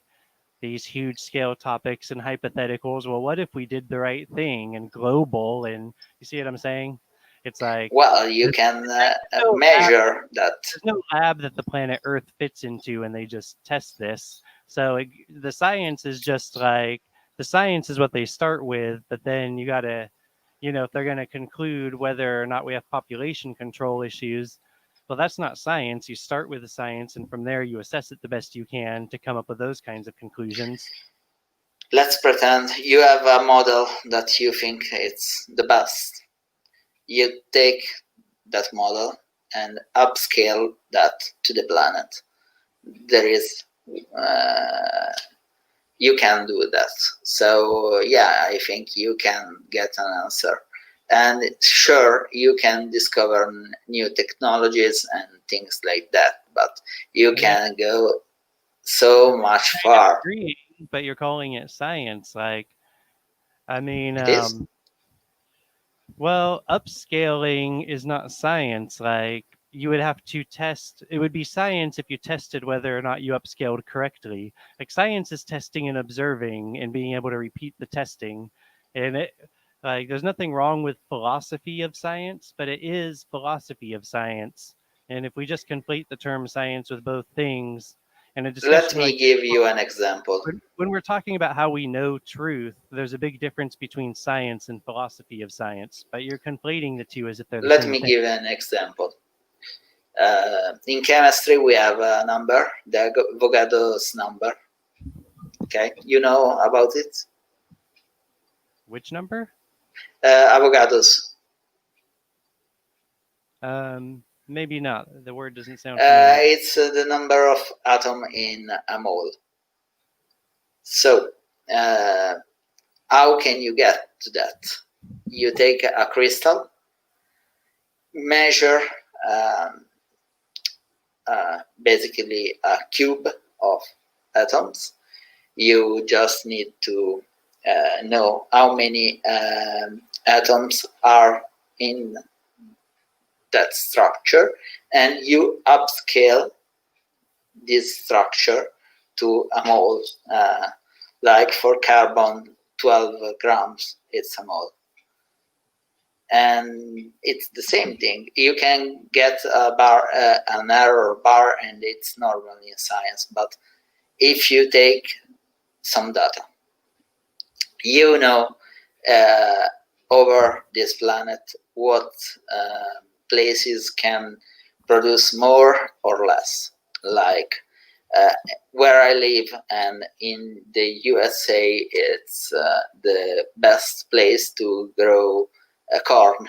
these huge scale topics and hypotheticals. Well, what if we did the right thing and global, and you see what I'm saying? It's like well, you there's, can there's no lab measure that. there's no lab that the planet Earth fits into, and they just test this. So the science is just like the science is what they start with, but then you gotta, if they're gonna conclude whether or not we have population control issues, well, that's not science. You start with the science, and from there you assess it the best you can to come up with those kinds of conclusions. Let's pretend you have a model that you think it's the best. You take that model and upscale that to the planet. There is uh, you can do that. So yeah, I think you can get an answer. And sure, you can discover new technologies and things like that, but you can go so much far. Agreeing, but you're calling it science. Like, I mean, It is. well, upscaling is not science. Like, you would have to test, it would be science if you tested whether or not you upscaled correctly. Like, science is testing and observing and being able to repeat the testing. And like, there's nothing wrong with philosophy of science, but it is philosophy of science. And if we just conflate the term science with both things, and a Let discussion me like give you an example. when we're talking about how we know truth, there's a big difference between science and philosophy of science, but you're conflating the two as if they're the Let same me thing. give an example. In chemistry, we have a number, the Avogadro's number. Okay, you know about it? Which number? Avogadro's. Maybe not. The word doesn't sound familiar. It's the number of atom in a mole. So, how can you get to that? You take a crystal, measure basically a cube of atoms. You just need to know how many atoms are in that structure, and you upscale this structure to a mole. Like for carbon, 12 grams, it's a mole. And it's the same thing. You can get a bar, an error bar, and it's normal in science. But if you take some data, you know, over this planet what places can produce more or less. Like where I live and in the USA, it's the best place to grow corn.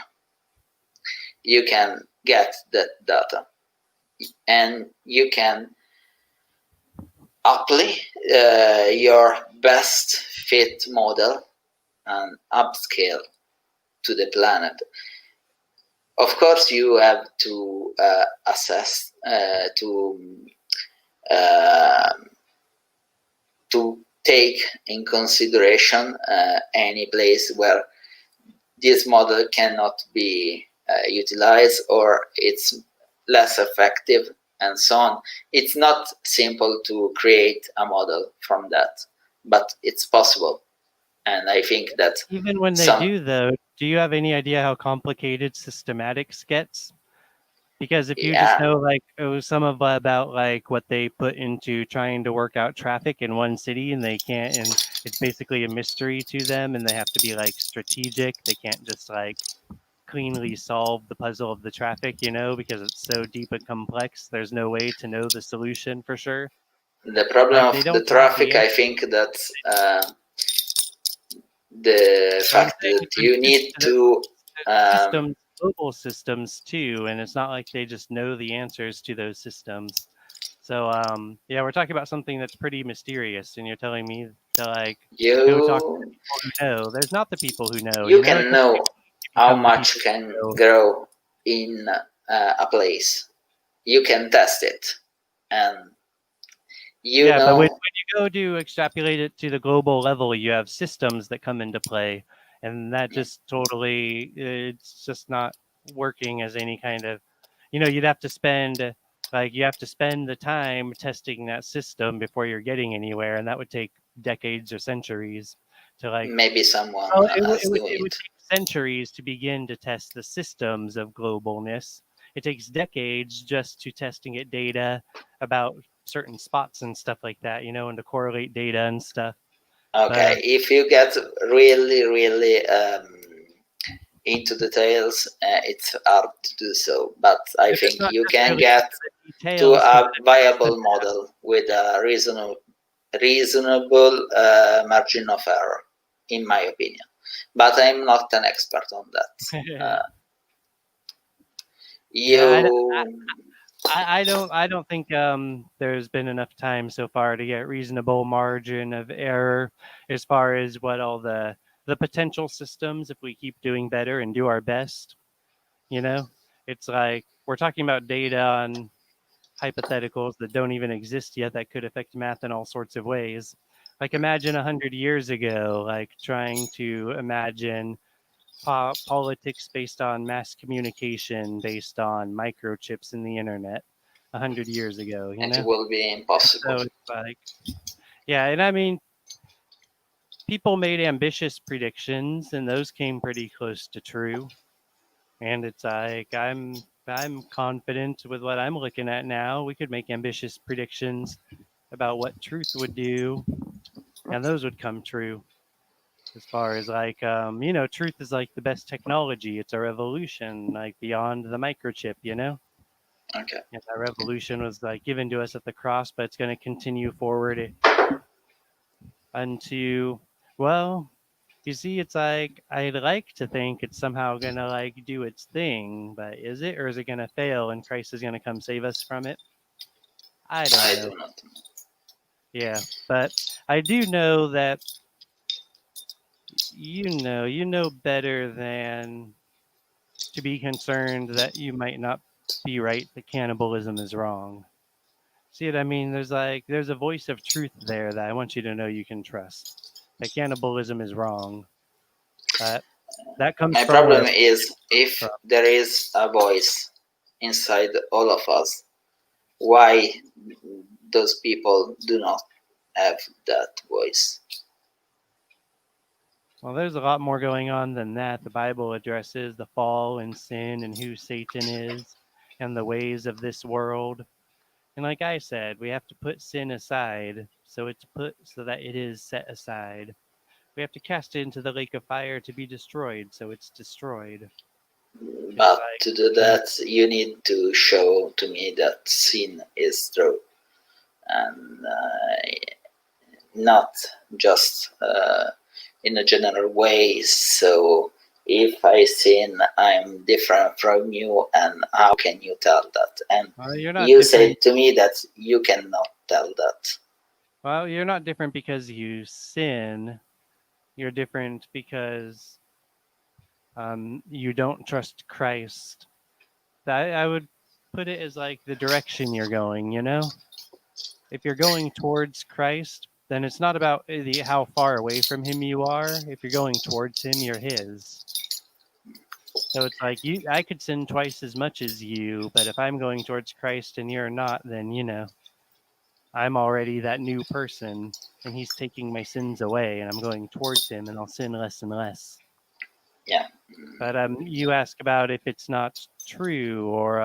You can get that data and you can apply your best fit model and upscale to the planet. Of course, you have to assess uh, to take in consideration any place where this model cannot be utilized or it's less effective and so on. It's not simple to create a model from that, but it's possible. And I think that Even when they do, though, do you have any idea how complicated systematics gets? Because if you just know, like, some of about like what they put into trying to work out traffic in one city, and they can't, and it's basically a mystery to them, and they have to be like strategic. They can't just like cleanly solve the puzzle of the traffic, because it's so deep and complex. There's no way to know the solution for sure. The problem Like, of the traffic, I think that the fact that you need to systems, global systems too, and it's not like they just know the answers to those systems. So yeah, we're talking about something that's pretty mysterious, and you're telling me to like go talk to the people who know. There's not the people who know. You It can know how much can grow in a place. You can test it, and yeah, but when you go to extrapolate it to the global level, you have systems that come into play, and that just totally, it's just not working as any kind of, you'd have to spend, like, you have to spend the time testing that system before you're getting anywhere, and that would take decades or centuries to like. Maybe someone it would take centuries to begin to test the systems of globalness. It takes decades just to testing it data about certain spots and stuff like that, and to correlate data and stuff. Okay, but, if you get really, really into details, it's hard to do so. But I think you can get to a viable model with a reasonable margin of error, in my opinion. But I'm not an expert on that. I don't think there's been enough time so far to get reasonable margin of error as far as what all the the potential systems if we keep doing better and do our best. You know, it's like we're talking about data on hypotheticals that don't even exist yet that could affect math in all sorts of ways. Like imagine 100 years ago, like trying to imagine politics based on mass communication, based on microchips in the internet 100 years ago, you It know? will be impossible. So it's like, yeah, and I mean, people made ambitious predictions, and those came pretty close to true. And it's like I'm confident with what I'm looking at now. We could make ambitious predictions about what truth would do, and those would come true. As far as like truth is like the best technology. It's a revolution, like beyond the microchip. Okay. And that revolution was like given to us at the cross, but it's going to continue forward unto, well, you see, it's like I'd like to think it's somehow gonna like do its thing, but is it, or is it gonna fail and Christ is gonna come save us from it? I don't I know. do not. Yeah, but I do know that you know better than to be concerned that you might not be right, that cannibalism is wrong. See what I mean? There's a voice of truth there that I want you to know you can trust. That cannibalism is wrong. But that comes My from problem where is from. if there is a voice inside all of us, why those people do not have that voice? Well, there's a lot more going on than that. The Bible addresses the fall and sin and who Satan is and the ways of this world. And like I said, we have to put sin aside so it's put so that it is set aside. We have to cast it into the lake of fire to be destroyed, so it's destroyed. It's But like to do that, you need to show to me that sin is true, and not just in a general way. So if I sin, I'm different from you, and how can you tell that? And you're not you different. said to me that you cannot tell that. Well, you're not different because you sin. You're different because you don't trust Christ. I would put it as like the direction you're going, you know? If you're going towards Christ, then it's not about how far away from him you are. If you're going towards him, you're his. So it's like I could sin twice as much as you, but if I'm going towards Christ and you're not, then I'm already that new person and he's taking my sins away and I'm going towards him and I'll sin less and less. Yeah. But you ask about if it's not true or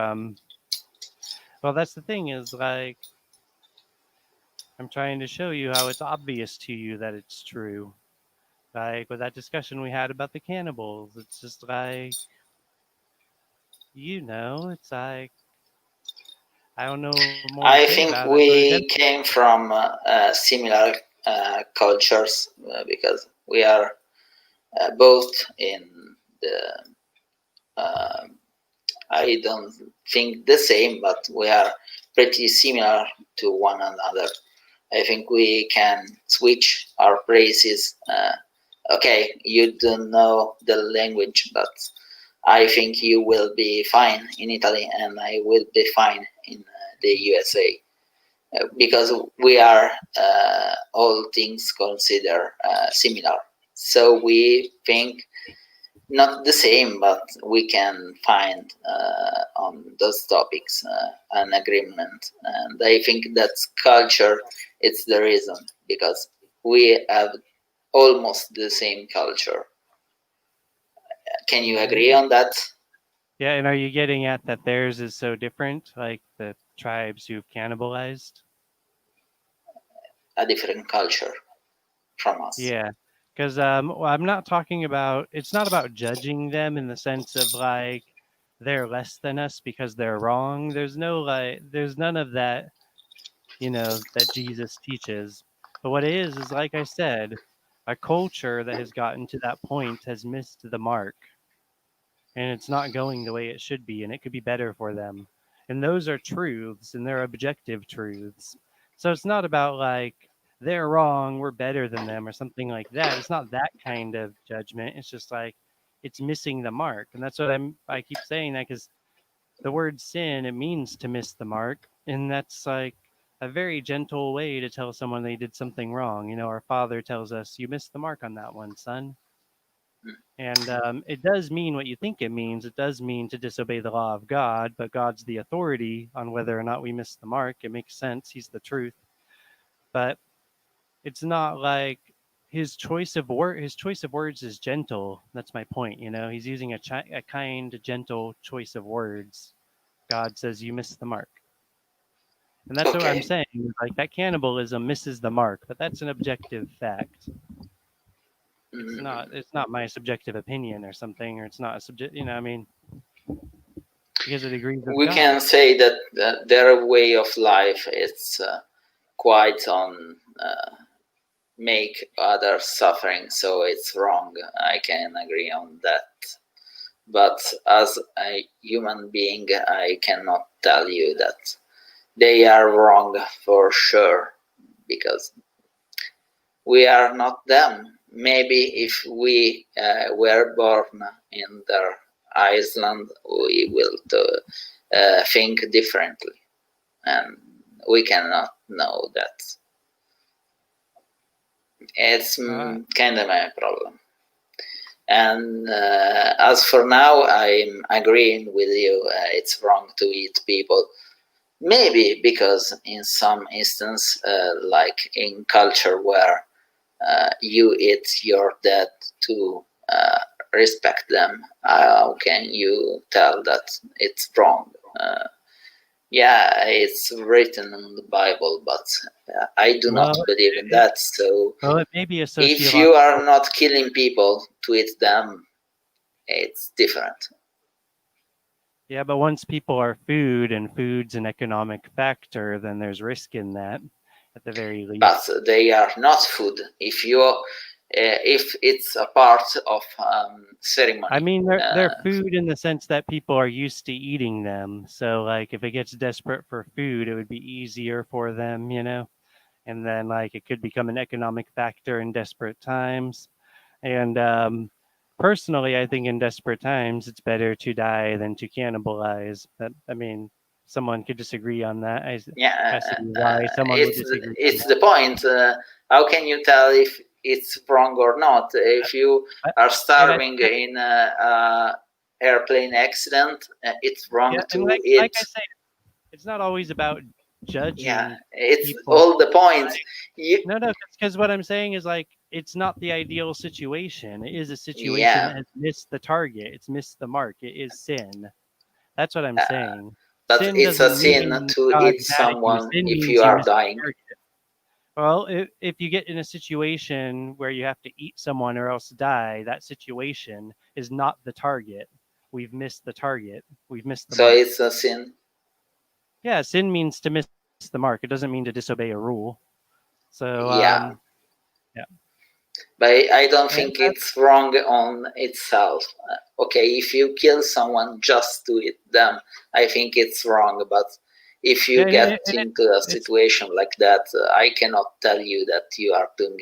well, that's the thing is like I'm trying to show you how it's obvious to you that it's true. Like with that discussion we had about the cannibals, it's just like, it's like, I don't know more to I say think about it, but we came from similar cultures because we are both in the. Uh, I don't think the same, but we are pretty similar to one another. I think we can switch our places. Okay, you don't know the language, but I think you will be fine in Italy, and I will be fine in the USA. Because we are all things considered similar. So we think not the same, but we can find on those topics an agreement. And I think that culture it's the reason because we have almost the same culture. Can you agree on that? yeah, and are you getting at that theirs is so different, like the tribes you've cannibalized? A different culture from us. Yeah, because well, I'm not talking about. It's not about judging them in the sense of like they're less than us because they're wrong. There's none of that, that Jesus teaches. But what it is like I said, a culture that has gotten to that point has missed the mark, and it's not going the way it should be, and it could be better for them. And those are truths, and they're objective truths. So it's not about like they're wrong, we're better than them, or something like that. It's not that kind of judgment. It's just like it's missing the mark, and that's what I keep saying that because the word sin, it means to miss the mark, and that's like a very gentle way to tell someone they did something wrong. You know, our Father tells us, "You missed the mark on that one, son." And it does mean what you think it means. It does mean to disobey the law of God, but God's the authority on whether or not we miss the mark. It makes sense. He's the truth. But it's not like his choice of words is gentle. That's my point. You know, he's using a kind, gentle choice of words. God says you missed the mark. And that's what I'm Okay. saying. Like that cannibalism misses the mark, but that's an objective fact. Mhm. It's not my subjective opinion or something, or it's not a subject, you know, I mean, because it agrees with We God. can say that their way of life is quite on make others suffering, so it's wrong. I can agree on that. But as a human being, I cannot tell you that they are wrong for sure, because we are not them. Maybe if we were born in their Iceland, we will think differently, and we cannot know that. It's Uh, kind of my problem. And as for now, I'm agreeing with you. It's wrong to eat people. Maybe because in some instance, like in culture where you eat your dead to respect them, how can you tell that it's wrong? Yeah, it's written in the Bible, but I do not well, believe in that. So it may be a if you are sociological. not killing people to eat them, it's different. Yeah, but once people are food and food's an economic factor, then there's risk in that, at the very But least. they are not food. If it's a part of I ceremony, mean, they're food in the sense that people are used to eating them. So, like, if it gets desperate for food, it would be easier for them, you know. And then, like, it could become an economic factor in desperate times. And personally, I think in desperate times, it's better to die than to cannibalize. But I mean, someone could disagree on that. I see yeah, why someone would disagree on it's that. the point. How can you tell if it's wrong or not? If you But, are and I starving think that, in a airplane accident, it's wrong yeah, and to like eat. I say, it's not always about Yeah, judging it's people. all the point. You, No, no, because what I'm saying is like it's not the ideal situation. It is a situation yeah, that has missed the target. It's missed the mark. It is sin. That's what I'm uh, saying. but Sin it's a doesn't sin mean to God's eat mad at you. someone Sin if you means you are missed dying. the target. Well, if you get in a situation where you have to eat someone or else die, that situation is not the target. We've missed the target. We've missed the So mark. it's a sin. Yeah, sin means to miss the mark. It doesn't mean to disobey a rule. So, Yeah, yeah. but I don't And think it's wrong on itself. Okay, if you kill someone just to eat them, I think it's wrong. But if yeah, you and get into a it's situation like that, I cannot tell you that you are doing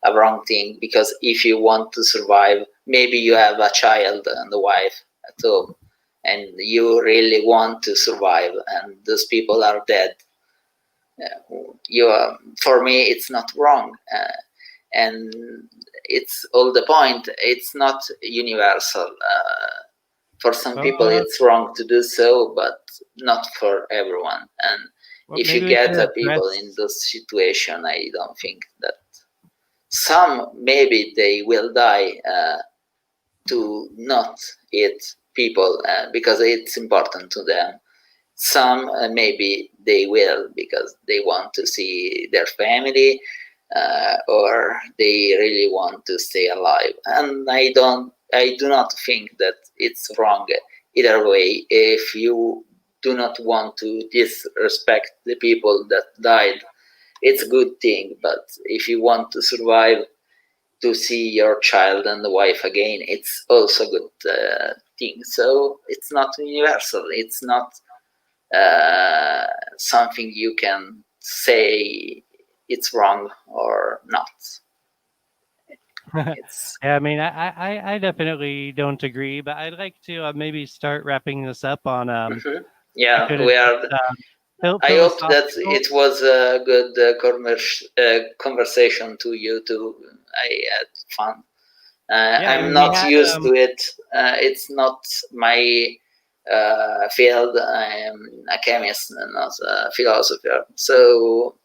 a wrong thing, because if you want to survive, maybe you have a child and a wife at home, and you really want to survive, and those people are dead. For me, it's not wrong. And it's all the point. It's not universal. For some people, well, it's wrong to do so, but not for everyone. And well, if maybe you we get could people in address. those situation, I don't think that some maybe they will die to not eat people because it's important to them. Some maybe they will because they want to see their family, or they really want to stay alive. And I do not think that it's wrong either way. If you do not want to disrespect the people that died, it's a good thing. But if you want to survive to see your child and the wife again, it's also a good thing. So it's not universal. It's not something you can say it's wrong or not. It's Yeah, I mean, I definitely don't agree, but I'd like to maybe start wrapping this up on I yeah, could we address are. I hope that philosophical. it was a good conversation to you too. I had fun. Yeah, I I'm mean, we not had used to it. It's not my field. I am a chemist and not a philosopher. So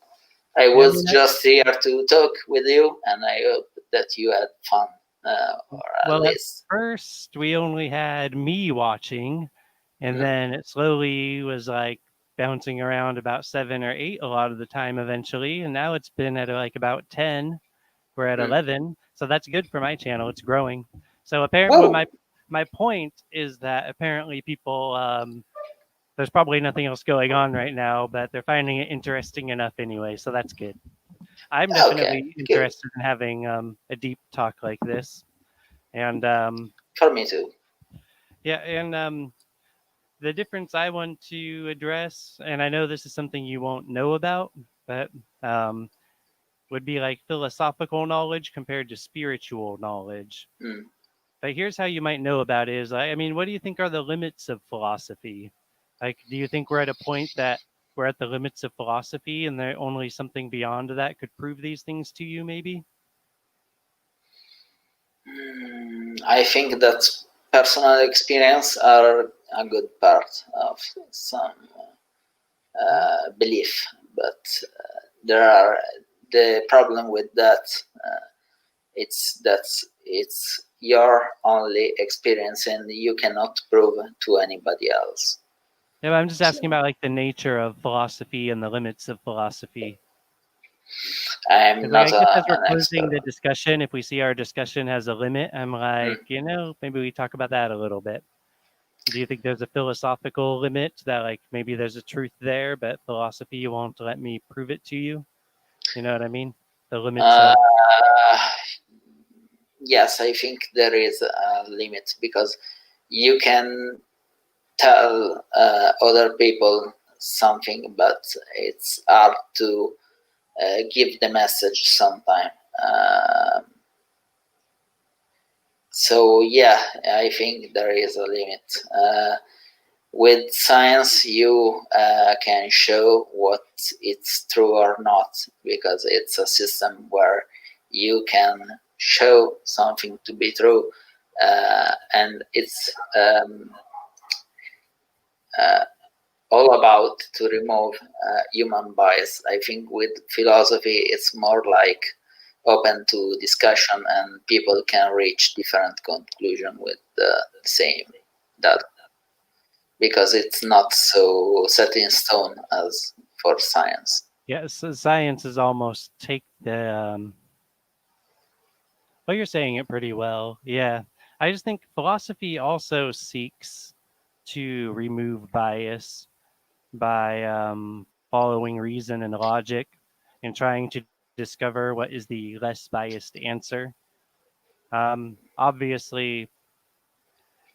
I yeah, I mean, was just here to talk with you, and I hope that you had fun, or at well, at least. first we only had me watching, and Mhm. then it slowly was like bouncing around about 7 or 8 a lot of the time eventually, and now it's been at like about 10. We're at Mhm. 11, so that's good for my channel. It's growing. So apparently, well, Whoa! my point is that apparently people there's probably nothing else going on right now, but they're finding it interesting enough anyway. So that's good. I'm Okay, definitely good. interested in having a deep talk like this, and For me too. yeah, and the difference I want to address, and I know this is something you won't know about, but um, would be like philosophical knowledge compared to spiritual knowledge. Mm. But here's how you might know about it is I mean, what do you think are the limits of philosophy? Like, do you think we're at a point that we're at the limits of philosophy and there only something beyond that could prove these things to you, maybe? I think that personal experience are a good part of some belief, but there are the problem with that. It's that it's your only experience, and you cannot prove to anybody else. Yeah, but I'm just asking So about like the nature of philosophy and the limits of philosophy. I'm Because like, not I guess as we're an closing expert. the discussion, if we see our discussion has a limit, I'm like, Mm. maybe we talk about that a little bit. Do you think there's a philosophical limit that like maybe there's a truth there, but philosophy won't let me prove it to you? You know what I mean? The limits Uh, of yes, I think there is a limit because you can tell other people something, but it's hard to give the message sometime. Uh, so yeah, I think there is a limit. With science, you can show what it's true or not because it's a system where you can show something to be true, and it's uh, all about to remove human bias. I think with philosophy, it's more like open to discussion, and people can reach different conclusion with the same data because it's not so set in stone as for science. yeah, so science is almost take the well, you're saying it pretty well. Yeah. I just think philosophy also seeks to remove bias by following reason and logic and trying to discover what is the less biased answer. Obviously,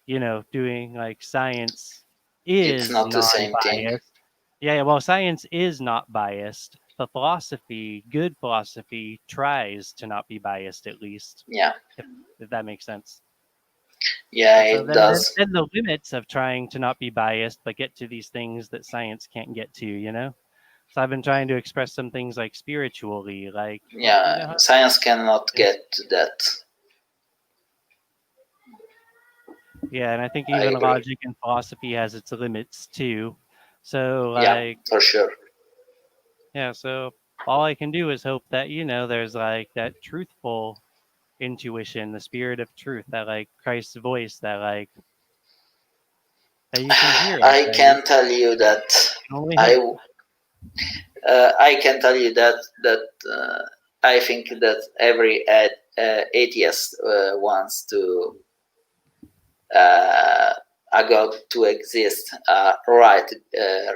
doing like science It's is not the same thing. non-biased. Yeah, yeah, well, science is not biased, but philosophy, good philosophy, tries to not be biased at least, Yeah, if that makes sense. yeah, And so it then, then, does. then the limits of trying to not be biased, but get to these things that science can't get to, So I've been trying to express some things like spiritually, like, well, Yeah, science cannot get to that. yeah, and I think I even agree. logic and philosophy has its limits too. So Yeah, like, for sure. yeah, so all I can do is hope that, there's like that truthful intuition, the spirit of truth, that like Christ's voice, that you can hear it, I that you can tell you that can only I hope. I can tell you that I think that every atheist wants to uh, a God to exist,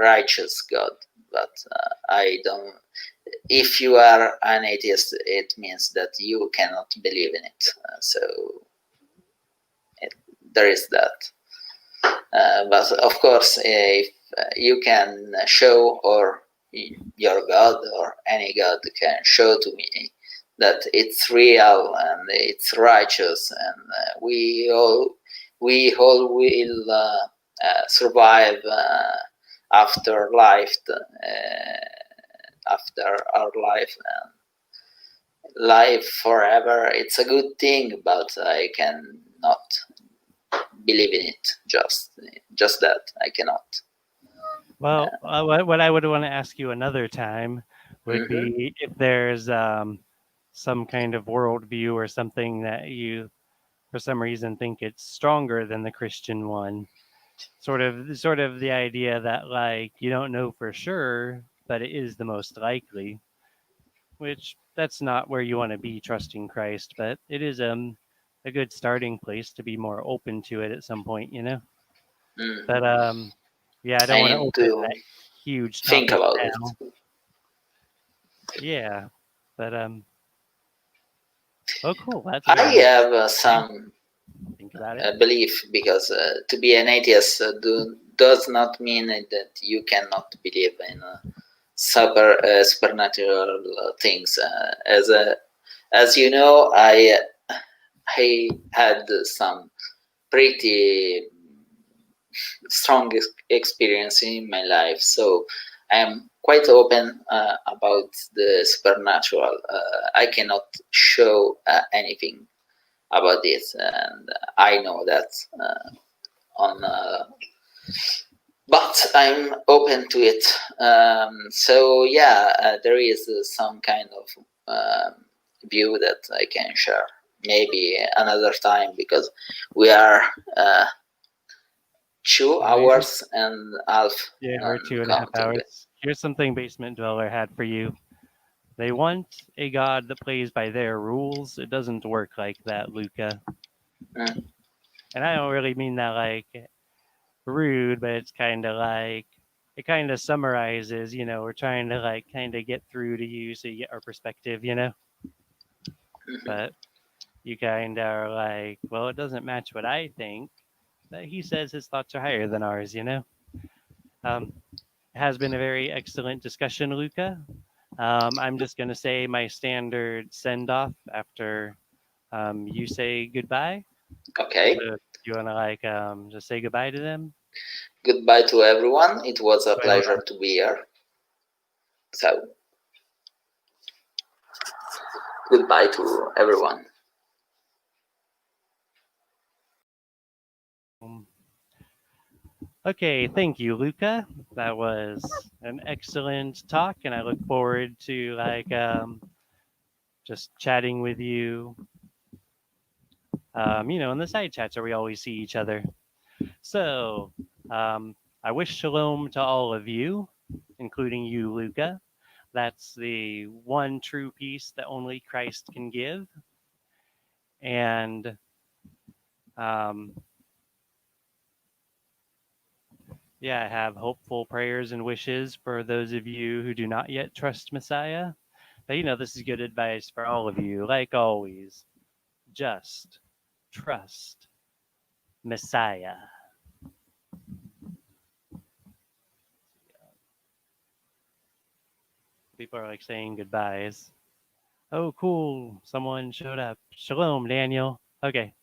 righteous God. But I don't. If you are an atheist, it means that you cannot believe in it. So it, there is that. But of course, if you can show or your God or any God can show to me that it's real and it's righteous, and we all will survive after life, after our life, and life forever. It's a good thing, but I cannot believe in it. Just that I cannot. Well, what I would want to ask you another time would be if there's some kind of worldview or something that you, for some reason, think it's stronger than the Christian one. Sort of the idea that, like, you don't know for sure, but it is the most likely. Which that's not where you want to be trusting Christ, but it is a good starting place to be more open to it at some point, you know. But yeah, I don't I want to need open to that huge think topic about now. it. Yeah, but oh, cool. That's I very have some think about it. belief, because to be an atheist does not mean that you cannot believe in supernatural things. As you know, I had some pretty strong experience in my life, so I am quite open about the supernatural. I cannot show anything about it, and I know that on. But I'm open to it. So yeah, there is some kind of view that I can share. Maybe another time, because we are uh, two Amazing. hours and a half Yeah, we're and 2.5 counting. hours. Here's something Basement Dweller had for you. They want a god that plays by their rules. It doesn't work like that, Luca. Mm. And I don't really mean that like rude, but it's kind of like it kind of summarizes, you know, we're trying to like kind of get through to you so you get our perspective, you know. But you kind of are like, well, it doesn't match what I think. But he says his thoughts are higher than ours, you know. It has been a very excellent discussion, Luca. I'm just going to say my standard send off after you say goodbye. Okay. So you want to like just say goodbye to them? Goodbye to everyone. It was a To everyone. pleasure to be here. So, goodbye to everyone. Okay, thank you, Luca. That was an excellent talk, and I look forward to like just chatting with you. You know, in the side chats where we always see each other. So, I wish shalom to all of you, including you, Luca. That's the one true peace that only Christ can give. And um, yeah, I have hopeful prayers and wishes for those of you who do not yet trust Messiah. But you know, this is good advice for all of you. Like always, just trust Messiah. People are like saying goodbyes. Oh, cool. Someone showed up. Shalom, Daniel. Okay.